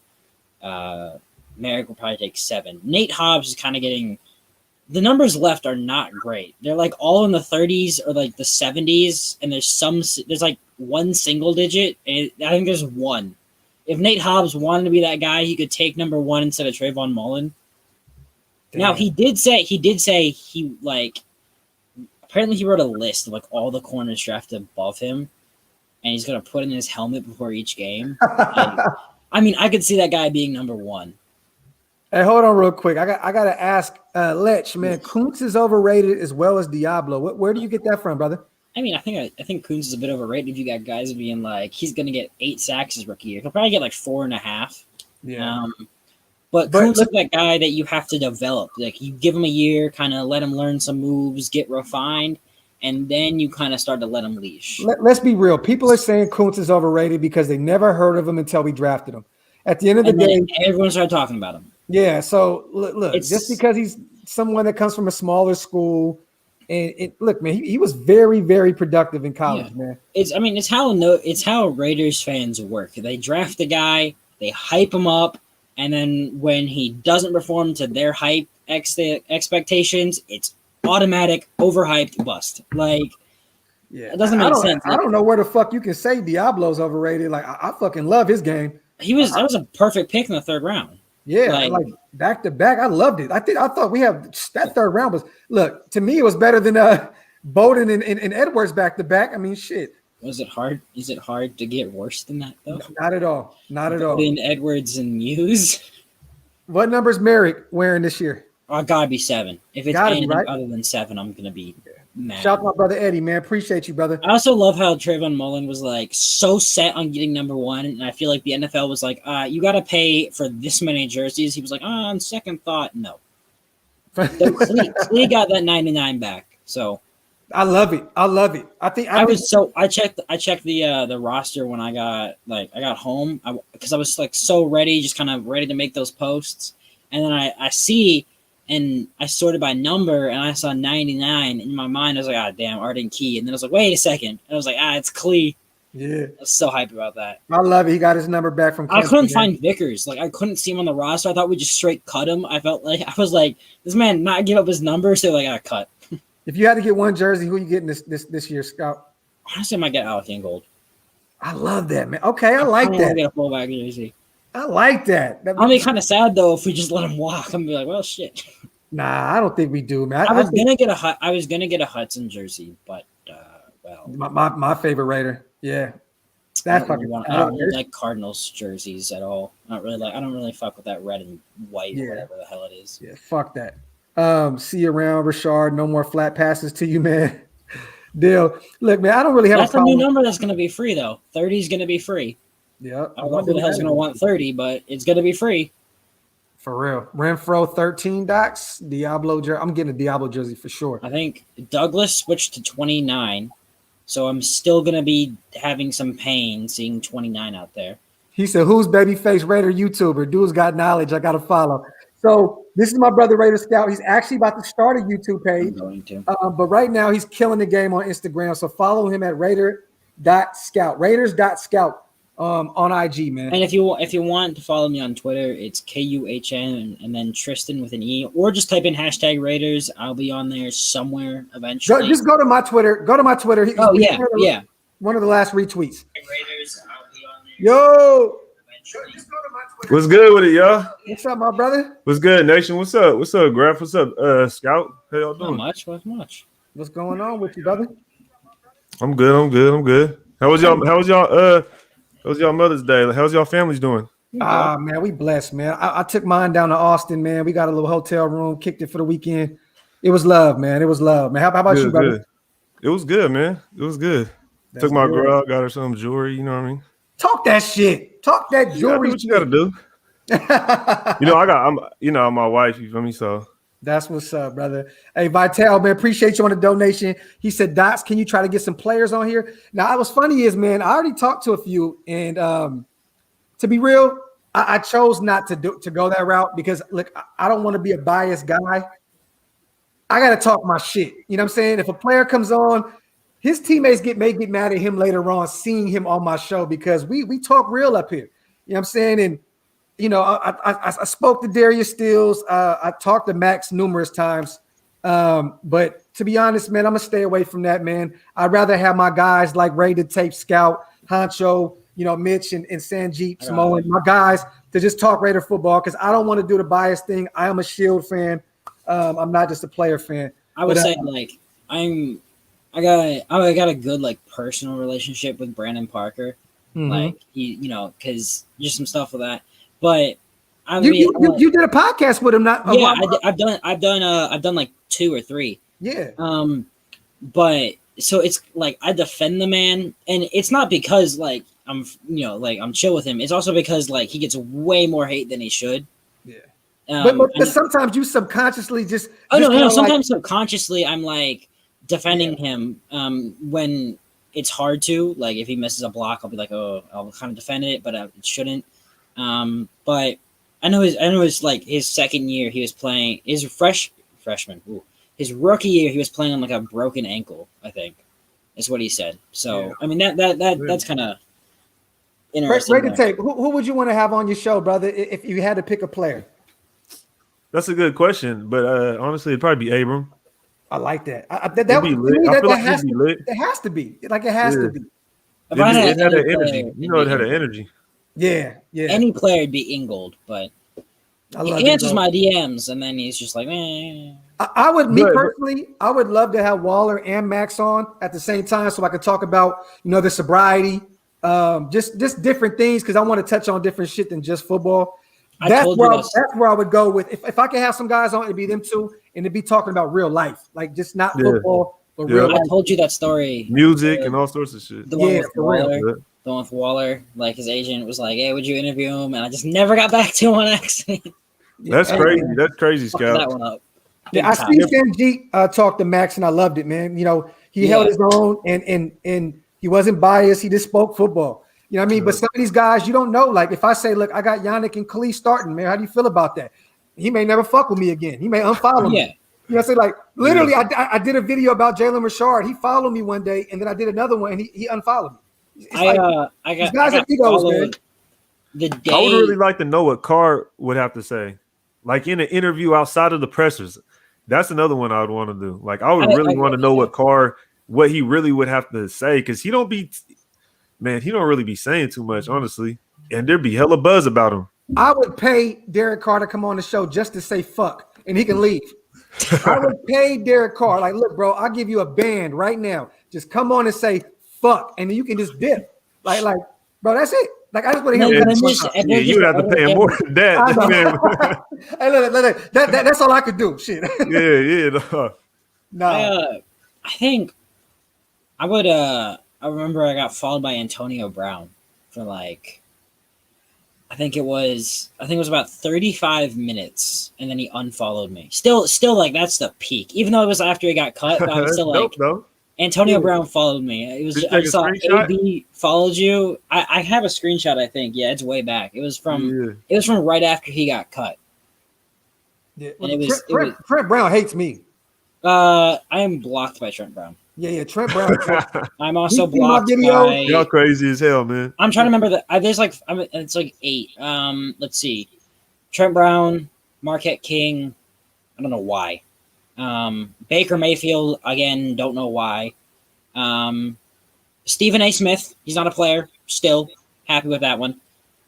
Merrick will probably take 7. Nate Hobbs is kind of getting – the numbers left are not great. They're like all in the 30s or like the 70s, and there's like one single digit, and I think there's 1. If Nate Hobbs wanted to be that guy, he could take number 1 instead of Trayvon Mullen. Damn. Now, he did say he like – apparently he wrote a list of like all the corners drafted above him, and he's going to put in his helmet before each game. And, I mean, I could see that guy being number 1. Hey, hold on real quick. I got to ask Lech, man, Koonce is overrated as well as Diablo. Where do you get that from, brother? I mean, I think Koonce is a bit overrated if you got guys being like, he's going to get 8 sacks his rookie year. He'll probably get like 4.5. Yeah. But Koonce is that guy that you have to develop. Like you give him a year, kind of let him learn some moves, get refined, and then you kind of start to let him leash. Let's be real. People are saying Koonce is overrated because they never heard of him until we drafted him. At the end of the day, everyone started talking about him. Yeah. So look, just because he's someone that comes from a smaller school, and look, man, he was very, very productive in college, man. It's how Raiders fans work. They draft a guy, they hype him up, and then when he doesn't perform to their hype expectations, it's automatic, overhyped bust. Like, it doesn't make sense. I don't know where the fuck you can say Diablo's overrated. Like, I fucking love his game. That was a perfect pick in the third round. Yeah, like back to back. I loved it. I thought we have that third round was to me it was better than Bowden and Edwards back to back. I mean, shit. Was it hard? Is it hard to get worse than that though? Not at all. Not at all. Bowden, Edwards, and Muse. What number is Merrick wearing this year? I gotta be 7. If it's anything other than 7, I'm gonna be mad. Shout out to my brother Eddie, man. Appreciate you, brother. I also love how Trayvon Mullen was like so set on getting number 1, and I feel like the NFL was like, you gotta pay for this many jerseys. He was like, on second thought, no. So Clee got that 99 back. So I love it. I checked the roster when I got home because I was like so ready, just kind of ready to make those posts, and then I see. And I sorted by number, and I saw 99. In my mind, I was like, "Ah, damn, Arden Key." And then I was like, "Wait a second!" And I was like, "It's Clee." Yeah, I was so hyped about that. I love it. He got his number back from. I couldn't find Vickers. Like I couldn't see him on the roster. I thought we just straight cut him. I was like, this man not give up his number, so I got cut. If you had to get one jersey, who are you getting this year, Scout? Honestly, I might get Alec Ingold. I love that, man. Okay, I like that. Get a fullback jersey. I like that. I'll be kind of sad though if we just let him walk. I'm gonna be like, well, shit. Nah, I don't think we do, man. I was gonna get a Hudson jersey, but my favorite Raider. Yeah, that's fucking. I don't really like Cardinals jerseys at all. I don't really fuck with that red and white, or whatever the hell it is. Yeah, fuck that. See you around, Richard. No more flat passes to you, man. Deal. Look, man, I don't really have a problem. That's a new number that's gonna be free though. 30 is gonna be free. Yeah, I don't know who the hell's gonna want 30, but it's gonna be free. For real. Renfro 13 docs. Diablo jersey. I'm getting a Diablo jersey for sure. I think Douglas switched to 29. So I'm still going to be having some pain seeing 29 out there. He said, who's babyface Raider YouTuber? Dude's got knowledge. I got to follow. So this is my brother Raiders.Scout. He's actually about to start a YouTube page. I'm going to. But right now he's killing the game on Instagram. So follow him at Raider.Scout. Raiders.Scout. On IG, man. And if you want to follow me on Twitter, it's KUHN and then Tristan with an E, or just type in #Raiders. I'll be on there somewhere eventually. Just go to my Twitter. Yeah. One of the last retweets. Raiders, I'll be on there. Yo. Eventually. What's good with it, y'all? What's up, my brother? What's good, Nation? What's up? What's up, Graph? What's up, Scout? How y'all doing? Not much. What's going on with you, brother? I'm good. How was y'all Mother's Day? How's y'all families doing? Man, we blessed, man. I took mine down to Austin, man. We got a little hotel room, kicked it for the weekend. It was love, man. How about you, brother? Good. It was good, man. It was good. That's took my good. girl out, got her some jewelry. You know what I mean? Talk that shit. Talk that jewelry. What you got to do? I'm my wife. You feel me? So. That's what's up, brother. Hey, Vital, man, appreciate you on the donation. He said, Dots, can you try to get some players on here? Now, what's funny is, man, I already talked to a few, and to be real, I chose not to go that route because, look, I don't want to be a biased guy. I got to talk my shit. You know what I'm saying? If a player comes on, his teammates may get mad at him later on seeing him on my show because we talk real up here. You know what I'm saying? And I spoke to Darius Stills. I talked to Max numerous times. But to be honest, man, I'm going to stay away from that, man. I'd rather have my guys like Rated Tape Scout, Honcho, Mitch and Sanjit, Samoan, my guys to just talk Raider football because I don't want to do the bias thing. I am a Shield fan. I'm not just a player fan. I would say I got a good personal relationship with Brandon Parker. Mm-hmm. Because just some stuff with that. But you did a podcast with him, I've done like 2 or 3. Yeah. But so it's I defend the man, and it's not because I'm chill with him. It's also because he gets way more hate than he should. Yeah. But sometimes you subconsciously just. Oh just no. like, Sometimes subconsciously, I'm like defending him when it's hard to. Like if he misses a block, I'll be like, oh, I'll kind of defend it, but it shouldn't. But I know his like his second year he was playing his freshman. Ooh, his rookie year he was playing on like a broken ankle. I think is what he said. So I mean that's kind of interesting. Ready to tape. Who would you want to have on your show, brother? If you had to pick a player. That's a good question, but honestly, it'd probably be Abram. I like that. It has to be. Like it has to be. It had that energy. You know, it had an energy. Yeah. Any player would be Ingold, but he answers my DMs, and then he's just like, eh. I would love to have Waller and Max on at the same time, so I could talk about the sobriety, just different things, because I want to touch on different shit than just football. That's where I would go with if I could have some guys on, it'd be them two, and it'd be talking about real life, like just not football, but real life. I told you that story, music and all sorts of shit. The one with Waller, like his agent was like, "Hey, would you interview him?" And I just never got back to him on accident. That's crazy. That's crazy, Scout. That one up. Yeah, I see Sanjit talk to Max, and I loved it, man. He held his own, and he wasn't biased. He just spoke football. You know what I mean? But some of these guys, you don't know. Like if I say, look, I got Yannick and Khalil starting, man. How do you feel about that? He may never fuck with me again. He may unfollow me. Yeah. You know, I say like literally, I did a video about Jalen Richard. He followed me one day, and then I did another one, and he unfollowed me. I got followed the day. I would really like to know what Carr would have to say, like in an interview outside of the pressers. That's another one I would want to do. Like I would really want to know what he really would have to say, because he don't really be saying too much, honestly. And there'd be hella buzz about him. I would pay Derek Carr to come on the show just to say fuck, and he can leave. I would pay Derek Carr, like, look, bro, I'll give you a band right now. Just come on and say fuck, and then you can just dip. Like, bro, that's it. Like, I just want to hear him. You would have to pay him more than that. Hey, look, that's all I could do. Shit. No. I think I would. I remember I got followed by Antonio Brown for like, I think it was about 35 minutes, and then he unfollowed me. Still like that's the peak. Even though it was after he got cut, but I was still like, Antonio Brown followed me. It was I saw AB followed you. I have a screenshot. I think it's way back. It was from right after he got cut. Yeah, and Trent Brown hates me. I am blocked by Trent Brown. Yeah, Trent Brown. I'm also blocked by. Y'all crazy as hell, man. I'm trying to remember that. There's like it's like 8. Let's see. Trent Brown, Marquette King. I don't know why. Baker Mayfield again. Don't know why. Stephen A. Smith. He's not a player. Still happy with that one.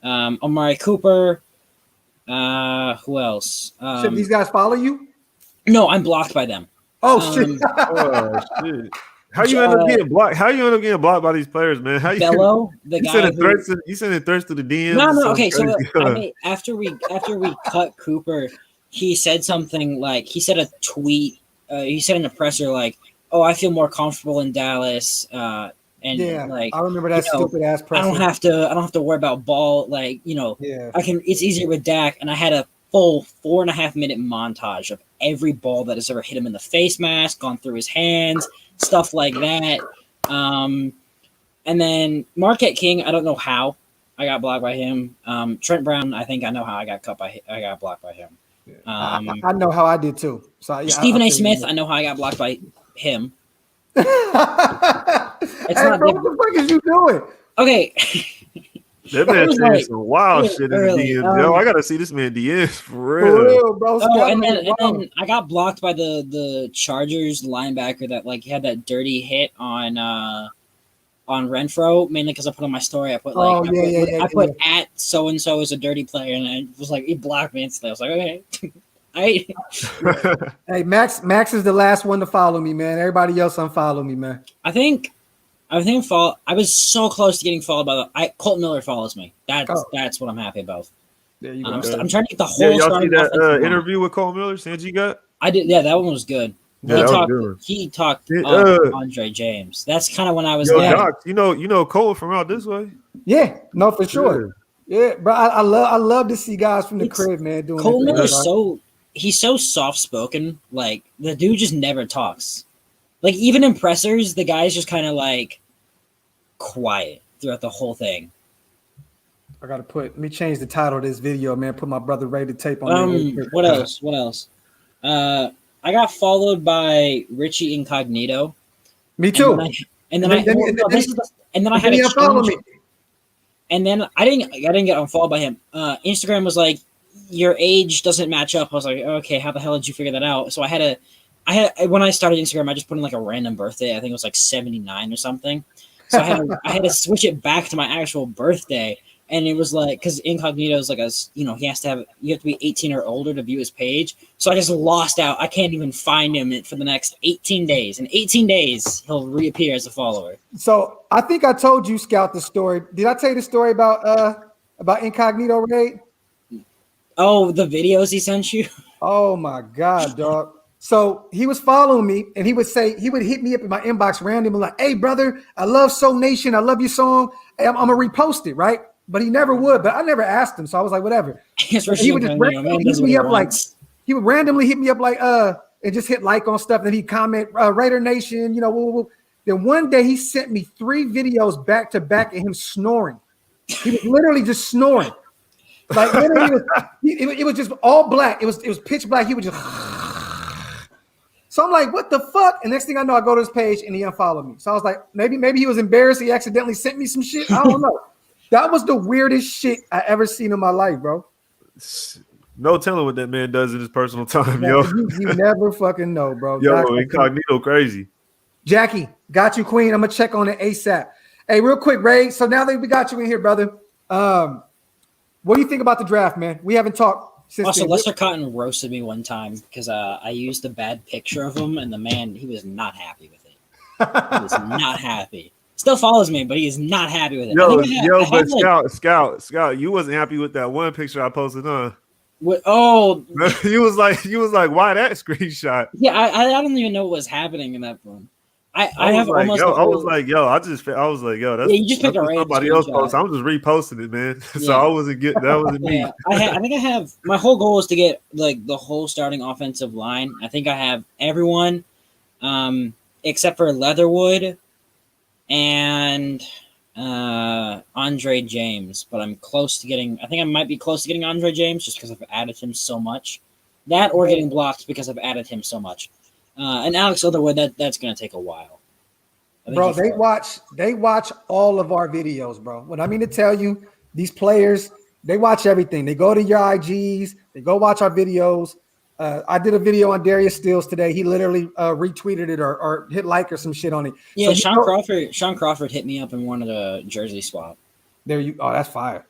Amari Cooper. Who else? Should these guys follow you? No, I'm blocked by them. Oh shit! Shit! How you end up getting blocked? How you end up getting blocked by these players, man? How you? Bello, the guy. You sending threats to the DMs? No. Okay, so after we cut Cooper, he said something like he said a tweet. He said in the presser like, "Oh, I feel more comfortable in Dallas." And like I remember that stupid ass presser. I don't have to worry about ball. Like I can. It's easier with Dak, and I had a full 4.5 minute montage of every ball that has ever hit him in the face mask, gone through his hands, stuff like that. And then Marquette King, I don't know how I got blocked by him. Trent Brown, I think I know how I got blocked by him. I know how I did too. So Stephen A. Smith, I know how I got blocked by him. What the fuck is you doing? Okay. That man saying some wild shit in the DMs. Yo, I gotta see this man DMs for real. Bro. And then I got blocked by the Chargers linebacker that like had that dirty hit on Renfro, mainly because I put on my story. I put I put at so and so is a dirty player, and I was like, he blocked me instantly. I was like, okay. Hey, Max is the last one to follow me, man. Everybody else unfollow me, man. I think I was so close to getting followed by Colton Miller follows me. That's what I'm happy about. There you go. I'm trying to get the whole. Y'all see that interview with Colton Miller? Sanjit got? I did. Yeah, that one was good. Yeah, he talked Andre James. That's kind of when I was Doc, you know Cole from out this way. Yeah, no, for sure. Yeah, bro. I love to see guys from the crib, man, doing Cole their thing, Miller's he's so soft spoken. Like the dude just never talks. Like even in pressers, the guy's just kind of like quiet throughout the whole thing. Let me change the title of this video, man. Put my brother Rated Tape on there. What else? What else? I got followed by Richie Incognito. Me too. And then I had a follow me. And then I didn't get unfollowed by him. Instagram was like, your age doesn't match up. I was like, okay, how the hell did you figure that out? So I had when I started Instagram, I just put in like a random birthday. I think it was like 79 or something. So I had to switch it back to my actual birthday. And it was like, because Incognito is like you have to be 18 or older to view his page. So I just lost out. I can't even find him for the next 18 days. In 18 days, he'll reappear as a follower. So I think I told you, Scout, the story. Did I tell you the story about Incognito Raid? Oh, the videos he sent you? Oh my God, dog. So he was following me, and he would hit me up in my inbox randomly, like, "Hey, brother, I love Soul Nation. I love your song. Hey, I'm gonna repost it, right?" But he never would. But I never asked him, so I was like, whatever. He would just randomly hit me up and just hit like on stuff. Then he'd comment, Raider Nation, woo. Then one day he sent me 3 videos back to back of him snoring. He was literally just snoring. Like literally, it was just all black. It was pitch black. He would just. So I'm like, what the fuck? And next thing I know, I go to his page and he unfollowed me. So I was like, maybe he was embarrassed. He accidentally sent me some shit. I don't know. That was the weirdest shit I ever seen in my life, bro. No telling what that man does in his personal time, man, yo. You never fucking know, bro. Yo, Incognito crazy. Jackie, got you, Queen. I'm gonna check on it ASAP. Hey, real quick, Ray. So now that we got you in here, brother, what do you think about the draft, man? We haven't talked since. Also, Lester Cotton roasted me one time because I used a bad picture of him, and the man, he was not happy with it. He was not happy. Still follows me, but he is not happy with it. Scout, you wasn't happy with that one picture I posted, huh? What? Oh, you was like, why that screenshot? Yeah, I don't even know what was happening in that one. I was like, yo, that's you just picked a random somebody else post. I'm just reposting it, man. So I wasn't getting that wasn't me. I think I have my whole goal is to get like the whole starting offensive line. I think I have everyone, except for Leatherwood and Andre James, but I'm close to getting. I think I might be close to getting Andre James just because I've added him so much. That or getting blocked because I've added him so much. And Alex Leatherwood, that's gonna take a while. Bro, they watch all of our videos, bro. What I mean to tell you, these players, they watch everything. They go to your IGs, they go watch our videos. I did a video on Darius Stills today. He literally retweeted it or hit like or some shit on it. Yeah, so Sean Crawford hit me up and wanted a jersey swap. That's fire.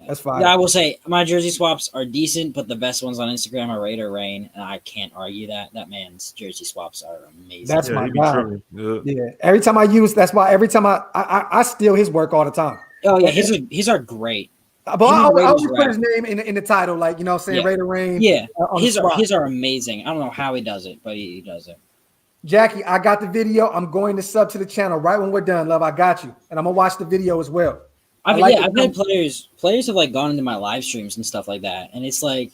That's fire. Yeah, I will say my jersey swaps are decent, but the best ones on Instagram are Raider Rain, and I can't argue that. That man's jersey swaps are amazing. That's my guy. Yeah. Every time every time I steal his work all the time. Oh yeah, his are great. But I always put his name in the title, like, saying Raider Rain. Yeah, his are amazing. I don't know how he does it, but he does it. Jackie, I got the video. I'm going to sub to the channel right when we're done, love. I got you, and I'm gonna watch the video as well. I've had players have like gone into my live streams and stuff like that, and it's like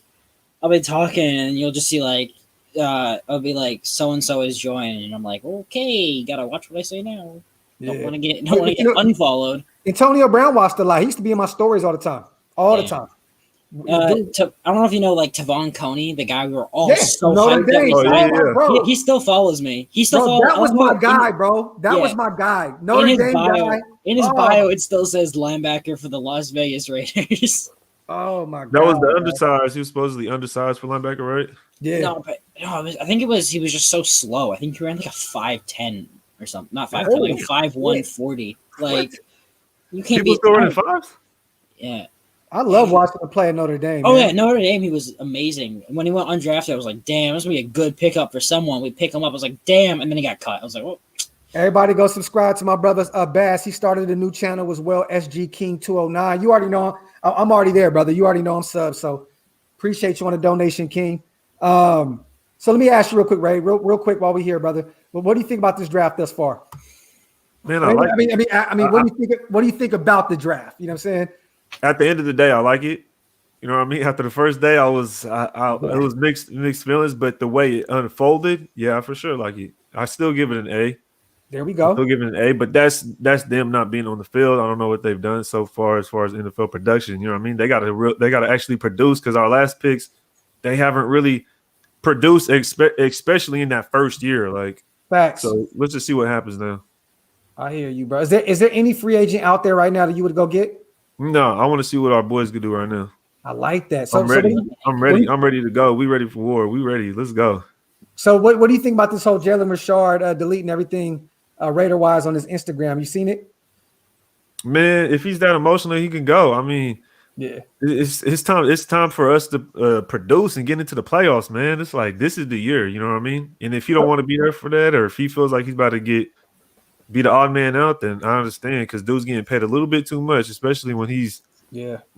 I'll be talking and you'll just see like I'll be like so and so is joined, and I'm like, okay, gotta watch what I say now. Don't want to get unfollowed. Antonio Brown watched a lot. He used to be in my stories all the time. The time. I don't know if you know like Tavon Coney, the guy we were all so hyped up. He still follows me. He still follows. That was my guy, bro. That was my guy. Notre Dame guy. In his bio, it still says linebacker for the Las Vegas Raiders. Oh my god. That was the undersized. He was supposedly undersized for linebacker, right? Yeah. I think he was just so slow. I think he ran like a 5'10" or something. Not 5'10", like 5'1", 40. Like you can't be still running fives? Yeah. I love watching him play at Notre Dame. Oh, man. Yeah, Notre Dame, he was amazing. When he went undrafted, I was like, damn, this would be a good pickup for someone. We pick him up. I was like, damn. And then he got cut. I was like, well. Everybody go subscribe to my brother Bass. He started a new channel as well, SG King 209. You already know I'm already there, brother. You already know I'm sub. So appreciate you on the donation, King. So let me ask you real quick, Ray, real quick while we're here, brother. But what do you think about this draft thus far? Man, what do you think about the draft? You know what I'm saying? at the end of the day, I like it. You know what I mean? After the first day, it was mixed feelings, but the way it unfolded, yeah, for sure, like it. I still give it an A. There we I go. still give it an A, but that's them not being on the field. I don't know what they've done so far as NFL production. You know what I mean? They got to actually produce because our last picks, they haven't really produced, especially in that first year. Like, Facts. So let's just see what happens now. I hear you, bro. Is there any free agent out there right now that you would go get? No, I want to see what our boys can do right now. I like that. So I'm ready. I'm ready to go. We ready for war. We ready. Let's go. So what do you think about this whole Jalen Richard deleting everything Raider wise on his Instagram? You seen it? Man, if he's that emotional, he can go. I mean, yeah, it's time. It's time for us to produce and get into the playoffs, man. It's like this is the year. You know what I mean? And if you don't want to be there for that, or if he feels like he's about to be the odd man out, then I understand because dude's getting paid a little bit too much, especially when we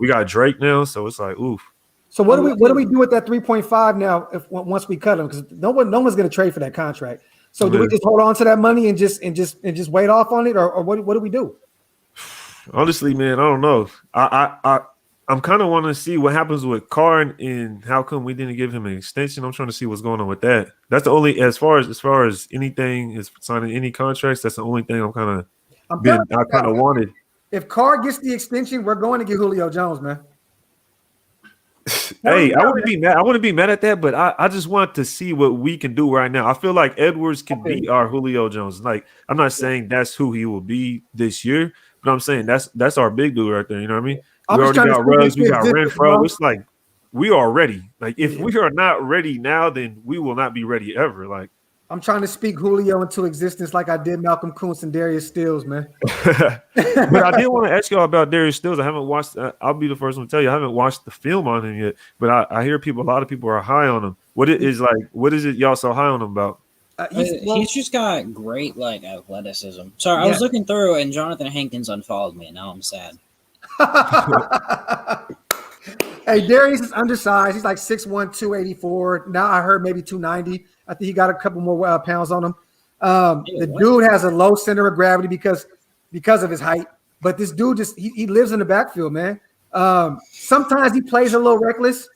got Drake now, so it's like oof. So what do we do with that 3.5 now once we cut him? Because no one's going to trade for that contract. So do we just hold on to that money and just wait off on it, or what do we do? Honestly, man, I don't know. I'm kind of wanting to see what happens with Carr and how come we didn't give him an extension. I'm trying to see what's going on with that. That's the only as far as anything is signing any contracts. That's the only thing I kind of wanted. If Carr gets the extension, we're going to get Julio Jones, man. Hey, I wouldn't be mad. I wouldn't be mad at that, but I just want to see what we can do right now. I feel like Edwards can be our Julio Jones. Like I'm not saying that's who he will be this year, but I'm saying that's our big dude right there. You know what I mean? We already got Ruggs, we got Renfro. It's like we are ready. Like if we are not ready now, then we will not be ready ever. Like I'm trying to speak Julio into existence like I did Malcolm Koonce and Darius Stills, man. But I did want to ask y'all about Darius Stills. I haven't watched. I'll be the first one to tell you I haven't watched the film on him yet. But I hear a lot of people are high on him. What is it y'all so high on him about? He's just got great athleticism. Sorry, I was looking through and Jonathan Hankins unfollowed me, and now I'm sad. Hey, Darius is undersized. He's like 6'1", 284. Now I heard maybe 290. I think he got a couple more pounds on him. Dude has a low center of gravity because of his height. But this dude he lives in the backfield, man. Sometimes he plays a little reckless.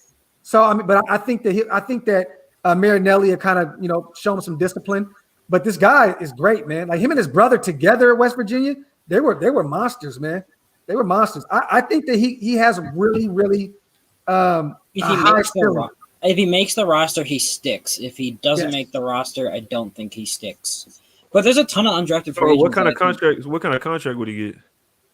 So I think that Marinelli had kind of show him some discipline. But this guy is great, man. Like him and his brother together at West Virginia, they were monsters, man. They were monsters. I think that he has really, really if he makes the roster, he sticks. If he doesn't make the roster, I don't think he sticks. But there's a ton of undrafted free agents. What kind of contract would he get?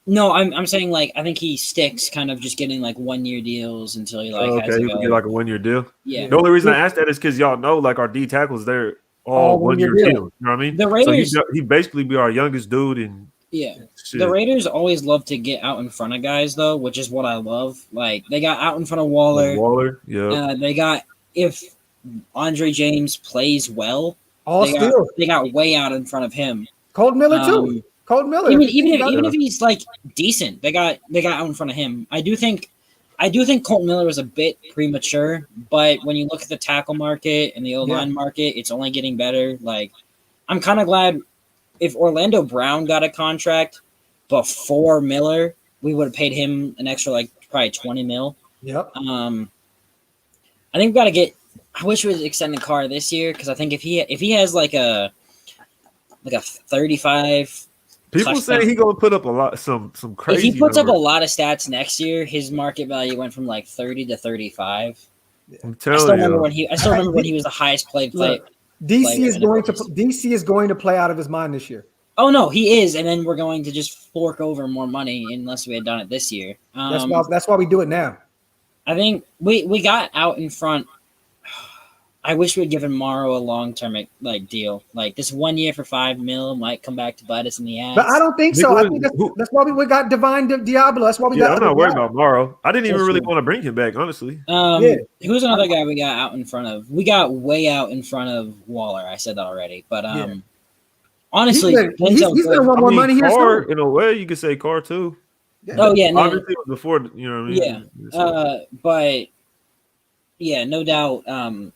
No, I'm saying I think he sticks, kind of just getting 1 year deals until he has to he go. would get a 1 year deal. Yeah. The only reason I asked that is because y'all know our D tackles they're all 1 year deals. You know what I mean? The Raiders, so he basically be our youngest dude and. Yeah, the Raiders always love to get out in front of guys, though, which is what I love. They got out in front of Waller. Yeah. They got if Andre James plays well, they got way out in front of him. Colt Miller too. Colt Miller. Even if he's decent, they got out in front of him. I do think Colt Miller was a bit premature, but when you look at the tackle market and the O-line market, it's only getting better. I'm kind of glad. If Orlando Brown got a contract before Miller, we would have paid him an extra probably $20 million. Yep. I think we got to get. I wish we would extend the Carr this year because I think if he has a 35. People say he gonna put up a lot some crazy. If he puts up a lot of stats next year, his market value went from 30 to 35. I'm telling you. I still remember when he was the highest paid player. DC is going to play out of his mind this year. Oh no, he is, and then we're going to just fork over more money unless we had done it this year. That's why we do it now. I think we got out in front. I wish we'd given Morrow a long-term deal. This 1 year for $5 million might come back to bite us in the ass. But I don't think so. I think that's why we got Divine Diablo. That's why we got. I'm not worried about Morrow. I didn't even really want to bring him back, honestly. Who's another guy we got out in front of? We got way out in front of Waller. I said that already, but honestly, he's gonna want more money here. Carr, in a way, you could say Carr too. Yeah. Oh yeah, no. Obviously before you know what I mean. Yeah, but. Yeah, no doubt.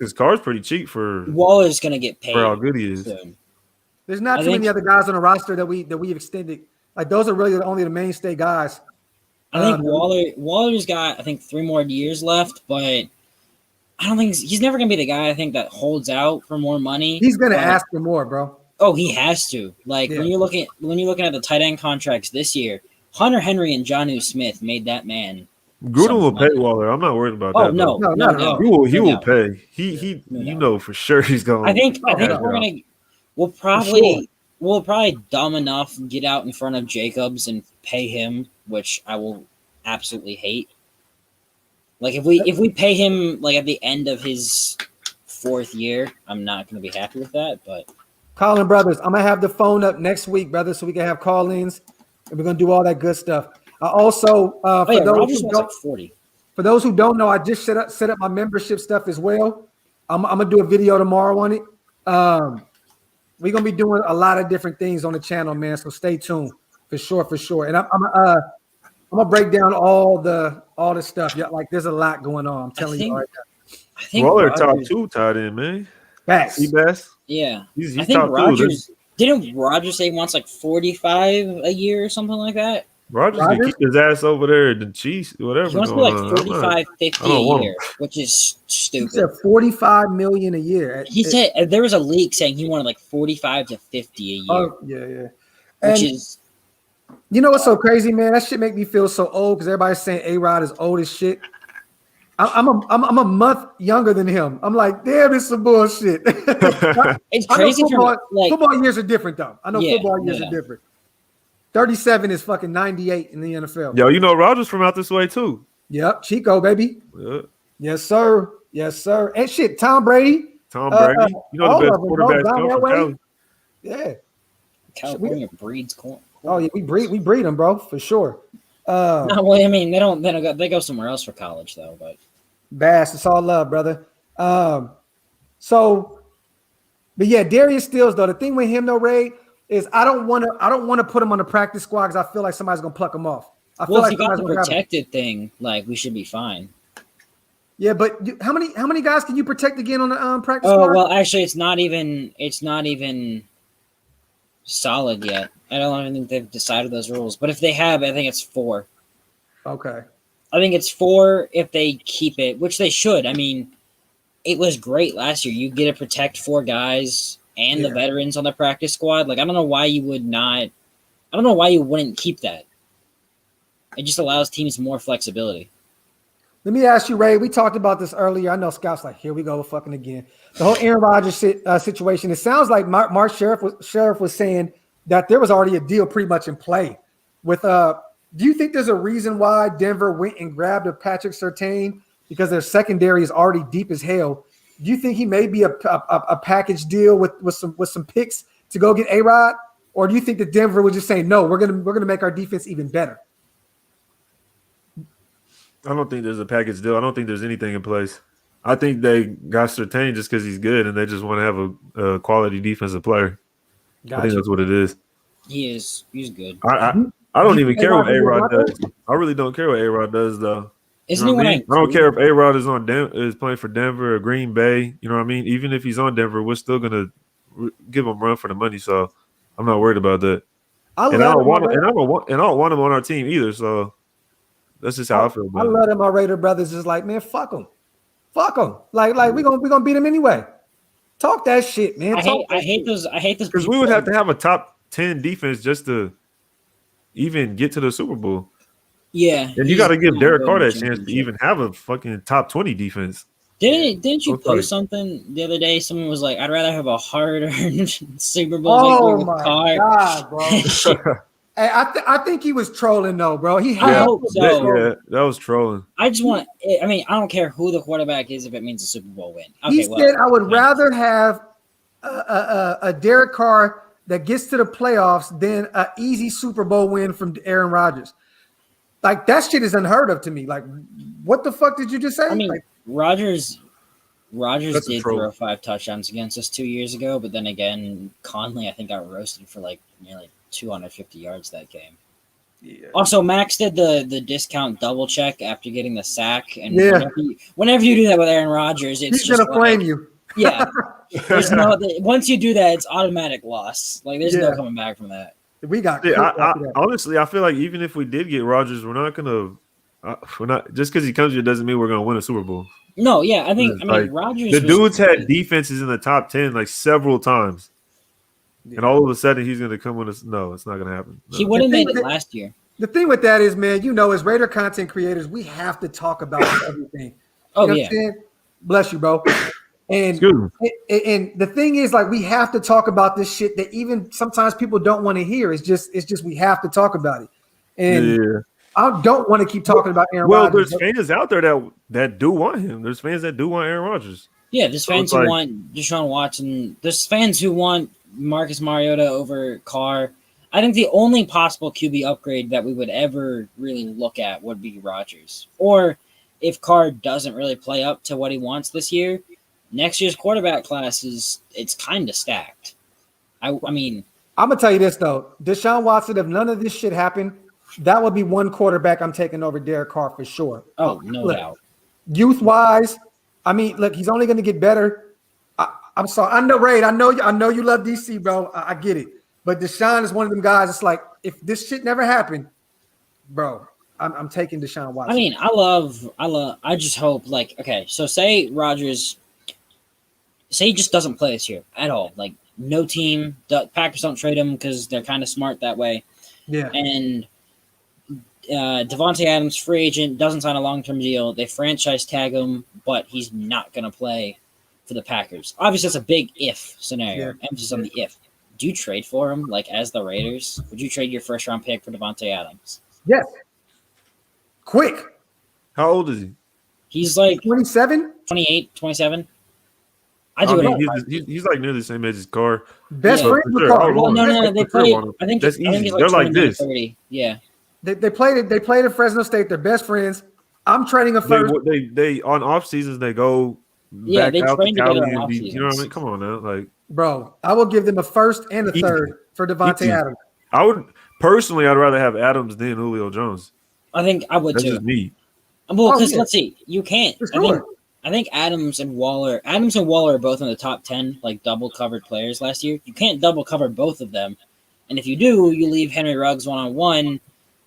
His car's pretty cheap for Waller's going to get paid for how good he is. So. There's not too many other guys on the roster that we've extended. Those are really only the mainstay guys. I think Waller's got 3 more years left, but I don't think he's never gonna be the guy I think that holds out for more money. He's gonna ask for more, bro. Oh, he has to. Like when you're looking at the tight end contracts this year, Hunter Henry and Jonnu Smith made that man. Gruden will pay Waller. I'm not worried about that. No, He will pay. He you know for sure he's going. I think we'll probably dumb enough get out in front of Jacobs and pay him, which I will absolutely hate. Like if we pay him like at the end of his 4th year, I'm not going to be happy with that. But Colin brothers, I'm gonna have the phone up next week, brother, so we can have call-ins and we're gonna do all that good stuff. I also for those who don't know, I just set up my membership stuff as well. I'm gonna do a video tomorrow on it. We're gonna be doing a lot of different things on the channel, man. So stay tuned for sure. And I'm gonna break down all the stuff. Yeah, like there's a lot going on. I'm telling you right now. I think Waller top 2 tight end, man. Best. Yeah. He's I think top Rodgers didn't Rodgers say he wants like 45 a year or something like that? Rodgers can keep his ass over there in the Chiefs, whatever. He wants to be like 45, 50 a year, which is stupid. He said $45 million a year. He said there was a leak saying he wanted like 45 to 50 a year. Oh, yeah. Which is, you know what's so crazy, man? That shit make me feel so old because everybody's saying A-Rod is old as shit. I'm a month younger than him. I'm like, damn, this is some bullshit. It's crazy. Football years are different, though. I know football years are different. 37 is fucking 98 in the NFL. Yo, you know Rodgers from out this way too. Yep, Chico, baby. Yeah. Yes, sir. And shit, Tom Brady. You know the best quarterbacks come from Cali. Yeah. California breeds corn. Oh yeah, we breed them, bro, for sure. No, well, I mean they go somewhere else for college though, but Bass, it's all love, brother. But yeah, Darius Stills though. The thing with him though, Ray, is I don't want to put him on the practice squad because I feel like somebody's gonna pluck him off. If you got the protected thing, like we should be fine. Yeah, but how many guys can you protect again on the practice squad? Oh well, actually, it's not even solid yet. I don't even think they've decided those rules. But if they have, I think it's 4. Okay. I think it's 4 if they keep it, which they should. I mean, it was great last year. You get to protect 4 guys and the veterans on the practice squad. Like, I don't know why you would not. I don't know why you wouldn't keep that. It just allows teams more flexibility. Let me ask you, Ray. We talked about this earlier. I know Scout's like, here we go, fucking again. The whole Aaron Rodgers situation. It sounds like Mark Sheriff was saying that there was already a deal pretty much in play. With do you think there's a reason why Denver went and grabbed a Patrick Surtain because their secondary is already deep as hell? Do you think he may be a package deal with some picks to go get A-Rod, or do you think that Denver was just saying no? We're gonna make our defense even better. I don't think there's a package deal. I don't think there's anything in place. I think they got Surtain just because he's good and they just want to have a quality defensive player. Gotcha. I think that's what it is. He's good. I don't even care what A-Rod does. I really don't care what A-Rod does though. Isn't he I don't care if A-Rod is playing for Denver or Green Bay. You know what I mean? Even if he's on Denver, we're still gonna give him a run for the money. So I'm not worried about that. I don't want him on our team either. So that's just how I feel about it. I love them. Our Raider brothers is like, man, fuck them. Like we gonna beat them anyway. Talk that shit, man. I hate those because we would have to have a top 10 defense just to even get to the Super Bowl. Yeah, and you got to give Derek Carr that chance to even have a fucking top 20 defense. Didn't you post something the other day? Someone was like, "I'd rather have a hard-earned Super Bowl victory with Carr." God, bro. Hey, I think he was trolling though, bro. I hope so. That was trolling. I don't care who the quarterback is if it means a Super Bowl win. Okay, he said, "I would rather have a Derek Carr that gets to the playoffs than an easy Super Bowl win from Aaron Rodgers." Like, that shit is unheard of to me. Like, what the fuck did you just say? I mean, like, Rodgers did throw 5 touchdowns against us 2 years ago, but then again, Conley, I think, got roasted for like nearly 250 yards that game. Yeah. Also, Max did the discount double check after getting the sack, and whenever you do that with Aaron Rodgers, it's he's gonna flame you. Yeah, there's once you do that, it's automatic loss. Like, there's no coming back from that. We got honestly, I feel like even if we did get Rodgers, we're not just because he comes here doesn't mean we're gonna win a Super Bowl. No, yeah, I mean Rodgers. The dude's had defenses in the top 10 like several times, and all of a sudden he's gonna come with us. No, it's not gonna happen. No. He would have made it last year. The thing with that is, man, as Raider content creators, we have to talk about everything. Oh, what I'm saying? Bless you, bro. And the thing is, like, we have to talk about this shit that even sometimes people don't want to hear. It's just we have to talk about it. And I don't want to keep talking about Aaron Rodgers. Well, there's fans out there that do want him. There's fans that do want Aaron Rodgers. Yeah, there's fans who want Deshaun Watson. There's fans who want Marcus Mariota over Carr. I think the only possible QB upgrade that we would ever really look at would be Rodgers. Or if Carr doesn't really play up to what he wants this year, next year's quarterback class it's kind of stacked. I mean, I'm gonna tell you this though, Deshaun Watson. If none of this shit happened, that would be one quarterback I'm taking over Derek Carr for sure. Oh, no doubt. Youth wise, I mean, look, he's only going to get better. I'm sorry, I know, Raid. I know you love DC, bro. I get it. But Deshaun is one of them guys. It's like if this shit never happened, bro, I'm taking Deshaun Watson. I mean, I just hope okay. So say Rodgers, he just doesn't play this year at all. Like no team, the Packers don't trade him because they're kind of smart that way. Yeah. And Devontae Adams, free agent, doesn't sign a long-term deal. They franchise tag him, but he's not going to play for the Packers. Obviously, that's a big if scenario. Yeah. Emphasis on the if. Do you trade for him, as the Raiders? Would you trade your first-round pick for Devontae Adams? Yes. Quick. How old is he? He's like 27? 28, 27. He's like near the same age as Carr. Best friend with Carr. Well, no. They played. I think that's easy. He's They're like this. 30. Yeah. They played at Fresno State. They're best friends. I'm trading a first. They on off seasons they go. Yeah, they train together on off seasons. You know what I mean? Come on now, bro. I will give them a first and a third for Devontae Adams. I'd rather have Adams than Julio Jones. I think I would That's too. Just me. Well, because let's see, you can't. Sure. I think Adams and Waller are both in the top 10 double covered players last year. You can't double cover both of them, and if you do, you leave Henry Ruggs 1-on-1.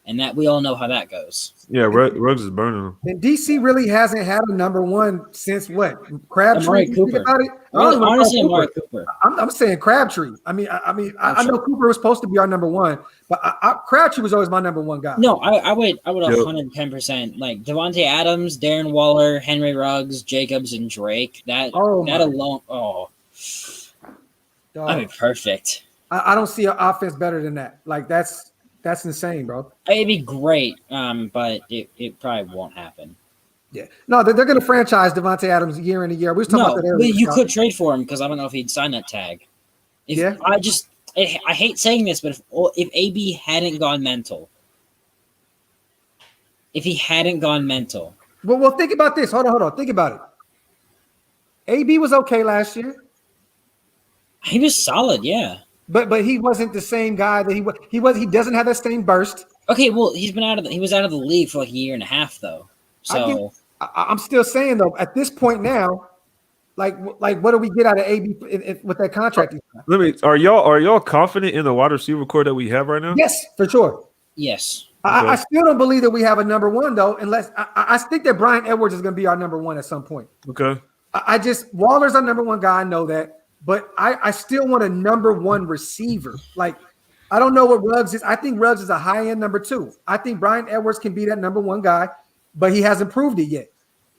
And that we all know how that goes. Yeah, Ruggs is burning them. And DC really hasn't had a number one since what? Crabtree. Think about it. Honestly, Amari Cooper. I'm saying Crabtree. I know Cooper was supposed to be our number one, but Crabtree was always my number one guy. No, I would 110%. Devontae Adams, Darren Waller, Henry Ruggs, Jacobs, and Drake. That alone. Oh, that'd be perfect. I don't see an offense better than that. That's insane, bro. It'd be great, but it probably won't happen. Yeah. No, they're going to franchise Devontae Adams year in a year. We was talking about that earlier. But you could trade for him because I don't know if he'd sign that tag. I hate saying this, but if AB hadn't gone mental. If he hadn't gone mental. Well, think about this. Hold on. Think about it. AB was okay last year. He was solid, yeah. But he wasn't the same guy that he was. He doesn't have that same burst. Okay, well, he was out of the league for a year and a half though. So I'm still saying though, at this point now, what do we get out of AB with that contract? Are y'all confident in the wide receiver core that we have right now? Yes, for sure. Yes. I still don't believe that we have a number one though, unless I think that Bryan Edwards is going to be our number one at some point. Okay. Waller's our number one guy. I know that. But I still want a number one receiver. I don't know what Ruggs is. I think Ruggs is a high-end number two. I think Bryan Edwards can be that number one guy, but he hasn't proved it yet.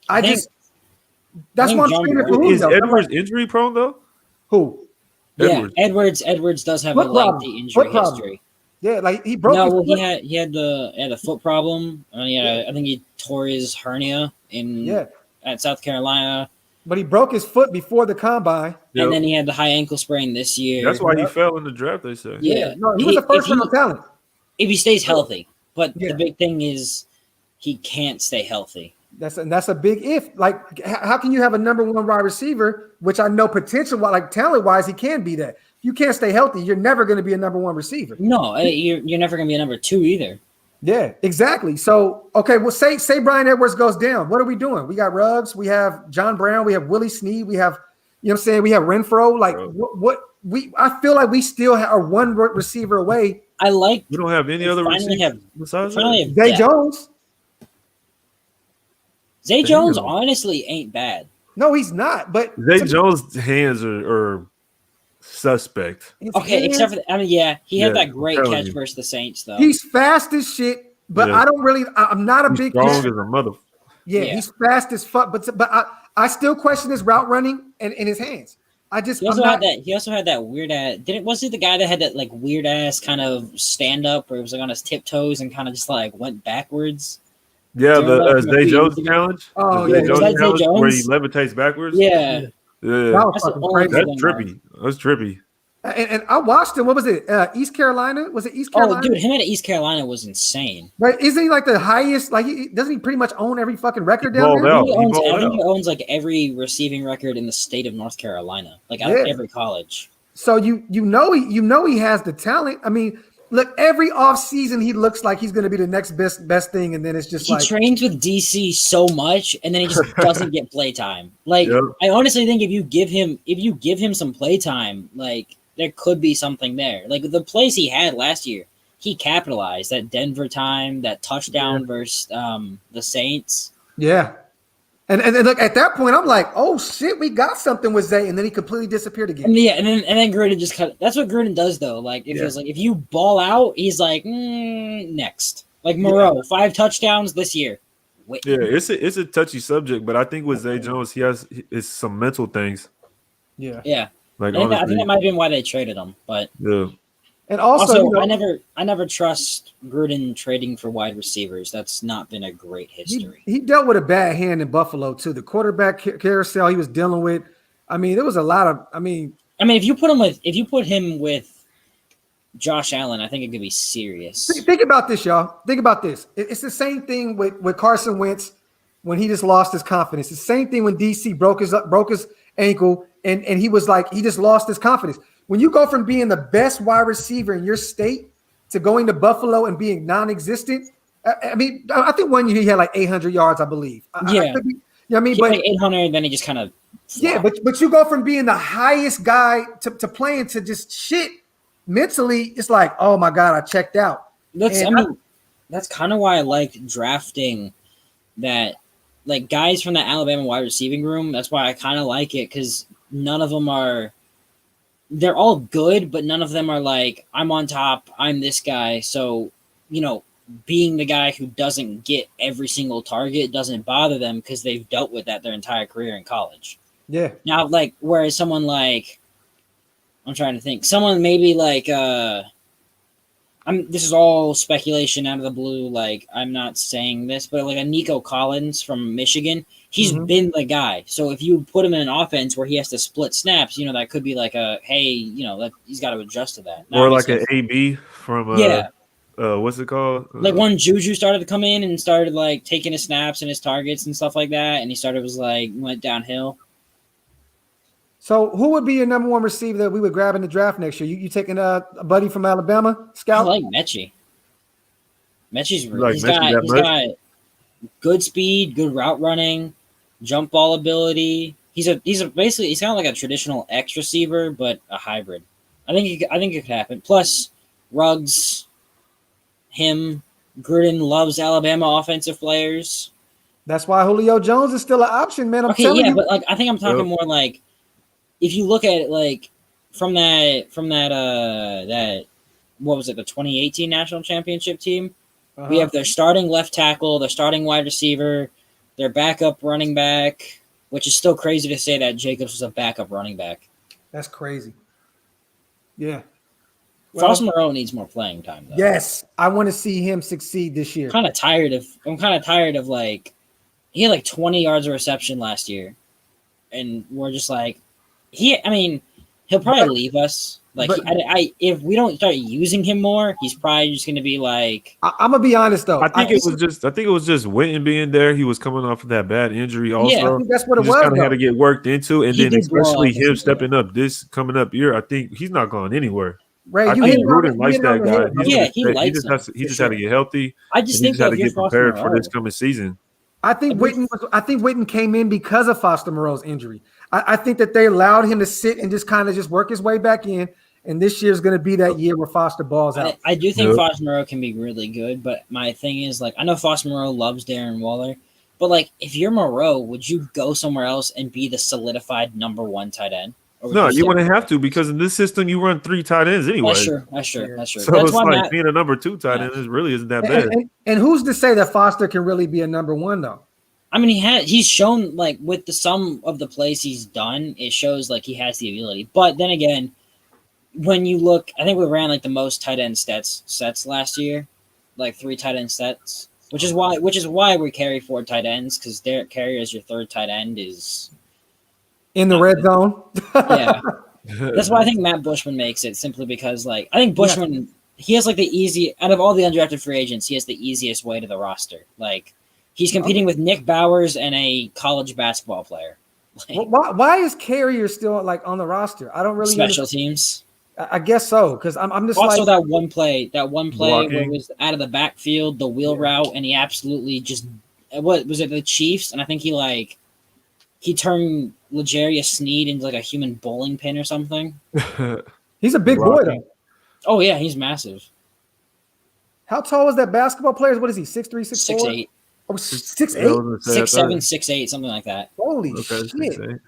That's what I'm saying. Is Edwards injury prone though? Who? Edwards. Edwards does have a lengthy injury history. Yeah, he broke. No, well, he had a foot problem. I think he tore his hernia at South Carolina. But he broke his foot before the combine. And then he had the high ankle sprain this year. That's why he fell in the draft, they say. Yeah. No, he was a first-round talent. If he stays healthy. But the big thing is he can't stay healthy. That's a big if. How can you have a number one wide receiver, which I know potential, talent-wise, he can be that. You can't stay healthy. You're never going to be a number one receiver. No, you're never going to be a number two either. Yeah, exactly. So, okay, well, say Bryan Edwards goes down. What are we doing? We got Ruggs, we have John Brown, we have Willie Snead, we have, we have Renfro. I feel like we still are one receiver away I like. We don't have any other receivers besides that. Zay Jones. Zay Jones honestly ain't bad. No, he's not. But Zay Jones' hands are suspect. Okay, except for he had that great catch versus the Saints though. He's fast as shit, but I'm not a big strong as a mother. Yeah, he's fast as fuck, but I still question his route running and in his hands. He also had that weird ass. Was it the guy that had that like weird ass kind of stand up where he was like on his tiptoes and kind of just like went backwards? Yeah, the Zay Jones challenge. Oh, Zay Jones where he levitates backwards. Yeah. That's trippy. That's trippy. And I watched him. What was it? East Carolina? Was it East Carolina? Oh, dude, him at East Carolina was insane. Right? Isn't he like the highest? Like, doesn't he pretty much own every fucking record down there? He owns like every receiving record in the state of North Carolina, like out of every college. So you know he has the talent. I mean, look, every offseason he looks like he's going to be the next best thing, and then it's just he trains with DC so much, and then he just doesn't get playtime. Like, I honestly think if you give him some playtime, like there could be something there. Like the plays he had last year, he capitalized. That Denver time, that touchdown versus the Saints. Yeah. And look, at that point, I'm like, oh shit, we got something with Zay, and then he completely disappeared again. And then Gruden just cut. That's what Gruden does, though. Like it feels like if you ball out, he's like next. Like Moreau, 5 touchdowns this year. Wait. Yeah, it's a touchy subject, but I think with Zay Jones, he has some mental things. Yeah. Like I think that might have been why they traded him, but And also I never trust Gruden trading for wide receivers. That's not been a great history. He dealt with a bad hand in Buffalo too. The quarterback carousel he was dealing with. I mean, there was a lot of. If you put him with Josh Allen, I think it could be serious. Think about this, y'all. Think about this. It's the same thing with Carson Wentz when he just lost his confidence. The same thing when DC broke his ankle and he was like he just lost his confidence. When you go from being the best wide receiver in your state to going to Buffalo and being non-existent, I think one year he had like 800 yards, I believe. But 800, then he just kind of but you go from being the highest guy to playing to just shit mentally. It's like, oh my god, I checked out. That's kind of why I like drafting that, like guys from the Alabama wide receiving room. That's why I kind of like it because none of them are. They're all good, but none of them are like, I'm on top, I'm this guy. So, being the guy who doesn't get every single target doesn't bother them because they've dealt with that their entire career in college. Yeah. Now, like, whereas someone like, I'm trying to think, someone maybe like, this is all speculation out of the blue. Like, I'm not saying this, but like a Nico Collins from Michigan, he's been the guy. So if you put him in an offense where he has to split snaps, that could be like he's got to adjust to that. Or like an AB from what's it called? Like when Juju started to come in and started like taking his snaps and his targets and stuff like that, and he went downhill. So who would be your number one receiver that we would grab in the draft next year? You taking a buddy from Alabama, Scout? I like Mechie. He's got good speed, good route running, jump ball ability. He's kind of like a traditional X receiver, but a hybrid. I think it could happen. Plus, Ruggs, him, Gruden loves Alabama offensive players. That's why Julio Jones is still an option, man. I'm telling you. But like I think I'm talking more like if you look at it like from that what was it, the 2018 national championship team? We have their starting left tackle, their starting wide receiver, their backup running back, which is still crazy to say that Jacobs was a backup running back. That's crazy. Yeah. Foster Moreau needs more playing time, though. Yes, I want to see him succeed this year. I'm kind of tired of like he had like 20 yards of reception last year, and we're just like he'll probably leave us. Like if we don't start using him more, he's probably just going to be like. I'm gonna be honest though. I think it was just Witten being there. He was coming off of that bad injury. Also, I think that's what it he was. Kind of had to get worked into, and then especially him stepping up this coming up year. I think he's not going anywhere. Right, I think Gruden likes that guy. He just had to get healthy. I just think he had to get prepared for this coming season. I think Witten came in because of Foster Moreau's injury. I think that they allowed him to sit and just kind of just work his way back in. and this year's going to be that year where Foster balls out. I do think Yep. Foster Moreau can be really good, but my thing is like I know Foster Moreau loves Darren Waller, but like if you're Moreau, would you go somewhere else and be the solidified number 1 tight end? Or would No, stay you with wouldn't the have to Raiders? because in this system you run 3 tight ends anyway. That's true. That's true. Yeah. That's true. So That's it's why like Matt, being a number 2 tight Yeah. end is really isn't that bad. And who's to say that Foster can really be a number 1 though? I mean, he's shown like with the sum of the plays he's done, it shows like he has the ability. But then again, when you look, I think we ran like the most tight end sets last year, like 3 tight end sets, which is why we carry 4 tight ends because Derek Carrier as your 3rd tight end is In the red zone. yeah. That's why I think Matt Bushman makes it simply because like I think Bushman he has like the easy out of all the undrafted free agents, he has the easiest way to the roster. Like he's competing with Nick Bowers and a college basketball player. Like, Why is Carrier still like on the roster? I don't really special understand. teams. I guess so because I'm just Also, like that one play where Blocking. it was out of the backfield, the wheel route, and he absolutely just what was it the Chiefs? And I think he turned L'Jarius Sneed into like a human bowling pin or something. he's a big boy Blocking. though. Oh yeah, he's massive. How tall is that basketball player? What is he? 6'3", 6'4"? 6'8", Oh, 6'8"? 6'7", 6'8", something like that. Holy Okay, shit! 6'8".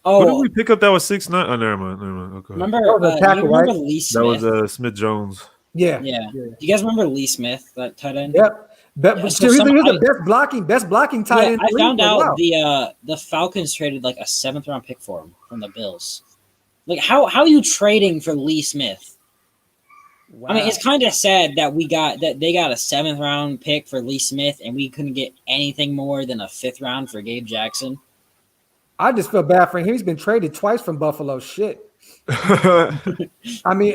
Oh, Who did we pick up that was 6'9"? Oh, never mind. Okay. remember? That was a tackle, you remember right? Lee That Smith? was Smith Jones. Yeah. Yeah. Do you guys remember Lee Smith, that tight end? Yep. But Yeah, so so he was some- the best blocking tight Yeah, end. I in the found league. out Wow. the Falcons traded like a 7th round pick for him from the Bills. Like how are you trading for Lee Smith? Wow. I mean, it's kind of sad that they got a 7th round pick for Lee Smith and we couldn't get anything more than a 5th round for Gabe Jackson. I just feel bad for him. He's been traded twice from Buffalo. Shit. I mean,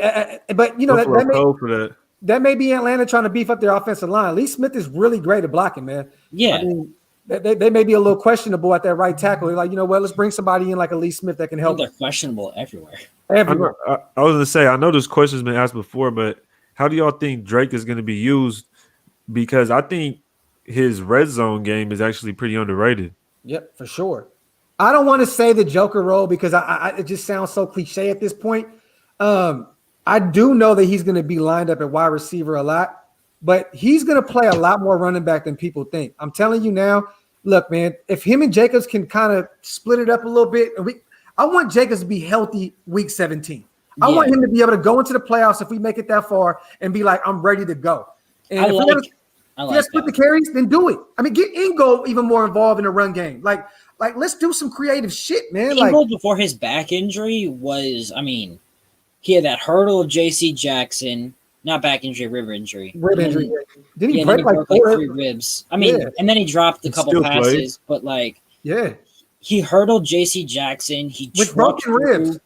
but you know that. that may be Atlanta trying to beef up their offensive line. Lee Smith is really great at blocking, man. Yeah. I mean, they may be a little questionable at that right tackle. They're like, you know what? Let's bring somebody in like a Lee Smith that can I think help they're questionable everywhere. everyone. I was gonna say I know this question's been asked before, but how do y'all think Drake is gonna be used? Because I think his red zone game is actually pretty underrated. Yep, for sure. I don't want to say the Joker role because it just sounds so cliche at this point. I do know that he's going to be lined up at wide receiver a lot, but he's going to play a lot more running back than people think. I'm telling you now. Look, man, if him and Jacobs can kind of split it up a little bit, I want Jacobs to be healthy week 17. I want him to be able to go into the playoffs if we make it that far and be like, I'm ready to go. And if we split the carries, then do it. I mean, get Ingo even more involved in the run game. Like let's do some creative shit, man. Ingo before his back injury was, I mean, he had that hurdle of J.C. Jackson, not back injury, rib injury. Rib injury. Didn't he then break he broke like 3 ribs? I mean, and then he dropped a couple still passes, but like, he hurdled J.C. Jackson. He with broken ribs.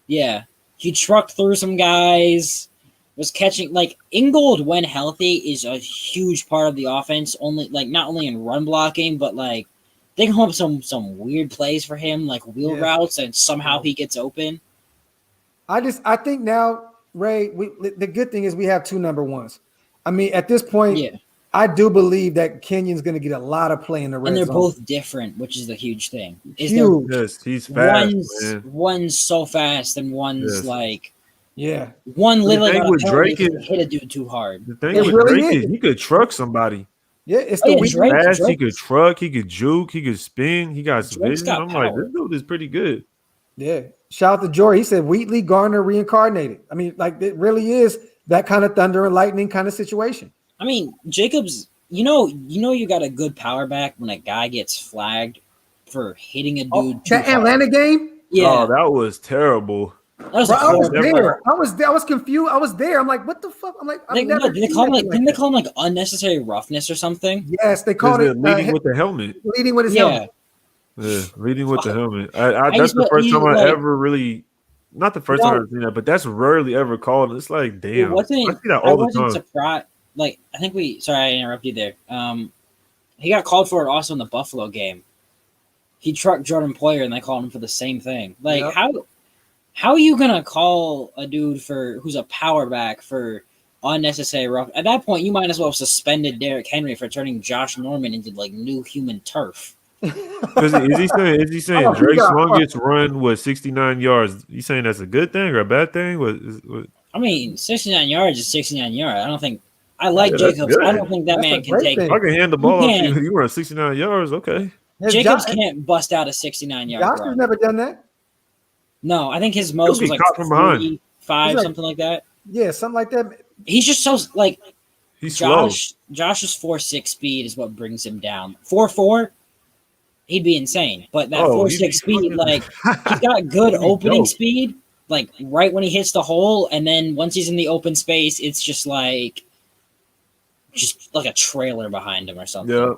Yeah, he trucked through some guys. Was catching like Ingold when healthy is a huge part of the offense. Only like not only in run blocking, but like they can hold some weird plays for him, like wheel routes, and somehow he gets open. I think now, Ray, the good thing is we have 2 number 1s. I mean, at this point, I do believe that Kenyon's going to get a lot of play in the red zone. And they're both different, which is the huge thing. Huge. Yes, he's fast. One's so fast, and one's like, one literally got a penalty because he hit a dude too hard. The thing with Drake is he could truck somebody. Yeah, it's the fast. He could truck. He could juke. He could spin. He got some vision. I'm like, this dude is pretty good. Yeah. Shout out to Jory. He said Wheatley Garner reincarnated. I mean, like it really is that kind of thunder and lightning kind of situation. I mean, Jacobs, you know, you got a good power back when a guy gets flagged for hitting a dude. That Atlanta game? Yeah. Oh, that was terrible. That was I was there. I was confused. I was there. I'm like, what the fuck? I'm like, didn't they call him like unnecessary roughness or something? Yes, they called it leading with the helmet. Leading with his helmet. Yeah, leading with the helmet. That's the first time I ever really, not the first time I've ever seen that, but that's rarely ever called. It's like, damn, I see that all the time. Surprised. Like, I think sorry, I interrupted you there. He got called for it also in the Buffalo game. He trucked Jordan Poyer and they called him for the same thing. Like, how are you gonna call a dude who's a power back for unnecessary rough? At that point, you might as well have suspended Derrick Henry for turning Josh Norman into like new human turf. Is he saying Oh, Drake's longest run was 69 yards? You saying that's a good thing or a bad thing? What? I mean, 69 yards is 69 yards. I don't think I like Yeah, that's Jacobs. I good. don't think that That's a man can great take. thing. I can hand the You ball off to can't- you. You run 69 yards, okay. Jacobs can't bust out a 69-yard Josh run. has never done that. No, I think his most He'll was get like caught from behind. 45, Like- something like that. Yeah, something like that. He's just so like He's slow. Josh's 4.6 speed is what brings him down. 4.4, he'd be insane. But that Oh, 4.6 speed, fucking- like he's got good He'd be opening dope. speed. Like right when he hits the hole, and then once he's in the open space, it's just like a trailer behind him or something. Yeah.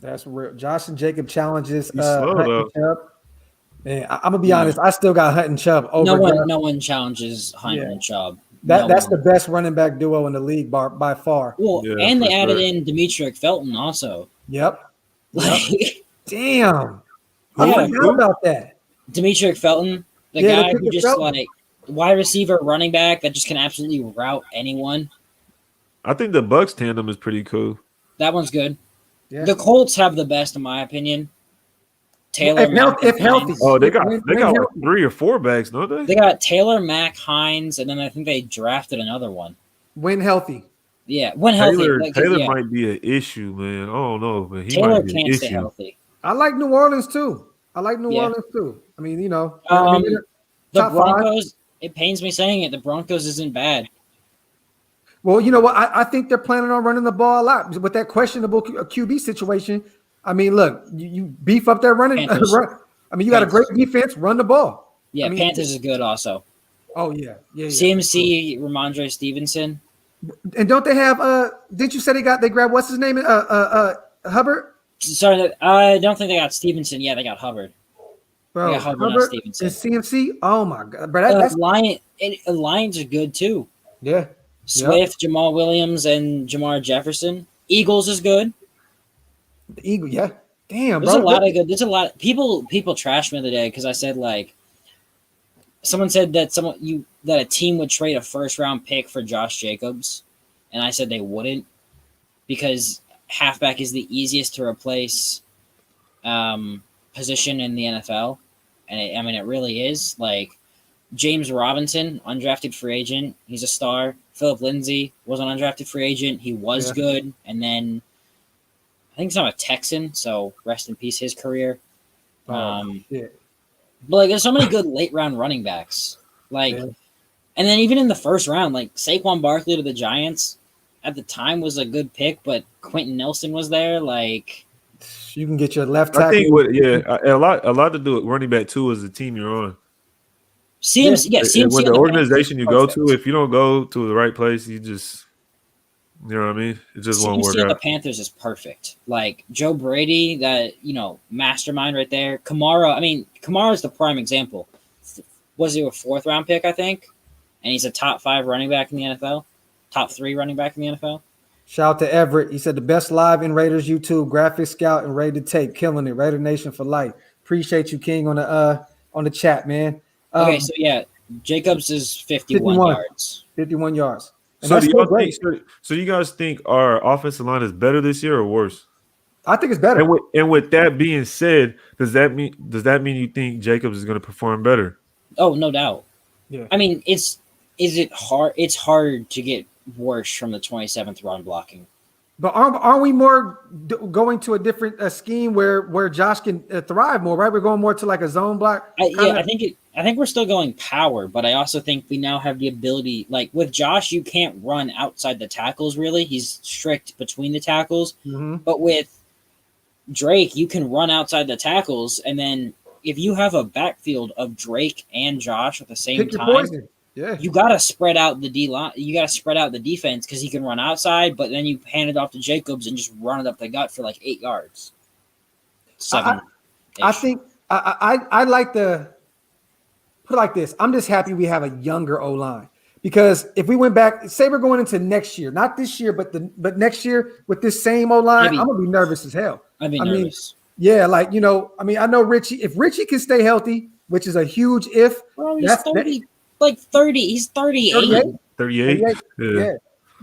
That's real. Josh and Jacob challenges. He's slow, Hunt though. and Chubb. And I'm gonna be honest. I still got Hunt and Chubb over. No one challenges Hunt Yeah. and Chubb. That's one. the best running back duo in the league by far. Well, Yeah, and they for added sure. in Demetric Felton also. Yep. Like Damn. I Yeah. forgot about that. Demetric Felton, the Yeah, guy they who picked just Felton. like wide receiver, running back that just can absolutely route anyone. I think the Bucks tandem is pretty cool. That one's good. Yeah. The Colts have the best, in my opinion. Taylor, If healthy. Hines. Oh, they got When like healthy. 3 or 4 backs, don't they? They got Taylor, Mack, Hines, and then I think they drafted another one. When healthy. Yeah, when healthy. Taylor yeah. might be an issue, man. I don't know, but he Taylor might be an can't stay issue. healthy. I like New Orleans too. I mean, you know, I mean, The top five. Broncos. It pains me saying it. The Broncos isn't bad. Well, you know what? I think they're planning on running the ball a lot with that questionable QB situation. I mean, look, you beef up that running. Panthers. I mean, you got a great defense. Run the ball. Yeah, I mean, Panthers is good also. Oh yeah. CMC, Ramondre Stevenson. And don't they have? Didn't you say they grabbed what's his name? Hubbard. Sorry, I don't think they got Stevenson. Yeah, they got Hubbard. Bro, Yeah, Hubbard, not Hubbard Stevenson. and CMC. Oh my god, bro, that's Lions are good too. yeah. Swift, Jamal Williams, and Jamar Jefferson. Eagles is good. The Eagle, yeah. Damn, There's bro. a lot of good. There's a lot. People trashed me the other day because I said like, someone said that a team would trade a first-round pick for Josh Jacobs, and I said they wouldn't because halfback is the easiest to replace position in the NFL, and it really is. Like James Robinson, undrafted free agent, he's a star. Philip Lindsay was an undrafted free agent, he was good, and then I think he's not a Texan, so rest in peace his career. Yeah. But like, there's so many good late round running backs, like, and then even in the first round, like Saquon Barkley to the Giants at the time was a good pick, but Quentin Nelson was there. Like, You can get your left tackle. I think a lot to do with running back too is the team you're on. CMC, CMC With on the the organization you go Panthers, to, if you don't go to the right place, you just, you know what I mean? It just won't work CMC on the out. Panthers is perfect. Like Joe Brady, that mastermind right there. Kamara is the prime example. Was he a 4th round pick? I think, and he's a top 5 running back in the NFL, top 3 running back in the NFL. Shout out to Everett. He said the best live in Raiders YouTube, Graphk, and Rated Tape, killing it. Raider Nation for life. Appreciate you, King, on the chat, man. Okay, so yeah, Jacobs is 51 yards. 51 yards. And So that's do still y'all great. think? So you guys think our offensive line is better this year or worse? I think it's better. And with that being said, does that mean you think Jacobs is going to perform better? Oh, no doubt. Yeah. I mean, is it hard? It's hard to get worse from the 27th run blocking. But aren't we more going to a different scheme where Josh can thrive more, right? We're going more to like a zone block. I think we're still going power, but I also think we now have the ability. Like with Josh, you can't run outside the tackles. Really, he's strict between the tackles. Mm-hmm. But with Drake, you can run outside the tackles, and then if you have a backfield of Drake and Josh at the same Pick your time, poison. Yeah. you got to spread out the D line. You got to spread out the defense because he can run outside, but then you hand it off to Jacobs and just run it up the gut for like 8 yards. 7. I think I like the put it like this. I'm just happy we have a younger O line because if we went back, say we're going into next year, not this year, but next year with this same O line, I'm gonna be nervous as hell. I'd be nervous. Yeah, like I know Richie. If Richie can stay healthy, which is a huge if. Bro, he's 30. Like 30. He's 38. 38. Yeah.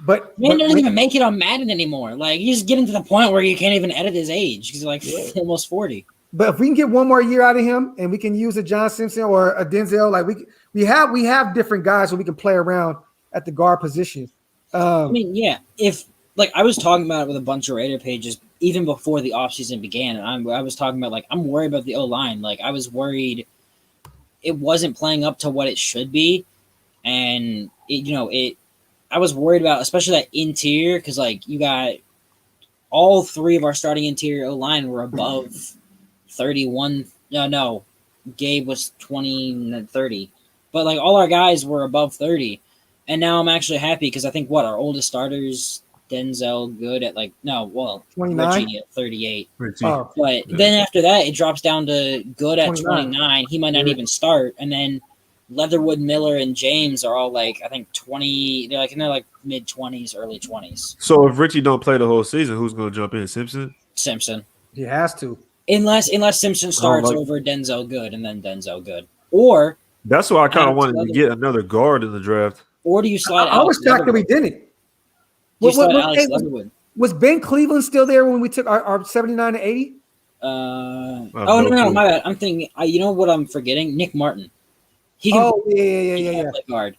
Man doesn't even make it on Madden anymore. Like he's getting to the point where you can't even edit his age. He's like almost 40. But if we can get one more year out of him, and we can use a John Simpson or a Denzel, like we have different guys so we can play around at the guard position. I mean, yeah. If like I was talking about it with a bunch of Raider pages even before the offseason began, and I was talking about like I'm worried about the O-line. Like I was worried it wasn't playing up to what it should be, and I was worried about especially that interior because like you got all three of our starting interior O-line were above 31. No, Gabe was 20 and 30, but like all our guys were above 30, and now I'm actually happy because I think our oldest starters. Denzel good at 29? Richie at 38. Oh. But then after that, it drops down to good at 29. He might not even start. And then Leatherwood, Miller, and James are all I think 20. They're in mid 20s, early 20s. So if Richie don't play the whole season, who's going to jump in? Simpson. He has to. Unless Simpson starts over Denzel good and then Denzel good. Or that's why I kind of wanted to get another guard in the draft. Or do you slide? I was shocked that we didn't. Was Ben Cleveland still there when we took our 79 to 80? No, my bad. I'm thinking. You know what I'm forgetting? Nick Martin. He can. Oh yeah. Play guard.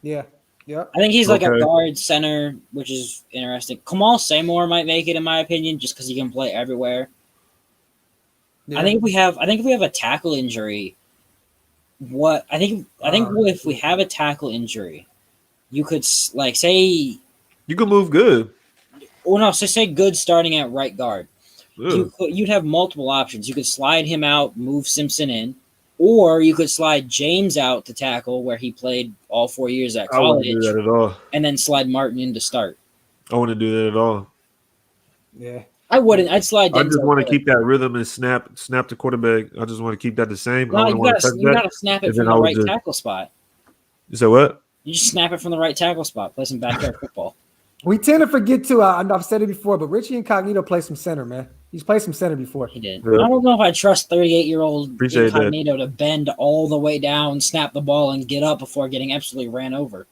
Yeah. I think he's like a guard center, which is interesting. Kamal Seymour might make it in my opinion, just because he can play everywhere. Yeah. I think if we have a tackle injury, if we have a tackle injury, you could say. You can move good. Well, no, so say good starting at right guard. You'd have multiple options. You could slide him out, move Simpson in, or you could slide James out to tackle where he played all 4 years at college. I wouldn't do that at all. And then slide Martin in to start. I wouldn't do that at all. Yeah. I wouldn't. I'd slide. I just want to keep that rhythm and snap the quarterback. I just want to keep that the same. No, you got to snap it from the right tackle spot. You said what? You just snap it from the right tackle spot. Play some backyard football. We tend to forget too. I've said it before, but Richie Incognito played some center, man. He's played some center before. He did. Yeah. I don't know if I trust 38-year-old Incognito to bend all the way down, snap the ball, and get up before getting absolutely ran over.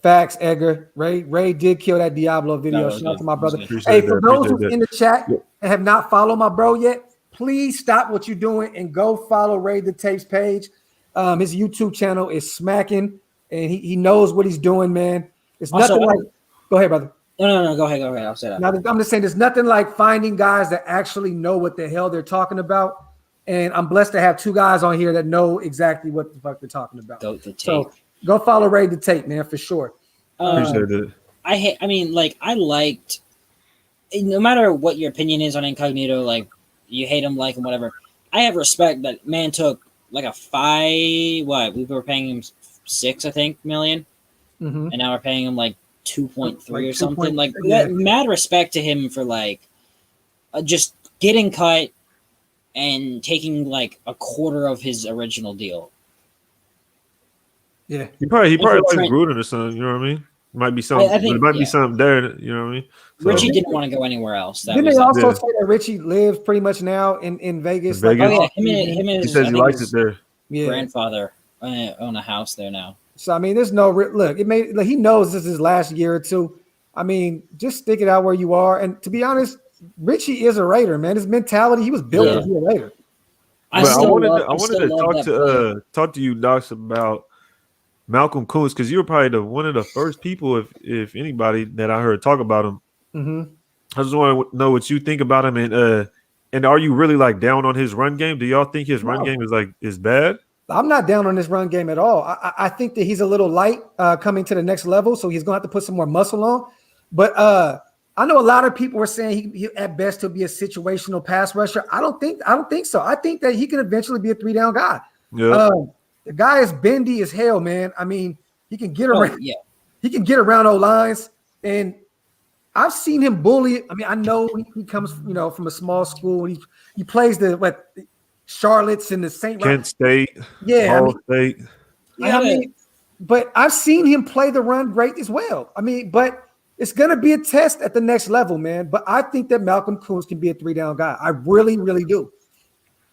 Facts, Edgar. Ray did kill that Diablo video. Shout out to my brother. Hey, for those who's in the chat and have not followed my bro yet, please stop what you're doing and go follow Raid the Tapes page. His YouTube channel is smacking, and he knows what he's doing, man. It's nothing like. Go ahead, brother. No. Go ahead. I'll say that. Now, I'm just saying there's nothing like finding guys that actually know what the hell they're talking about. And I'm blessed to have two guys on here that know exactly what the fuck they're talking about. So go follow Ray the Tape, man, for sure. Appreciate it. I liked, no matter what your opinion is on Incognito, like you hate him, like him, whatever. I have respect that man took like we were paying him $6 million, and now we're paying him like 2.3 or something. Mad respect to him for just getting cut and taking like a quarter of his original deal. Yeah, he probably likes Gruden or something. You know what I mean? It might be something. There might be something there. You know what I mean? So, Richie didn't want to go anywhere else. Didn't they also say that Richie lives pretty much now in Vegas? Him and he says he likes it there. Yeah. Grandfather own a house there now. So I mean, there's no look. He knows this is his last year or two. I mean, just stick it out where you are. And to be honest, Richie is a Raider, man. His mentality, he was built to be a Raider. I wanted to talk to you, Docs, about Malcolm Koonce, because you were probably one of the first people, if anybody, that I heard talk about him. Mm-hmm. I just want to know what you think about him, and are you really down on his run game? Do y'all think his run game is bad? I'm not down on his run game at all. I think that he's a little light coming to the next level, so he's going to have to put some more muscle on. But I know a lot of people were saying he at best he'll be a situational pass rusher. I don't think so. I think that he can eventually be a 3-down guy. Yeah. The guy is bendy as hell, man. I mean, he can get around. He can get around O-lines, and I've seen him bully. I mean, I know he comes, from a small school. He plays the Charlotte's and the St. Kent State, State. But I've seen him play the run great as well. I mean, but it's going to be a test at the next level, man. But I think that Malcolm Koonce can be a 3-down guy. I really, really do.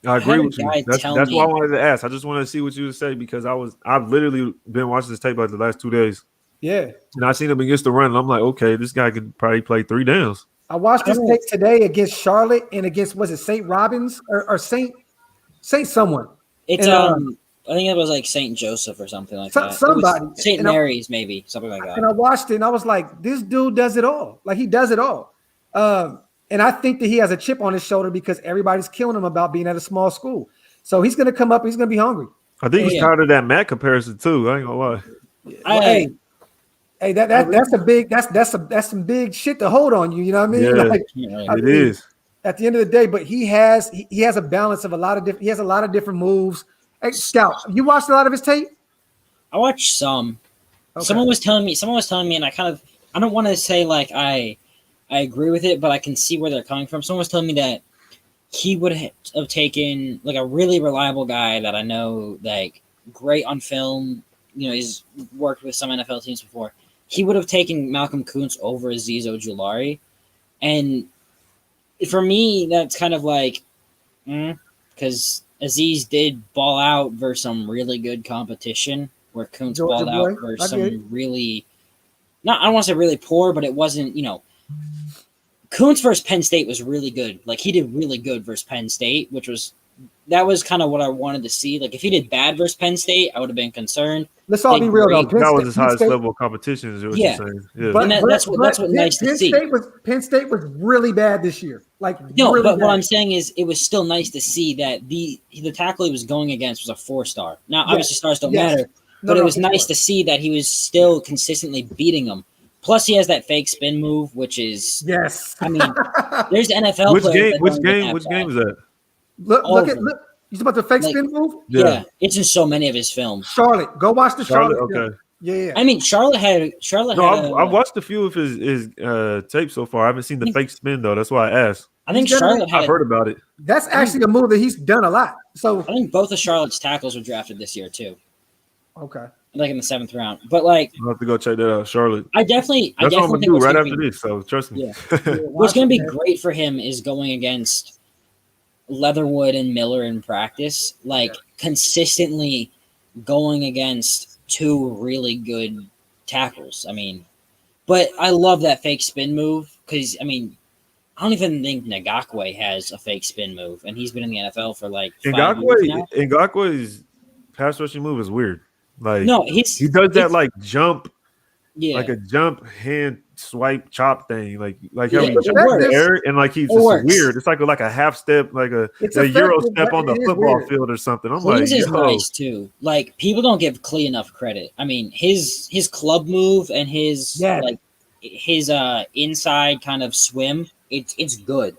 I agree with you. That's why I wanted to ask. I just wanted to see what you would say because I've literally been watching this tape the last 2 days. Yeah. And I seen him against the run, and I'm like, okay, this guy could probably play 3 downs. I watched this tape today against Charlotte and against, was it St. Robin's or St. someone? It's And, I think it was like St. Joseph or something like that. Somebody. St. Mary's, maybe something like that. And I watched it and I was like, this dude does it all. Like he does it all. And I think that he has a chip on his shoulder because everybody's killing him about being at a small school. So he's going to come up. He's going to be hungry. I think he's tired of that Matt comparison too. I ain't gonna lie. Hey, that's some big shit to hold on you. You know what I mean? Yeah, it is. At the end of the day, but he has a balance of a lot of different. He has a lot of different moves. Hey, Scout, you watched a lot of his tape? I watched some. Okay. Someone was telling me, and I don't want to say like I agree with it, but I can see where they're coming from. Someone was telling me that he would have taken like a really reliable guy that I know, like great on film. You know, he's worked with some NFL teams before. He would have taken Malcolm Koonce over Azeez Ojulari, and for me, that's kind of like, because Azeez did ball out versus some really good competition, where Koonce balled out versus some really, I don't want to say really poor, but it wasn't, Koonce versus Penn State was really good. Like, he did really good versus Penn State, that was kind of what I wanted to see. Like, if he did bad versus Penn State, I would have been concerned. Let's all be real, though. That was his highest level of competition, is what you're saying. Yeah. But that's what nice to see. Penn State was really bad this year. Like, no, really but bad. what I'm saying is it was still nice to see that the tackle he was going against was a 4-star. Now, obviously, stars don't matter, but it was nice to see that he was still consistently beating them. Plus, he has that fake spin move, which is I mean, there's NFL players. Which game is that? Look. You talking about the fake spin move? Yeah, it's in so many of his films. Charlotte, go watch the Charlotte. Okay. Yeah. I mean, Charlotte had. I've watched a few of his tapes so far. I haven't seen the fake spin though. That's why I asked. I think Charlotte I've heard about it. That's actually a move that he's done a lot. So I think both of Charlotte's tackles were drafted this year too. Okay. Like in the 7th round, but like I'll have to go check that out. Charlotte. That's what I'm gonna do right after this. So trust me. Yeah. What's going to be great for him is going against Leatherwood and Miller in practice, consistently going against 2 really good tackles. I mean, but I love that fake spin move because, I mean, I don't even think Ngakoue has a fake spin move, and he's been in the NFL for 5 years now. Ngakoue's pass rushing move is weird. Like, no, he does that jump, like a jump hand swipe chop thing, like how he jumps in the air, and he's just weird. It's like a half step, like a Euro step on the football field or something. I'm Clee's is nice too. Like, people don't give Clee enough credit. I mean, his club move and his his inside kind of swim, it's good.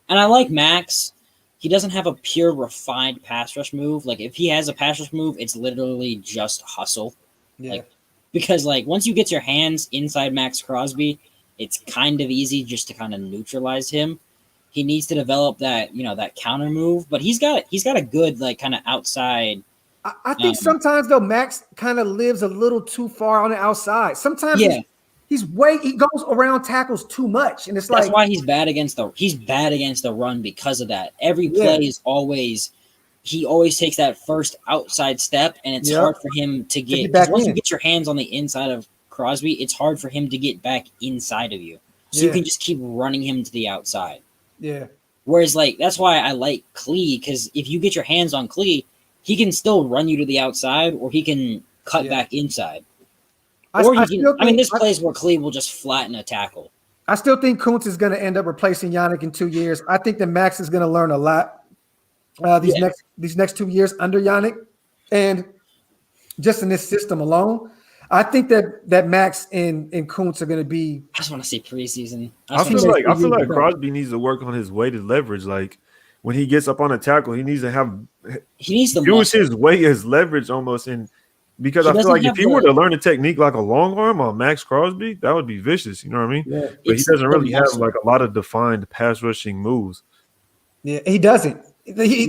And I like Max. He doesn't have a pure refined pass rush move. Like, if he has a pass rush move, it's literally just hustle. Yeah. Because once you get your hands inside Max Crosby, it's kind of easy just to kind of neutralize him. He needs to develop that, that counter move, but he's got a good kind of outside. I think sometimes though Max kind of lives a little too far on the outside. Sometimes he goes around tackles too much, and that's why he's bad against the run because of that. Every play is he always takes that first outside step, and it's hard for him to get back. Once you get your hands on the inside of Crosby, it's hard for him to get back inside of you. So you can just keep running him to the outside. Yeah. Whereas that's why I like Clee, because if you get your hands on Clee, he can still run you to the outside, or he can cut back inside. There's plays where Clee will just flatten a tackle. I still think Koonce is going to end up replacing Yannick in 2 years. I think that Max is going to learn a lot these next 2 years under Yannick, and just in this system alone. I think that Max and Koonce are going to be. I just want to see preseason. I feel like Crosby needs to work on his weighted leverage. Like, when he gets up on a tackle, he needs to use his weight as leverage almost. And because I feel like if he were to learn a technique like a long arm on Max Crosby, that would be vicious. You know what I mean? Yeah. But he doesn't really have a lot of defined pass rushing moves. Yeah, he doesn't. He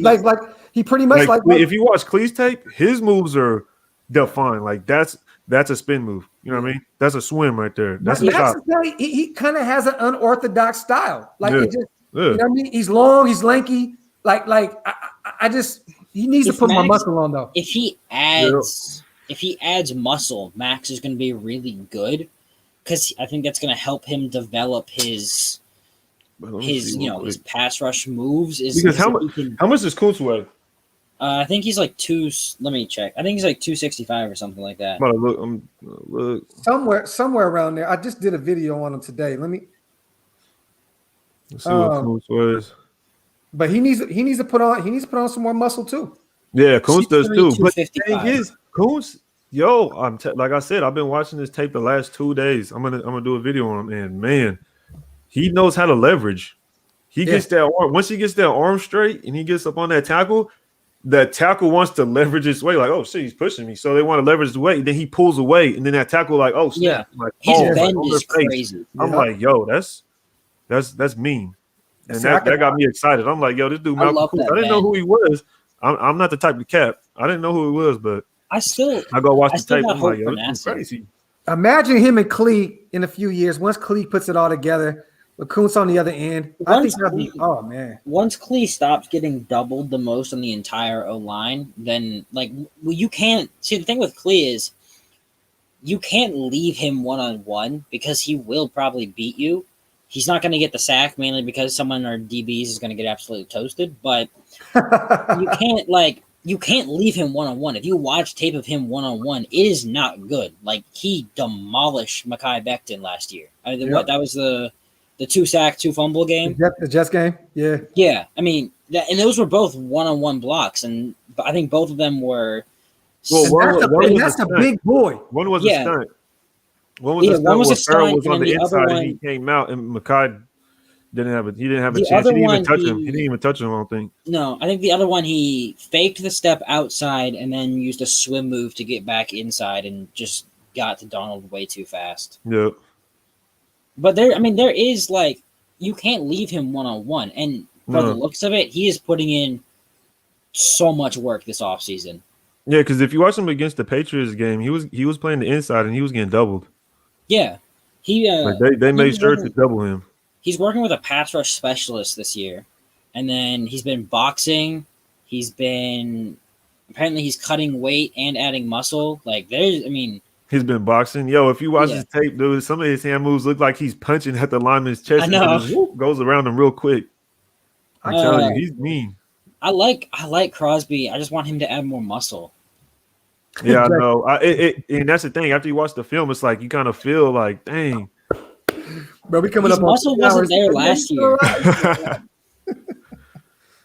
pretty much if you watch Clee's tape, his moves are defined. Like, that's a spin move. You know what I mean? That's a swim right there. That's a chop. He kind of has an unorthodox style. You know what I mean? He's long, he's lanky. He needs to put more muscle on though. If he adds if he adds muscle, Max is going to be really good because I think that's going to help him develop his his pass rush moves. Because how much does Koonce weigh? I think he's like let me check. I think he's like 265 or something like that. Look. Somewhere around there. I just did a video on him today. Let's see what Koonce was. But he needs to put on some more muscle too. Yeah, Koonce does too. But the thing 255. is, Koonce, like I said, I've been watching this tape the last 2 days. I'm gonna do a video on him, and man, he knows how to leverage. He gets that arm. Once he gets that arm straight and he gets up on that tackle wants to leverage his weight. Like, oh shit, he's pushing me. So they want to leverage the weight. Then he pulls away, and then that tackle, like, oh snap. Yeah, like, his bend is crazy. I'm like, yo, that's mean. And that got me excited. I'm like, yo, this dude, Malcolm Koonce, I didn't know who he was. I'm not the type to cap. I didn't know who he was, but I go watch the tape. I'm like, yo, this is crazy. Imagine him and Clee in a few years. Once Clee puts it all together, with Koonce on the other end, I think that'll be. Oh man! Once Clee stops getting doubled the most on the entire O line, then you can't see. The thing with Clee is you can't leave him 1-on-1 because he will probably beat you. He's not going to get the sack mainly because someone or DBs is going to get absolutely toasted. But you can't leave him 1-on-1. If you watch tape of him 1-on-1, it is not good. Like he demolished Mekhi Becton last year. I mean, what that was the 2-sack, 2-fumble game. The Jets game, yeah. Yeah, I mean, and those were both 1-on-1 blocks, and I think both of them were. Well, that's a big boy. One was a stunt. One was a stunt. Was on the inside, and he came out, and Mekhi didn't have it. He didn't have a chance. He didn't even touch him. He didn't even touch him. I don't think. No, I think the other one he faked the step outside and then used a swim move to get back inside and just got to Donald way too fast. Yep. But there is you can't leave him 1-on-1, and by the looks of it, he is putting in so much work this offseason. Yeah, because if you watch him against the Patriots game, he was playing the inside and he was getting doubled. Yeah, they made sure to double him. He's working with a pass rush specialist this year, and then he's been boxing. He's cutting weight and adding muscle. He's been boxing. Yo, if you watch his tape, dude, some of his hand moves look like he's punching at the lineman's chest. I know. And just goes around him real quick. I'm telling you, he's mean. I like Crosby. I just want him to add more muscle. Yeah, I know. And that's the thing. After you watch the film, it's like you kind of feel like, dang. Bro, we coming up on muscle wasn't there last year.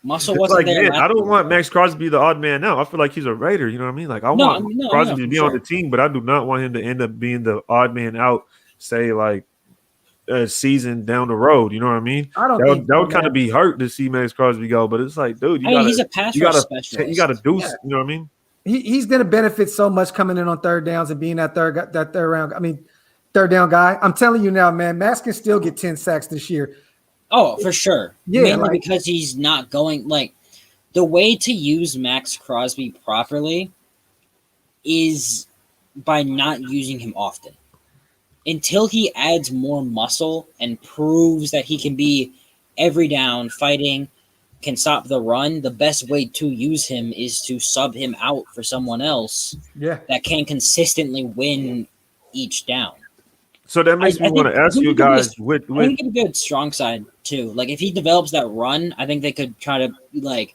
Muscle wasn't there. I don't want Max Crosby the odd man out. I feel like he's a Raider. You know what I mean? Like I want Crosby to be on the team, but I do not want him to end up being the odd man out. Say like a season down the road. You know what I mean? That would kind of be hurt to see Max Crosby go. But it's like, dude, he's a pass rush specialist. You got to do. You know what I mean? He's going to benefit so much coming in on third downs and being that third round. I mean, third down guy. I'm telling you now, man, Max can still get 10 sacks this year. Oh, for sure. Yeah, mainly because he's not going the way to use Max Crosby properly is by not using him often. Until he adds more muscle and proves that he can be every down fighting, can stop the run, the best way to use him is to sub him out for someone else that can consistently win each down. So that makes me want to ask you guys I think he could be a strong side too. Like if he develops that run, I think they could try to I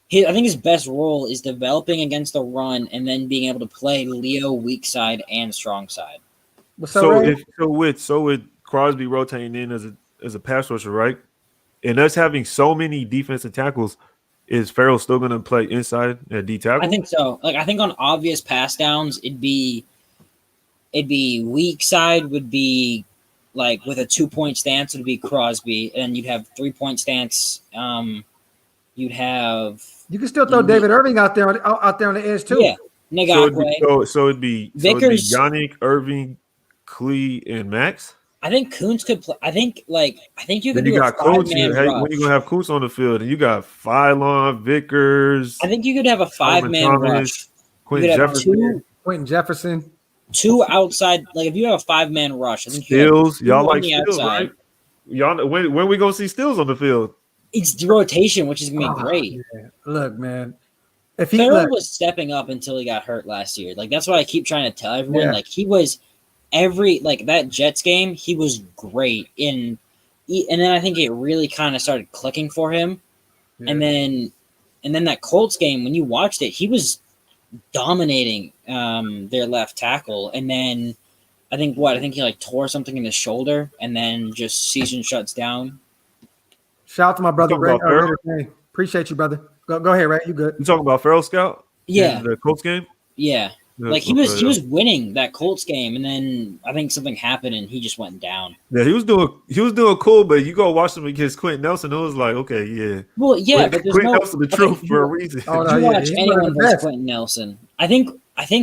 think his best role is developing against the run and then being able to play Leo weak side and strong side. So with Crosby rotating in as a pass rusher, right? And us having so many defensive tackles, is Farrell still going to play inside at D tackle? I think so. I think on obvious pass downs, it'd be weak side would be with a 2-point stance would be Crosby, and you'd have 3-point stance. You can still throw David Irving out there on the edge too. Yeah, Ngakwe. So it'd be Vickers, Yannick, Irving, Clee, and Max. I think Koonce could play. I think you could do a Koonce. When you gonna have Koonce on the field, and you got Phylon, Vickers. I think you could have a 5-man rush. Quentin Jefferson. 2 outside. If you have a 5-man rush, I think Stills. Y'all like Stills, right? Y'all when we gonna see Stills on the field? It's the rotation, which is gonna be great. Yeah. Look, man. If he Farrell was stepping up until he got hurt last year. Like, that's what I keep trying to tell everyone. Yeah. Like, he was that Jets game, he was great. And then I think it really kind of started clicking for him. Yeah. And then that Colts game, when you watched it, he was dominating their left tackle. And then I think he like tore something in his shoulder, and then just season shuts down. Shout out to my brother Ray. Ray. Appreciate you, brother. Go ahead, Ray. You good? You talking about Raiders.Scout? Yeah. The Colts game? Yeah. Like he was winning that Colts game, and then I think something happened and he just went down. Yeah, he was doing cool, but you go watch him against Quentin Nelson, it was like, okay, yeah. Well, yeah, but Quentin Nelson the truth for a reason. Did you watch anyone versus Quentin Nelson? I think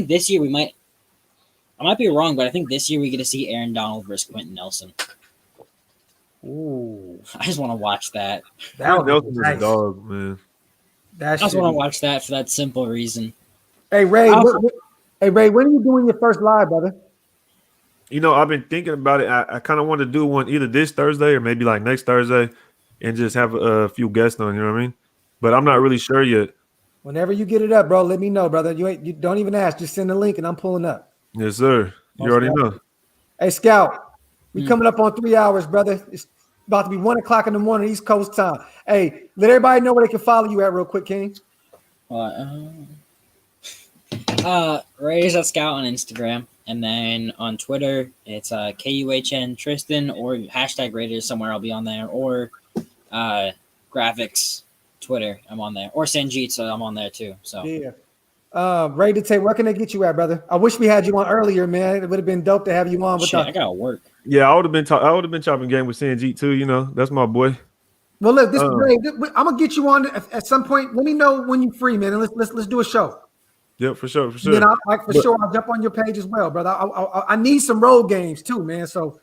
this year I might be wrong, but I think this year we get to see Aaron Donald versus Quentin Nelson. Ooh, I just want to watch that. Quentin Nelson is a dog, man. I just want to watch that for that simple reason. Hey Ray, when are you doing your first live, brother? You know, I've been thinking about it. I kind of want to do one either this Thursday or maybe like next Thursday, and just have a few guests on. You know what I mean? But I'm not really sure yet. Whenever you get it up, bro, let me know, brother. You don't even ask. Just send the link, and I'm pulling up. Yes, sir. You already know. Hey, Scout, we coming up on 3 hours, brother. It's about to be 1 o'clock in the morning, East Coast time. Hey, let everybody know where they can follow you at real quick, King. Raiders.Scout on Instagram, and then on Twitter it's KUHN Tristan or hashtag Raiders somewhere. I'll be on there, or Graphk's Twitter. I'm on there, or Sanjit, so I'm on there too. So yeah. Ray to say, where can they get you at, brother? I wish we had you on earlier, man. It would have been dope to have you on. I gotta work. Yeah, I would have been chopping game with Sanjit too. You know, that's my boy. Well, look, this Ray, I'm gonna get you on at some point. Let me know when you're free, man. And let's do a show. Yeah, for sure. Then I'll jump on your page as well, brother. I need some road games too, man. So,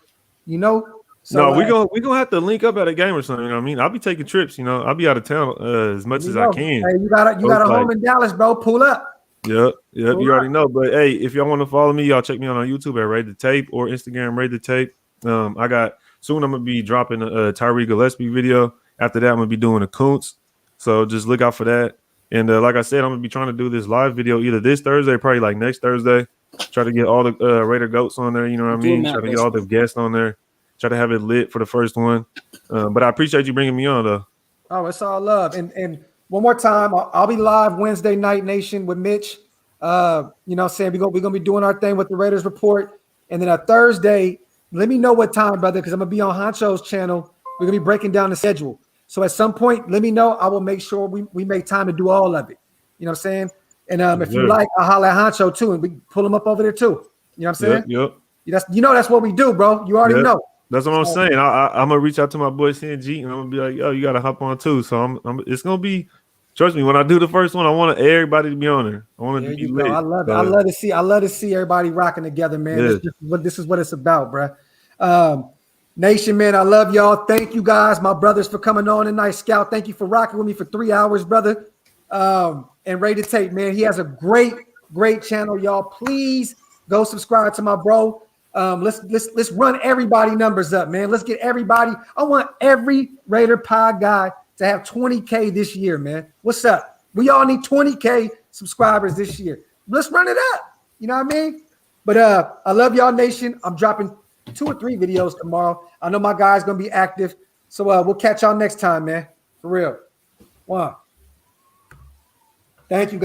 you know. So, no, we gonna have to link up at a game or something. You know what I mean? I'll be taking trips. You know, I'll be out of town as much as I can. Hey, you got a home in Dallas, bro. Pull up. Yep. You already know. But hey, if y'all want to follow me, y'all check me out on YouTube at Raid the Tape or Instagram Raid the Tape. I'm gonna be dropping a Tyreek Gillespie video. After that, I'm gonna be doing a Koonce. So just look out for that. And like I said, I'm gonna be trying to do this live video either this Thursday, probably like next Thursday. Try to get all the Raider goats on there. You know what I mean? Try to get all the guests on there. Try to have it lit for the first one. But I appreciate you bringing me on, though. Oh, it's all love. And one more time, I'll be live Wednesday Night Nation with Mitch. You know what I'm saying? We're gonna be doing our thing with the Raiders Report. And then a Thursday, let me know what time, brother, because I'm gonna be on Honcho's channel. We're gonna be breaking down the schedule. So at some point, let me know. I will make sure we make time to do all of it. You know what I'm saying? And if you like, I'll holler at Honcho too, and we pull him up over there too. You know what I'm saying? Yep. That's what we do, bro. You already know. That's what I'm saying. I'm gonna reach out to my boy Sanjit, and I'm gonna be like, yo, you gotta hop on too. So it's gonna be. Trust me, when I do the first one, I want everybody to be on there. I want it to be lit. I love it. I love to see everybody rocking together, man. Yeah. This is what it's about, bro. Nation, man, I love y'all. Thank you guys, my brothers, for coming on tonight. Scout, thank you for rocking with me for 3 hours, brother. And Ray to Tape, man, he has a great channel, y'all. Please go subscribe to my bro. Let's run everybody numbers up, man. Let's get everybody. I want every Raider Pod guy to have 20K this year, man. What's up? We all need 20K subscribers this year. Let's run it up. You know what I mean? But I love y'all, Nation. I'm dropping 2 or 3 videos tomorrow. I know my guy's gonna be active. So we'll catch y'all next time, man. For real. One. Thank you, guys.